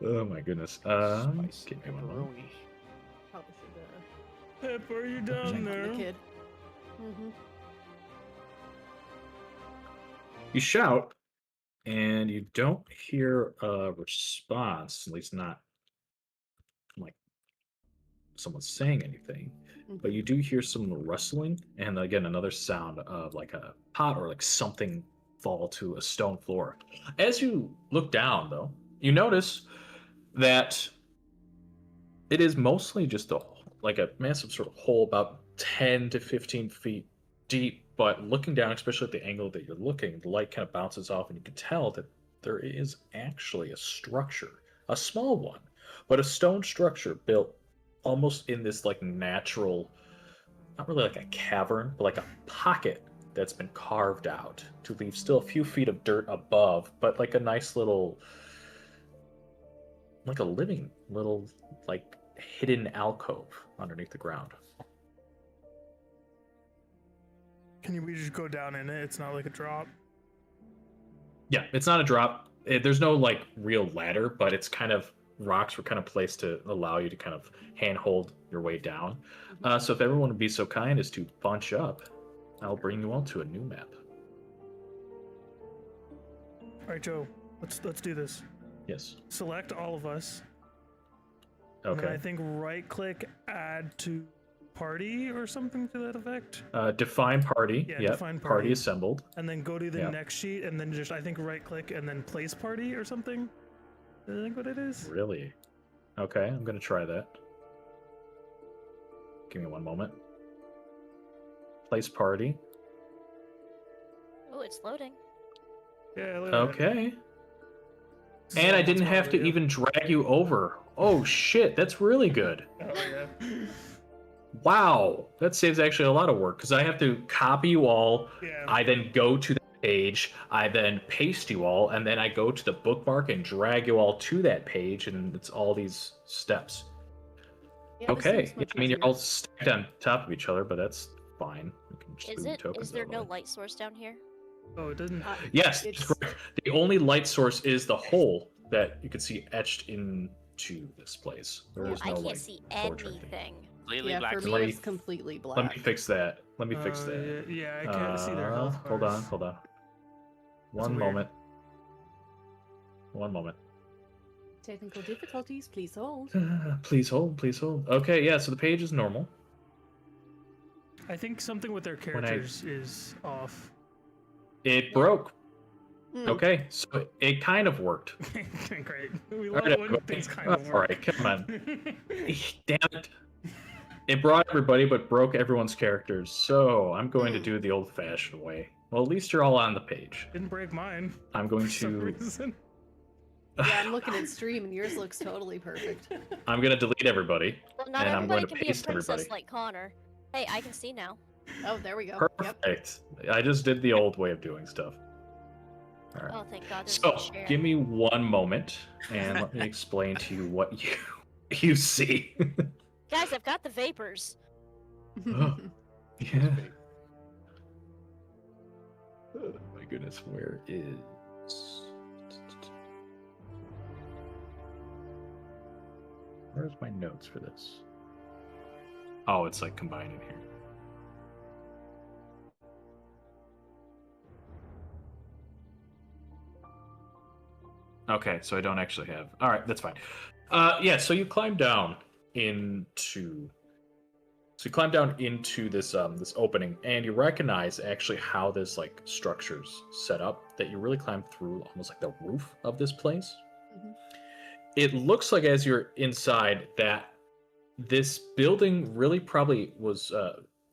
Oh my goodness. Give me one moment. Probably should Pep, are you check down on there? the kid. Mm-hmm. You shout, and you don't hear a response, at least not like someone saying anything. But you do hear some rustling, and again, another sound of like a pot or like something fall to a stone floor. As you look down, though, you notice that it is mostly just like a massive sort of hole about 10 to 15 feet deep, but looking down, especially at the angle that you're looking, the light kind of bounces off and you can tell that there is actually a structure, a small one, but a stone structure built almost in this like natural, not really like a cavern, but like a pocket that's been carved out to leave still a few feet of dirt above, but like a nice little, like a living little, like hidden alcove underneath the ground. Can we just go down in it? It's not like a drop. Yeah, it's not a drop. There's no like real ladder, but it's kind of rocks were kind of placed to allow you to kind of handhold your way down. So if everyone would be so kind as to bunch up, I'll bring you all to a new map. All right, Joe. Let's do this. Yes. Select all of us. Okay. And then I think right-click, add to party or something to that effect. Define party. Yeah, yep. define Party assembled. And then go to the next sheet, and then just I think right-click and then place party or something. I think what it is. Really? Okay, I'm gonna try that. Give me one moment. Place party. Oh, it's loading. Yeah. Look at Okay. that. And I didn't have to even drag you over. Oh shit, that's really good. Oh yeah. Wow, that saves actually a lot of work because I have to copy you all. Yeah. I then go to the page. I then paste you all, and then I go to the bookmark and drag you all to that page, and it's all these steps. Yeah, this Okay, seems much I mean you're easier. all stacked on top of each other, but that's fine. We can just Is move it? tokens Is there out of no the way. light source down here? Oh, it doesn't. Yes, It's- correct. The only light source is the hole that you can see etched into this place. There Oh, is I no can't like see torch or anything. anything. Completely Yeah, black. for to me Let me. me- it's completely black. Let me fix that. Let me fix that. Yeah, I can't see their health Hold bars. on, hold on. That's One weird. moment. One moment. Technical difficulties, please hold. Please hold, please hold. Okay, yeah, so the page is normal. I think something with their When I- characters is off. It broke. Hmm. Okay, so it kind of worked. Great. We All love right, when everybody. things kind of All work. right, come on. Damn it. It brought everybody, but broke everyone's characters. So I'm going to do it the old-fashioned way. Well, at least you're all on the page. Didn't break mine. I'm going For some to. reason. Yeah, I'm looking at stream and yours looks totally perfect. I'm going to delete everybody. Well, not And I'm everybody going to can be a paste princess everybody. like Connor. Hey, I can see now. Oh, there we go. Yep. Perfect. I just did the old way of doing stuff. All right. Oh, thank God. There's So, no share. give me one moment, and let me explain to you what you see. Guys, I've got the vapors. Oh. Yeah. Oh my goodness, where is? Where's my notes for this? Oh, it's like combined in here. Okay, so I don't actually have. All right, that's fine. Yeah, so you climb down into. So you climb down into this this opening, and you recognize actually how this like structure's set up. That you really climb through almost like the roof of this place. Mhm. It looks like as you're inside that this building really probably was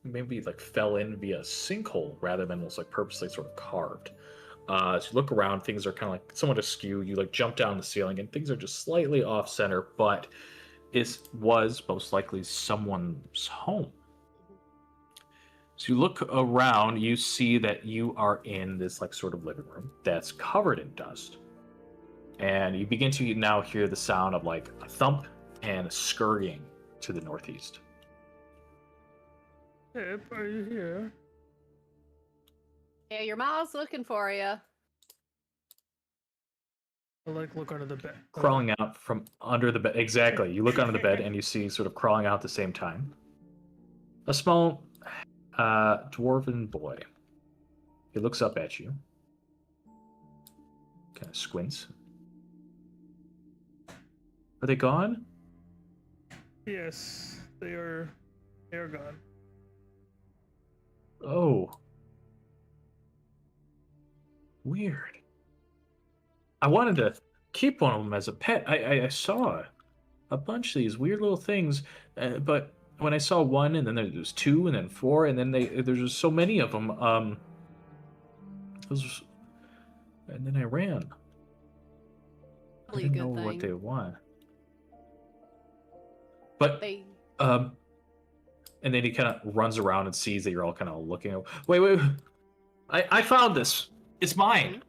maybe like fell in via sinkhole rather than was like purposely sort of carved. As you look around, things are kind of like somewhat askew. You like jump down the ceiling, and things are just slightly off center, but it was most likely someone's home. So you look around, you see that you are in this like sort of living room that's covered in dust. And you begin to now hear the sound of like a thump and a scurrying to the northeast. Pip, are you here? Yeah, your mom's looking for you. I like look under the bed. Crawling out from under the bed. Exactly. You look under the bed and you see sort of crawling out at the same time a small dwarven boy. He looks up at you, kind of squints. Are they gone? Yes, they are gone. Oh. Weird. I wanted to keep one of them as a pet. I saw a bunch of these weird little things, but when I saw one, and then there was two, and then four, and then there's just so many of them. And then I ran. I didn't know what they want. But and then he kind of runs around and sees that you're all kind of looking. Wait! I found this. It's mine.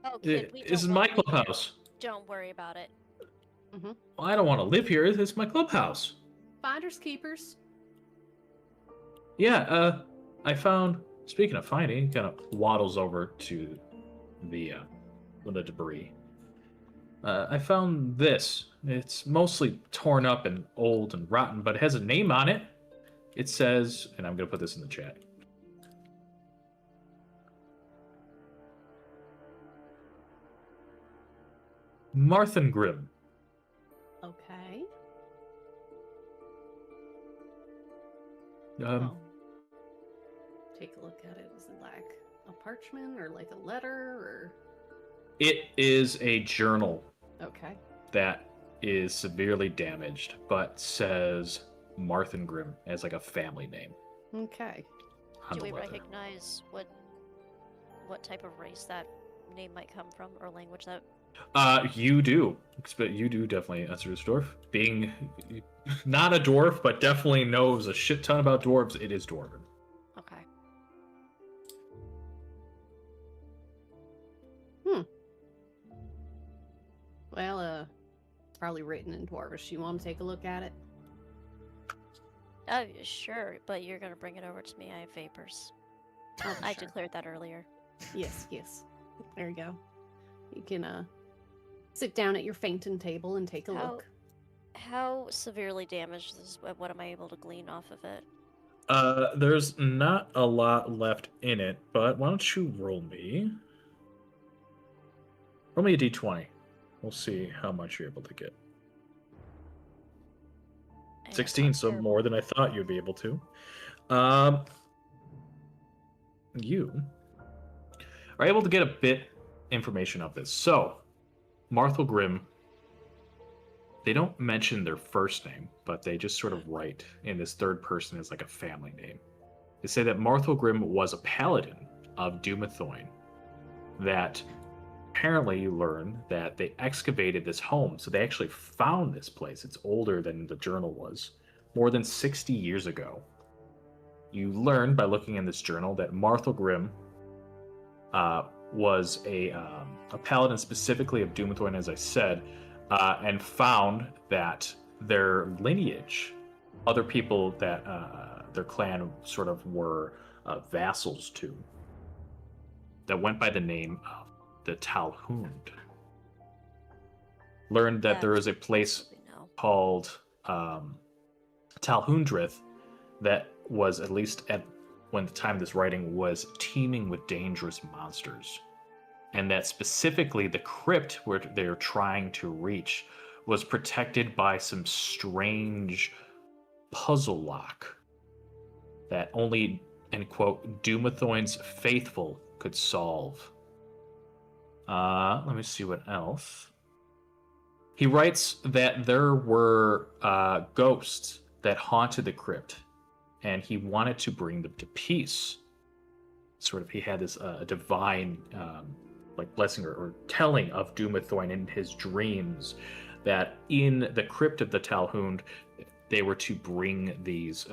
Oh, kid, this is my clubhouse. Don't worry about it. Mm-hmm. Well, I don't want to live here. This is my clubhouse. Finders keepers. Yeah. I found. Speaking of finding, he kind of waddles over to the debris. I found this. It's mostly torn up and old and rotten, but it has a name on it. It says, and I'm going to put this in the chat. Marthengrim. Okay. Take a look at it. Is it like a parchment or like a letter or? It is a journal. Okay. That is severely damaged, but says Marthengrim as like a family name. Okay. Do we recognize what type of race that name might come from, or language that? You do. But you do definitely answer this dwarf. Being not a dwarf, but definitely knows a shit ton about dwarves, it is dwarven. Okay. Well, probably written in Dwarvish. You want to take a look at it? Sure, but you're gonna bring it over to me. I have vapors. Oh, I sure. declared that earlier. Yes. There you go. You can sit down at your fainting table and take a look. How severely damaged is? What am I able to glean off of it? There's not a lot left in it, but why don't you roll me a d20. We'll see how much you're able to get. 16, so more than I thought you'd be able to. You are able to get a bit information of this. So, Marthengrim, they don't mention their first name, but they just sort of write in this third person as like a family name. They say that Marthengrim was a paladin of Dumathoin, that apparently you learn that they excavated this home, so they actually found this place. It's older than the journal was, more than 60 years ago. You learn by looking in this journal that Marthengrim was a paladin specifically of Dumathoin, as I said, and found that their lineage, other people that their clan sort of were vassals to, that went by the name of the Talhund. Learned that there is a place called Talhundrith that was, at least at when the time of this writing, was teeming with dangerous monsters. And that specifically the crypt where they're trying to reach was protected by some strange puzzle lock that only, end quote, Dumathoin's faithful could solve. Let me see what else. He writes that there were ghosts that haunted the crypt, and he wanted to bring them to peace. Sort of, he had this divine like blessing or telling of Dumathoin in his dreams that in the crypt of the Talhund, they were to bring these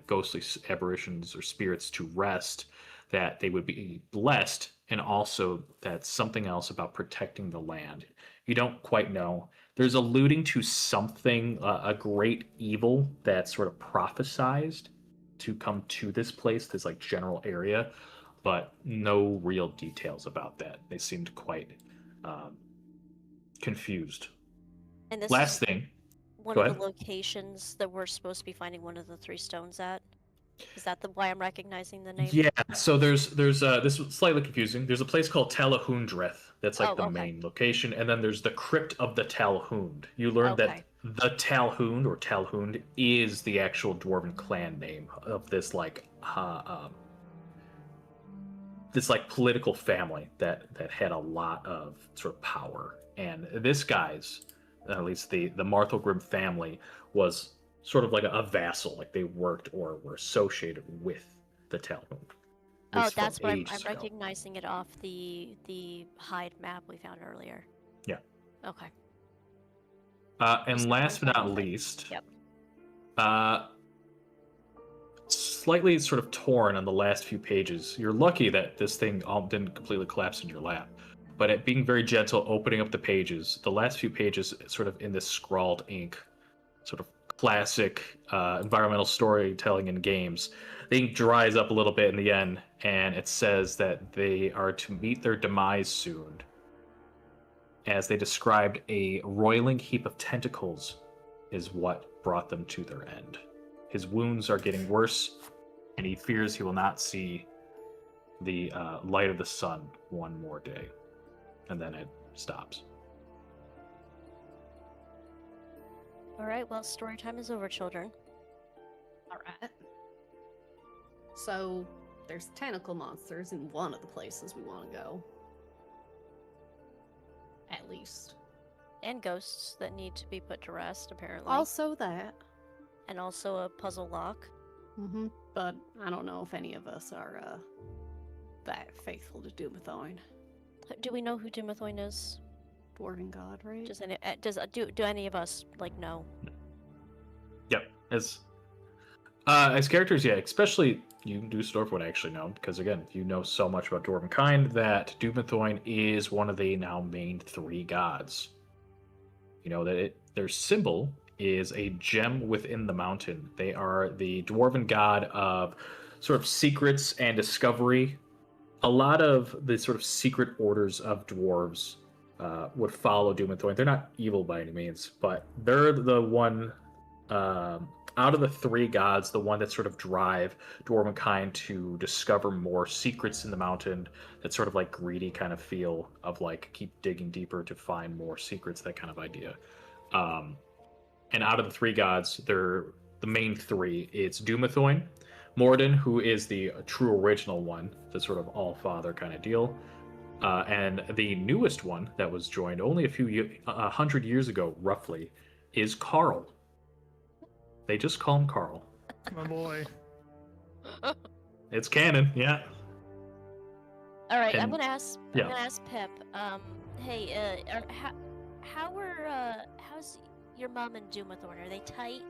ghostly apparitions or spirits to rest, that they would be blessed, and also that something else about protecting the land. You don't quite know. There's alluding to something, a great evil that sort of prophesized to come to this place, this like general area, but no real details about that. They seemed quite confused. And this Last is thing. one Go of ahead. the locations that we're supposed to be finding one of the 3 stones at. Is that why I'm recognizing the name? Yeah, so there's this is slightly confusing. There's a place called Talhundreth that's like the main location, and then there's the crypt of the Talhund. You learn that the Talhund or Talhund is the actual dwarven clan name of this like political family that had a lot of sort of power And this guy's, at least the Marthel family, was sort of like a vassal, like they worked or were associated with the Talmud. Oh, that's what I'm recognizing it off the hide map we found earlier. Yeah. Okay. And last but not least, yep. Slightly sort of torn on the last few pages. You're lucky that this thing didn't completely collapse in your lap. But at being very gentle, opening up the pages, the last few pages sort of in this scrawled ink, sort of classic environmental storytelling in games. The ink dries up a little bit in the end, and it says that they are to meet their demise soon. As they described, a roiling heap of tentacles is what brought them to their end. His wounds are getting worse, and he fears he will not see the light of the sun one more day. And then it stops. All right, well, story time is over, children. All right. So, there's tentacle monsters in one of the places we want to go. At least. And ghosts that need to be put to rest, apparently. Also that. And also a puzzle lock. Mm-hmm. But I don't know if any of us are that faithful to Dumathoin. Do we know who Dumathoin is? Dwarven god, right? Do any of us know? Yep. As characters, yeah, especially you, Dusseldorf, would actually know, because again, you know so much about Dwarven kind that Dumathoin is one of the now main 3 gods. You know that their symbol is a gem within the mountain. They are the Dwarven god of sort of secrets and discovery. A lot of the sort of secret orders of dwarves would follow Dumathoin. They're not evil by any means, but they're the one out of the 3 gods, the one that sort of drive Dwarven kind to discover more secrets in the mountain. That sort of like greedy kind of feel of like keep digging deeper to find more secrets, that kind of idea. And out of the 3 gods, they're the main 3. It's Dumathoin, Morden, who is the true original one, the sort of all-father kind of deal. And the newest one that was joined only a 100 years ago, roughly, is Carl. They just call him Carl. My boy. It's canon, yeah. All right, And, I'm gonna ask Pip. Hey, how's your mom and Dumathoin? Are they tight?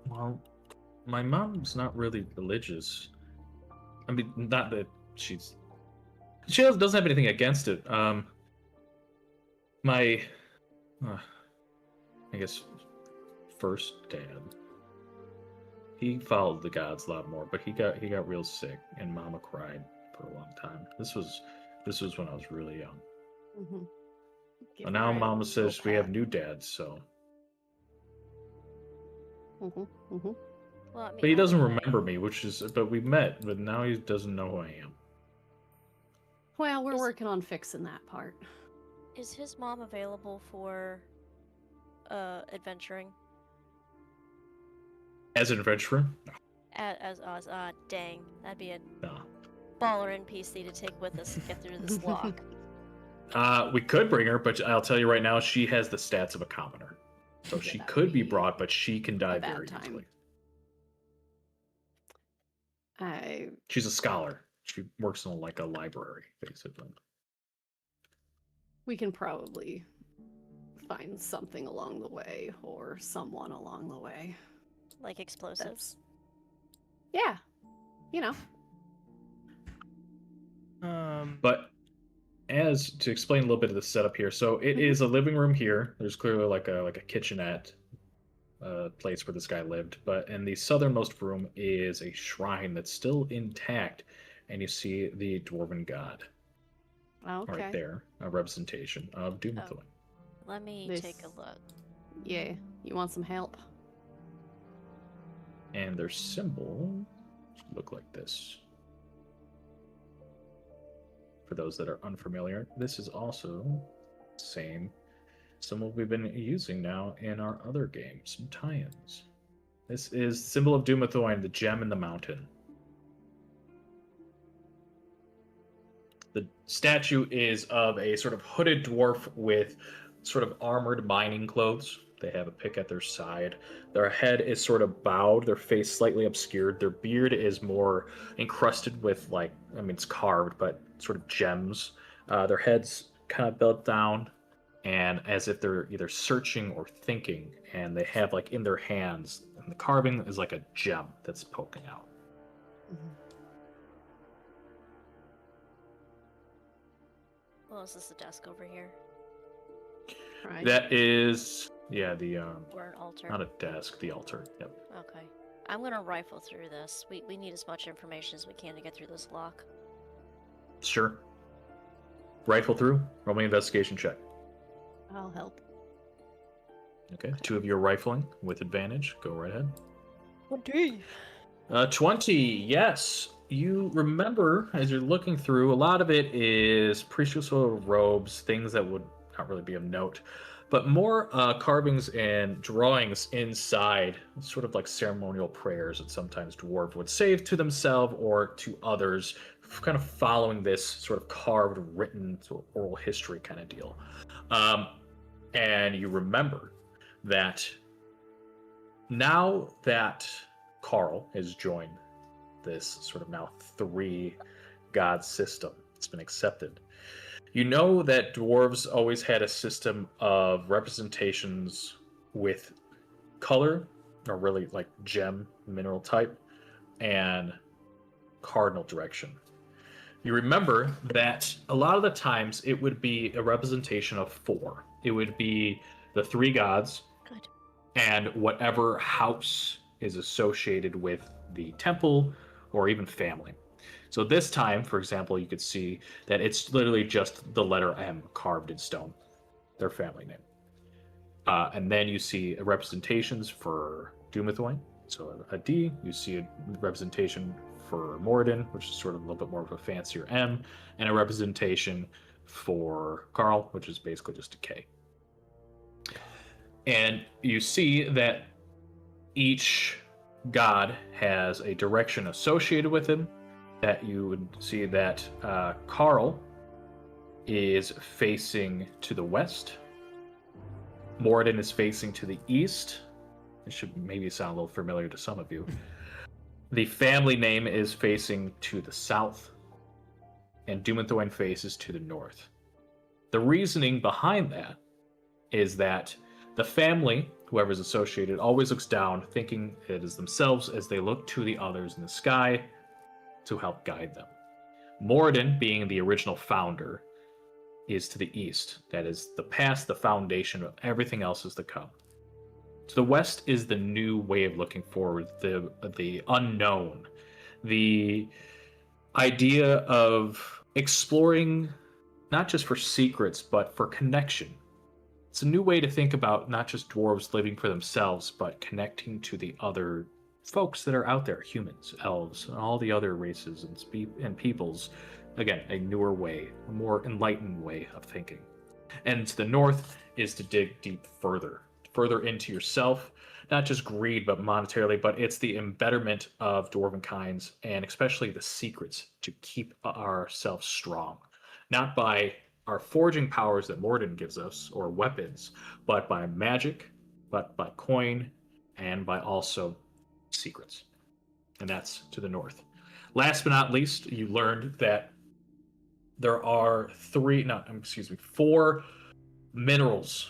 Well, my mom's not really religious. I mean, not that she doesn't have anything against it. My, I guess, first dad, he followed the gods a lot more, but he got real sick, and Mama cried for a long time. This was when I was really young. Mm-hmm. And now Mama says we have new dads, so. Mm-hmm. Mm-hmm. Well, I mean, But he doesn't remember me, but we met, but now he doesn't know who I am. Well, we're working on fixing that part. Is his mom available for adventuring? As an adventurer? No. Dang, that'd be a No. baller NPC to take with us and get through this lock. We could bring her, but I'll tell you right now, she has the stats of a commoner. So she could be brought, but she can die very easily. She's a scholar. She works in a library, basically. We can probably find something along the way, or someone along the way. Like explosives? Yeah. You know. But as to explain a little bit of the setup here, so it is a living room here. There's clearly like a kitchenette place where this guy lived, but in the southernmost room is a shrine that's still intact, and you see the Dwarven god right there, a representation of Dumathoin. Let me take a look. Yeah, you want some help? And their symbol look like this. For those that are unfamiliar, this is also the same symbol we've been using now in our other games and tie-ins. This is the symbol of Dumathoin, the gem in the mountain. The statue is of a sort of hooded dwarf with sort of armored mining clothes. They have a pick at their side. Their head is sort of bowed, their face slightly obscured. Their beard is more encrusted with, like, I mean, it's carved, but sort of gems. Their head's kind of bent down, and as if they're either searching or thinking. And they have, like, in their hands, and the carving is like a gem that's poking out. Well, is this the desk over here? Right. That is, yeah, the Or an altar? not a desk, the altar. Yep. Okay. I'm gonna rifle through this. We need as much information as we can to get through this lock. Sure. Rifle through. Roll me an investigation check. I'll help. Okay. 2 of you are rifling with advantage. Go right ahead. 20. 20. Yes. You remember as you're looking through, a lot of it is priestessal robes, things that would not really be of note, but more carvings and drawings inside, sort of like ceremonial prayers that sometimes dwarves would say to themselves or to others, kind of following this sort of carved, written, sort of oral history kind of deal. And you remember that now that Carl has joined this sort of now 3 god system, it's been accepted. You know that dwarves always had a system of representations with color, or really like gem, mineral type, and cardinal direction. You remember that a lot of the times it would be a representation of 4. It would be the 3 gods, Good. and whatever house is associated with the temple or even family. So this time, for example, you could see that it's literally just the letter M carved in stone, their family name. And then you see representations for Dumathoin, so a D. You see a representation for Moradin, which is sort of a little bit more of a fancier M, and a representation for Carl, which is basically just a K. And you see that each god has a direction associated with him. That you would see that Carl is facing to the west. Moradin is facing to the east. It should maybe sound a little familiar to some of you. The family name is facing to the south, and Dumathoin faces to the north. The reasoning behind that is that the family, whoever's associated, always looks down, thinking it is themselves as they look to the others in the sky to help guide them. Moradin, being the original founder, is to the east. That is the past, the foundation of everything else is to come. To the west is the new way of looking forward, the unknown, the idea of exploring not just for secrets, but for connection. It's a new way to think about not just dwarves living for themselves, but connecting to the other folks that are out there, humans, elves, and all the other races and peoples. Again, a newer way, a more enlightened way of thinking. And to the north is to dig deep further into yourself, not just greed, but monetarily, but it's the embetterment of dwarven kinds, and especially the secrets to keep ourselves strong. Not by our forging powers that Moradin gives us, or weapons, but by magic, but by coin, and by also secrets. And that's to the north. Last but not least, you learned that there are 4 minerals,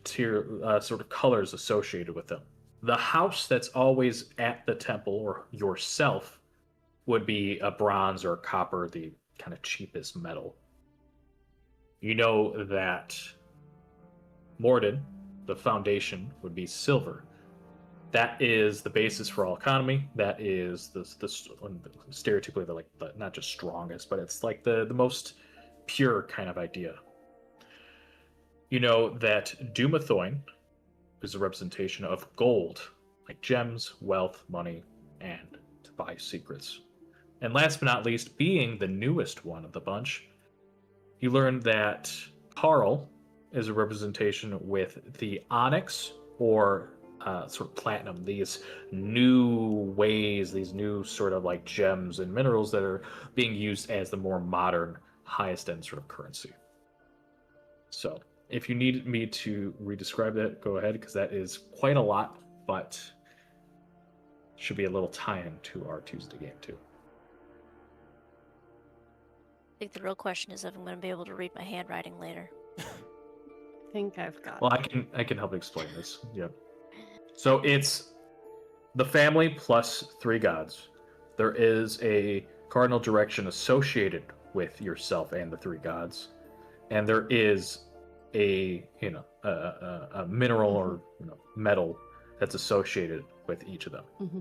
sort of colors associated with them. The house that's always at the temple, or yourself, would be a bronze or a copper, the kind of cheapest metal. You know that Moradin, the foundation, would be silver. That is the basis for all economy. That is the stereotypically the not just strongest, but it's like the most pure kind of idea. You know that Dumathoin is a representation of gold, like gems, wealth, money, and to buy secrets. And last but not least, being the newest one of the bunch, you learn that Carl is a representation with the onyx, or sort of platinum, these new ways, these new sort of like gems and minerals that are being used as the more modern, highest end sort of currency. So if you need me to redescribe that, go ahead, because that is quite a lot, but should be a little tie-in to our Tuesday game too. I think the real question is if I'm going to be able to read my handwriting later. I think I've got. Well, I can help explain this. Yep. So it's the family plus 3 gods. There is a cardinal direction associated with yourself and the 3 gods, and there is a a mineral or metal that's associated with each of them. Mm-hmm.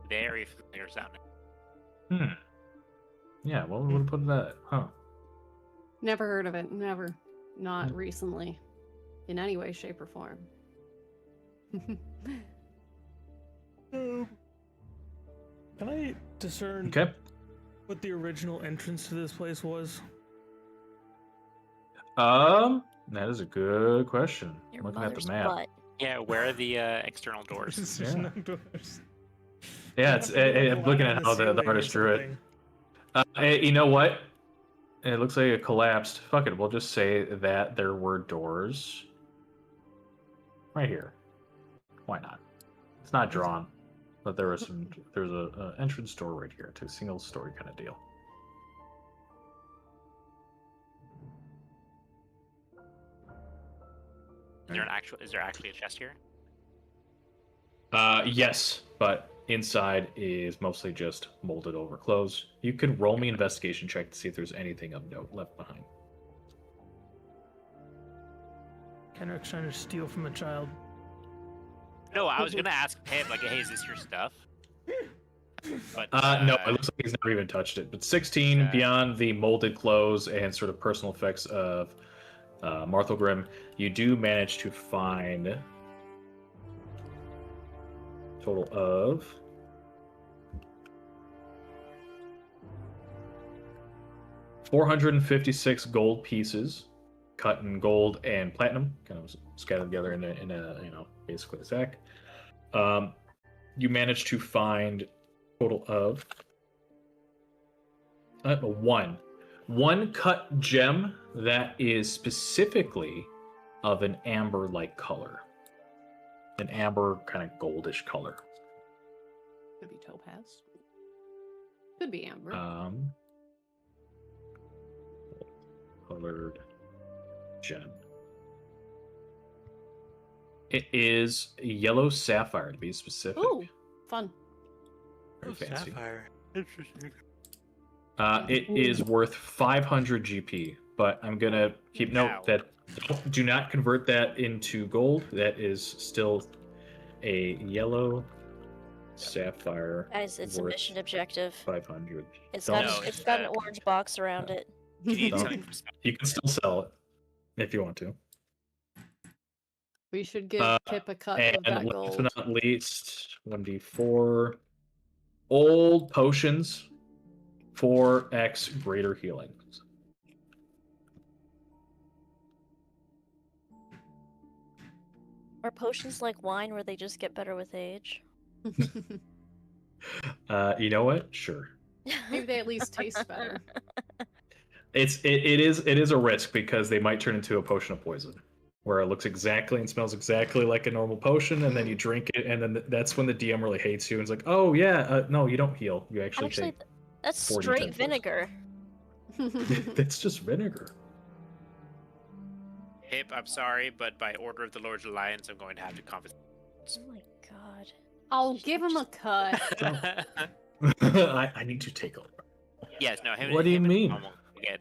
Very familiar sounding. Yeah, well, we would put that, huh? Never heard of it. Never. Not recently. In any way, shape, or form. Can I discern Okay. what the original entrance to this place was? That is a good question. Your Looking at mother's the map. butt. Yeah, where are the external doors? There's no doors. Yeah, it's I'm looking at how the artist drew it. You know what? It looks like it collapsed. Fuck it, we'll just say that there were doors right here. Why not? It's not drawn, but there's a entrance door right here to a single story kind of deal. Is there actually a chest here? Yes, but inside is mostly just molded over clothes. You can roll me investigation check to see if there's anything of note left behind. Kenrick's trying to steal from a child. No, I was gonna ask Pip, like, hey, is this your stuff? But no, it looks like he's never even touched it. But 16, beyond the molded clothes and sort of personal effects of Marthel you do manage to find a total of 456 gold pieces, cut in gold and platinum, kind of scattered together in a basically a sack. You managed to find a total of one cut gem that is specifically of an amber-like color, an amber kind of goldish color. Could be topaz. Could be amber. Colored gem. It is yellow sapphire, to be specific. Ooh, fun. Very fancy. Sapphire. Interesting. It is worth 500 GP, but I'm gonna keep note that do not convert that into gold. That is still a yellow sapphire. Guys, it's a mission objective. 500. It's got an orange box around it. You can still sell it if you want to. We should give Pip a cut of that And gold. last but not least, 1d4 old potions, 4x greater healing. Are potions like wine where they just get better with age? You know what? Sure. Maybe they at least taste better. It is a risk because they might turn into a potion of poison, where it looks exactly and smells exactly like a normal potion, and then you drink it, and then that's when the DM really hates you and it's like, oh yeah, no, you don't heal. You actually take. That's 40 straight times vinegar. It's just vinegar. Pip, I'm sorry, but by order of the Lord's Alliance, I'm going to have to confiscate. Oh my god. I'll give him a cut. I need to take over. Yes, no. What do you mean? Mom will get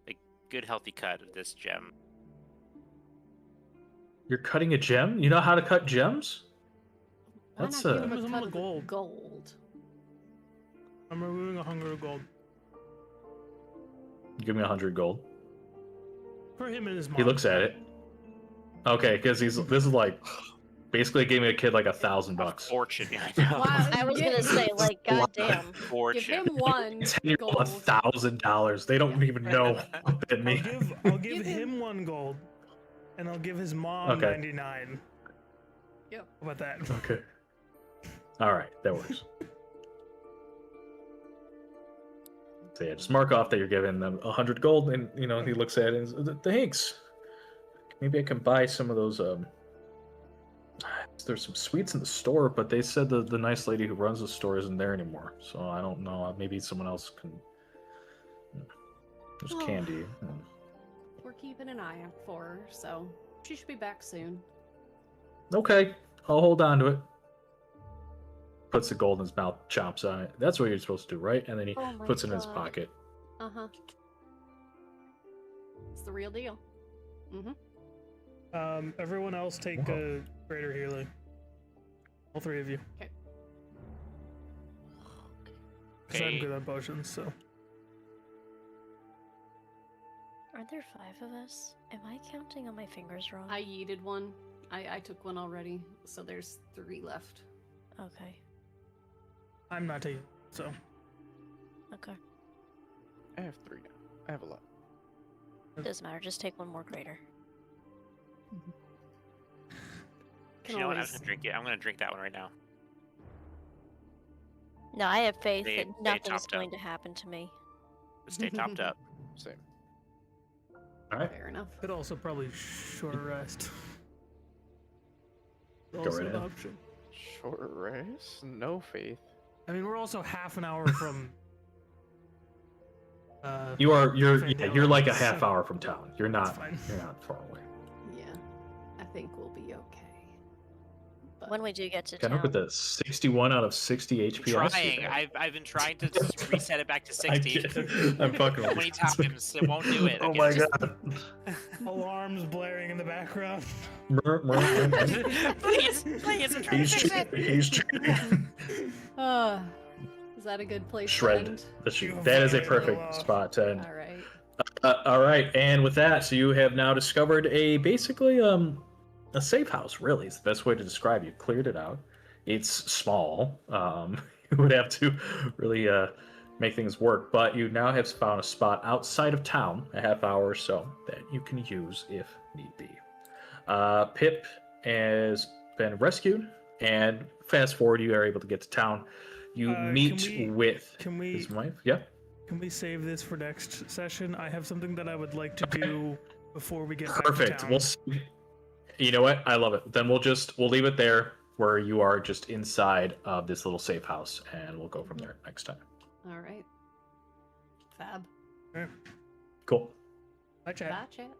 a good, healthy cut of this gem. You're cutting a gem? You know how to cut gems? Why That's not give him Give him cut the of gold. gold. I'm removing 100 gold. Give me 100 gold. For him and his mom. He looks at it. Okay, because this is like basically gave me a kid like $1,000. Fortune. I Wow, I was gonna say, like, goddamn. Give Fortune. him one 10-year-old gold. $1,000. They don't even know what that means. I'll give Give him- him 1 gold, and I'll give his mom Okay. 99. Yep. How about that? Okay. All right, that works. So yeah, just mark off that you're giving them 100 gold, and he looks at it and says, "Thanks. Maybe I can buy some of those. There's some sweets in the store, but they said the nice lady who runs the store isn't there anymore. So I don't know. Maybe someone else can. There's Oh. candy. We're keeping an eye out for her, so she should be back soon. Okay, I'll hold on to it." Puts the gold in his mouth, chomps on it. That's what you're supposed to do, right? And then he Oh my puts it in his God. pocket. Uh-huh. It's the real deal. Mm-hmm. Everyone else take a greater healing. All 3 of you. Okay. Because I'm Okay. good at potions, so. Aren't there 5 of us? Am I counting on my fingers wrong? I yeeted one. I took one already, so there's 3 left. Okay. I'm not taking so. Okay. I have 3 now. I have a lot. Doesn't matter. Just take 1 more greater. Can You know what? I'm always- gonna drink it. I'm gonna drink that one right now. No, I have faith Stay- that stay nothing's topped going up. to happen to me. Stay topped up. Same. All right. Fair enough. Could also probably short rest. Go Also right an ahead. option. Short rest? No faith. I mean, we're also half an hour from. You're like a so half hour from town. You're that's not fine. far away. Yeah, I think we'll be okay. But When we do get to Can I town. look at the 61 out of 60 HP? I see Trying. that. I've been trying to reset it back to I 60. get it. I'm fucking So with many you. times it won't do it. Oh Okay, my just- god. Alarms blaring in the background. Please, please, I'm trying He's to fix it. cheating. He's cheating. Is that a good place to Shred end? the shoot. That is a perfect spot to end. All right. All right, and with that, so you have now discovered basically a safe house. Really, is the best way to describe it. You cleared it out. It's small. You would have to really make things work, but you now have found a spot outside of town, a half hour or so, that you can use if need be. Pip has been rescued, and fast forward, you are able to get to town. You meet with his wife. Yeah. Can we save this for next session? I have something that I would like to do before we get back to Perfect. town. We'll see. You know what? I love it. Then we'll leave it there where you are just inside of this little safe house, and we'll go from there next time. All right. Fab. Okay. Cool. Bye, chat. Bye, chat.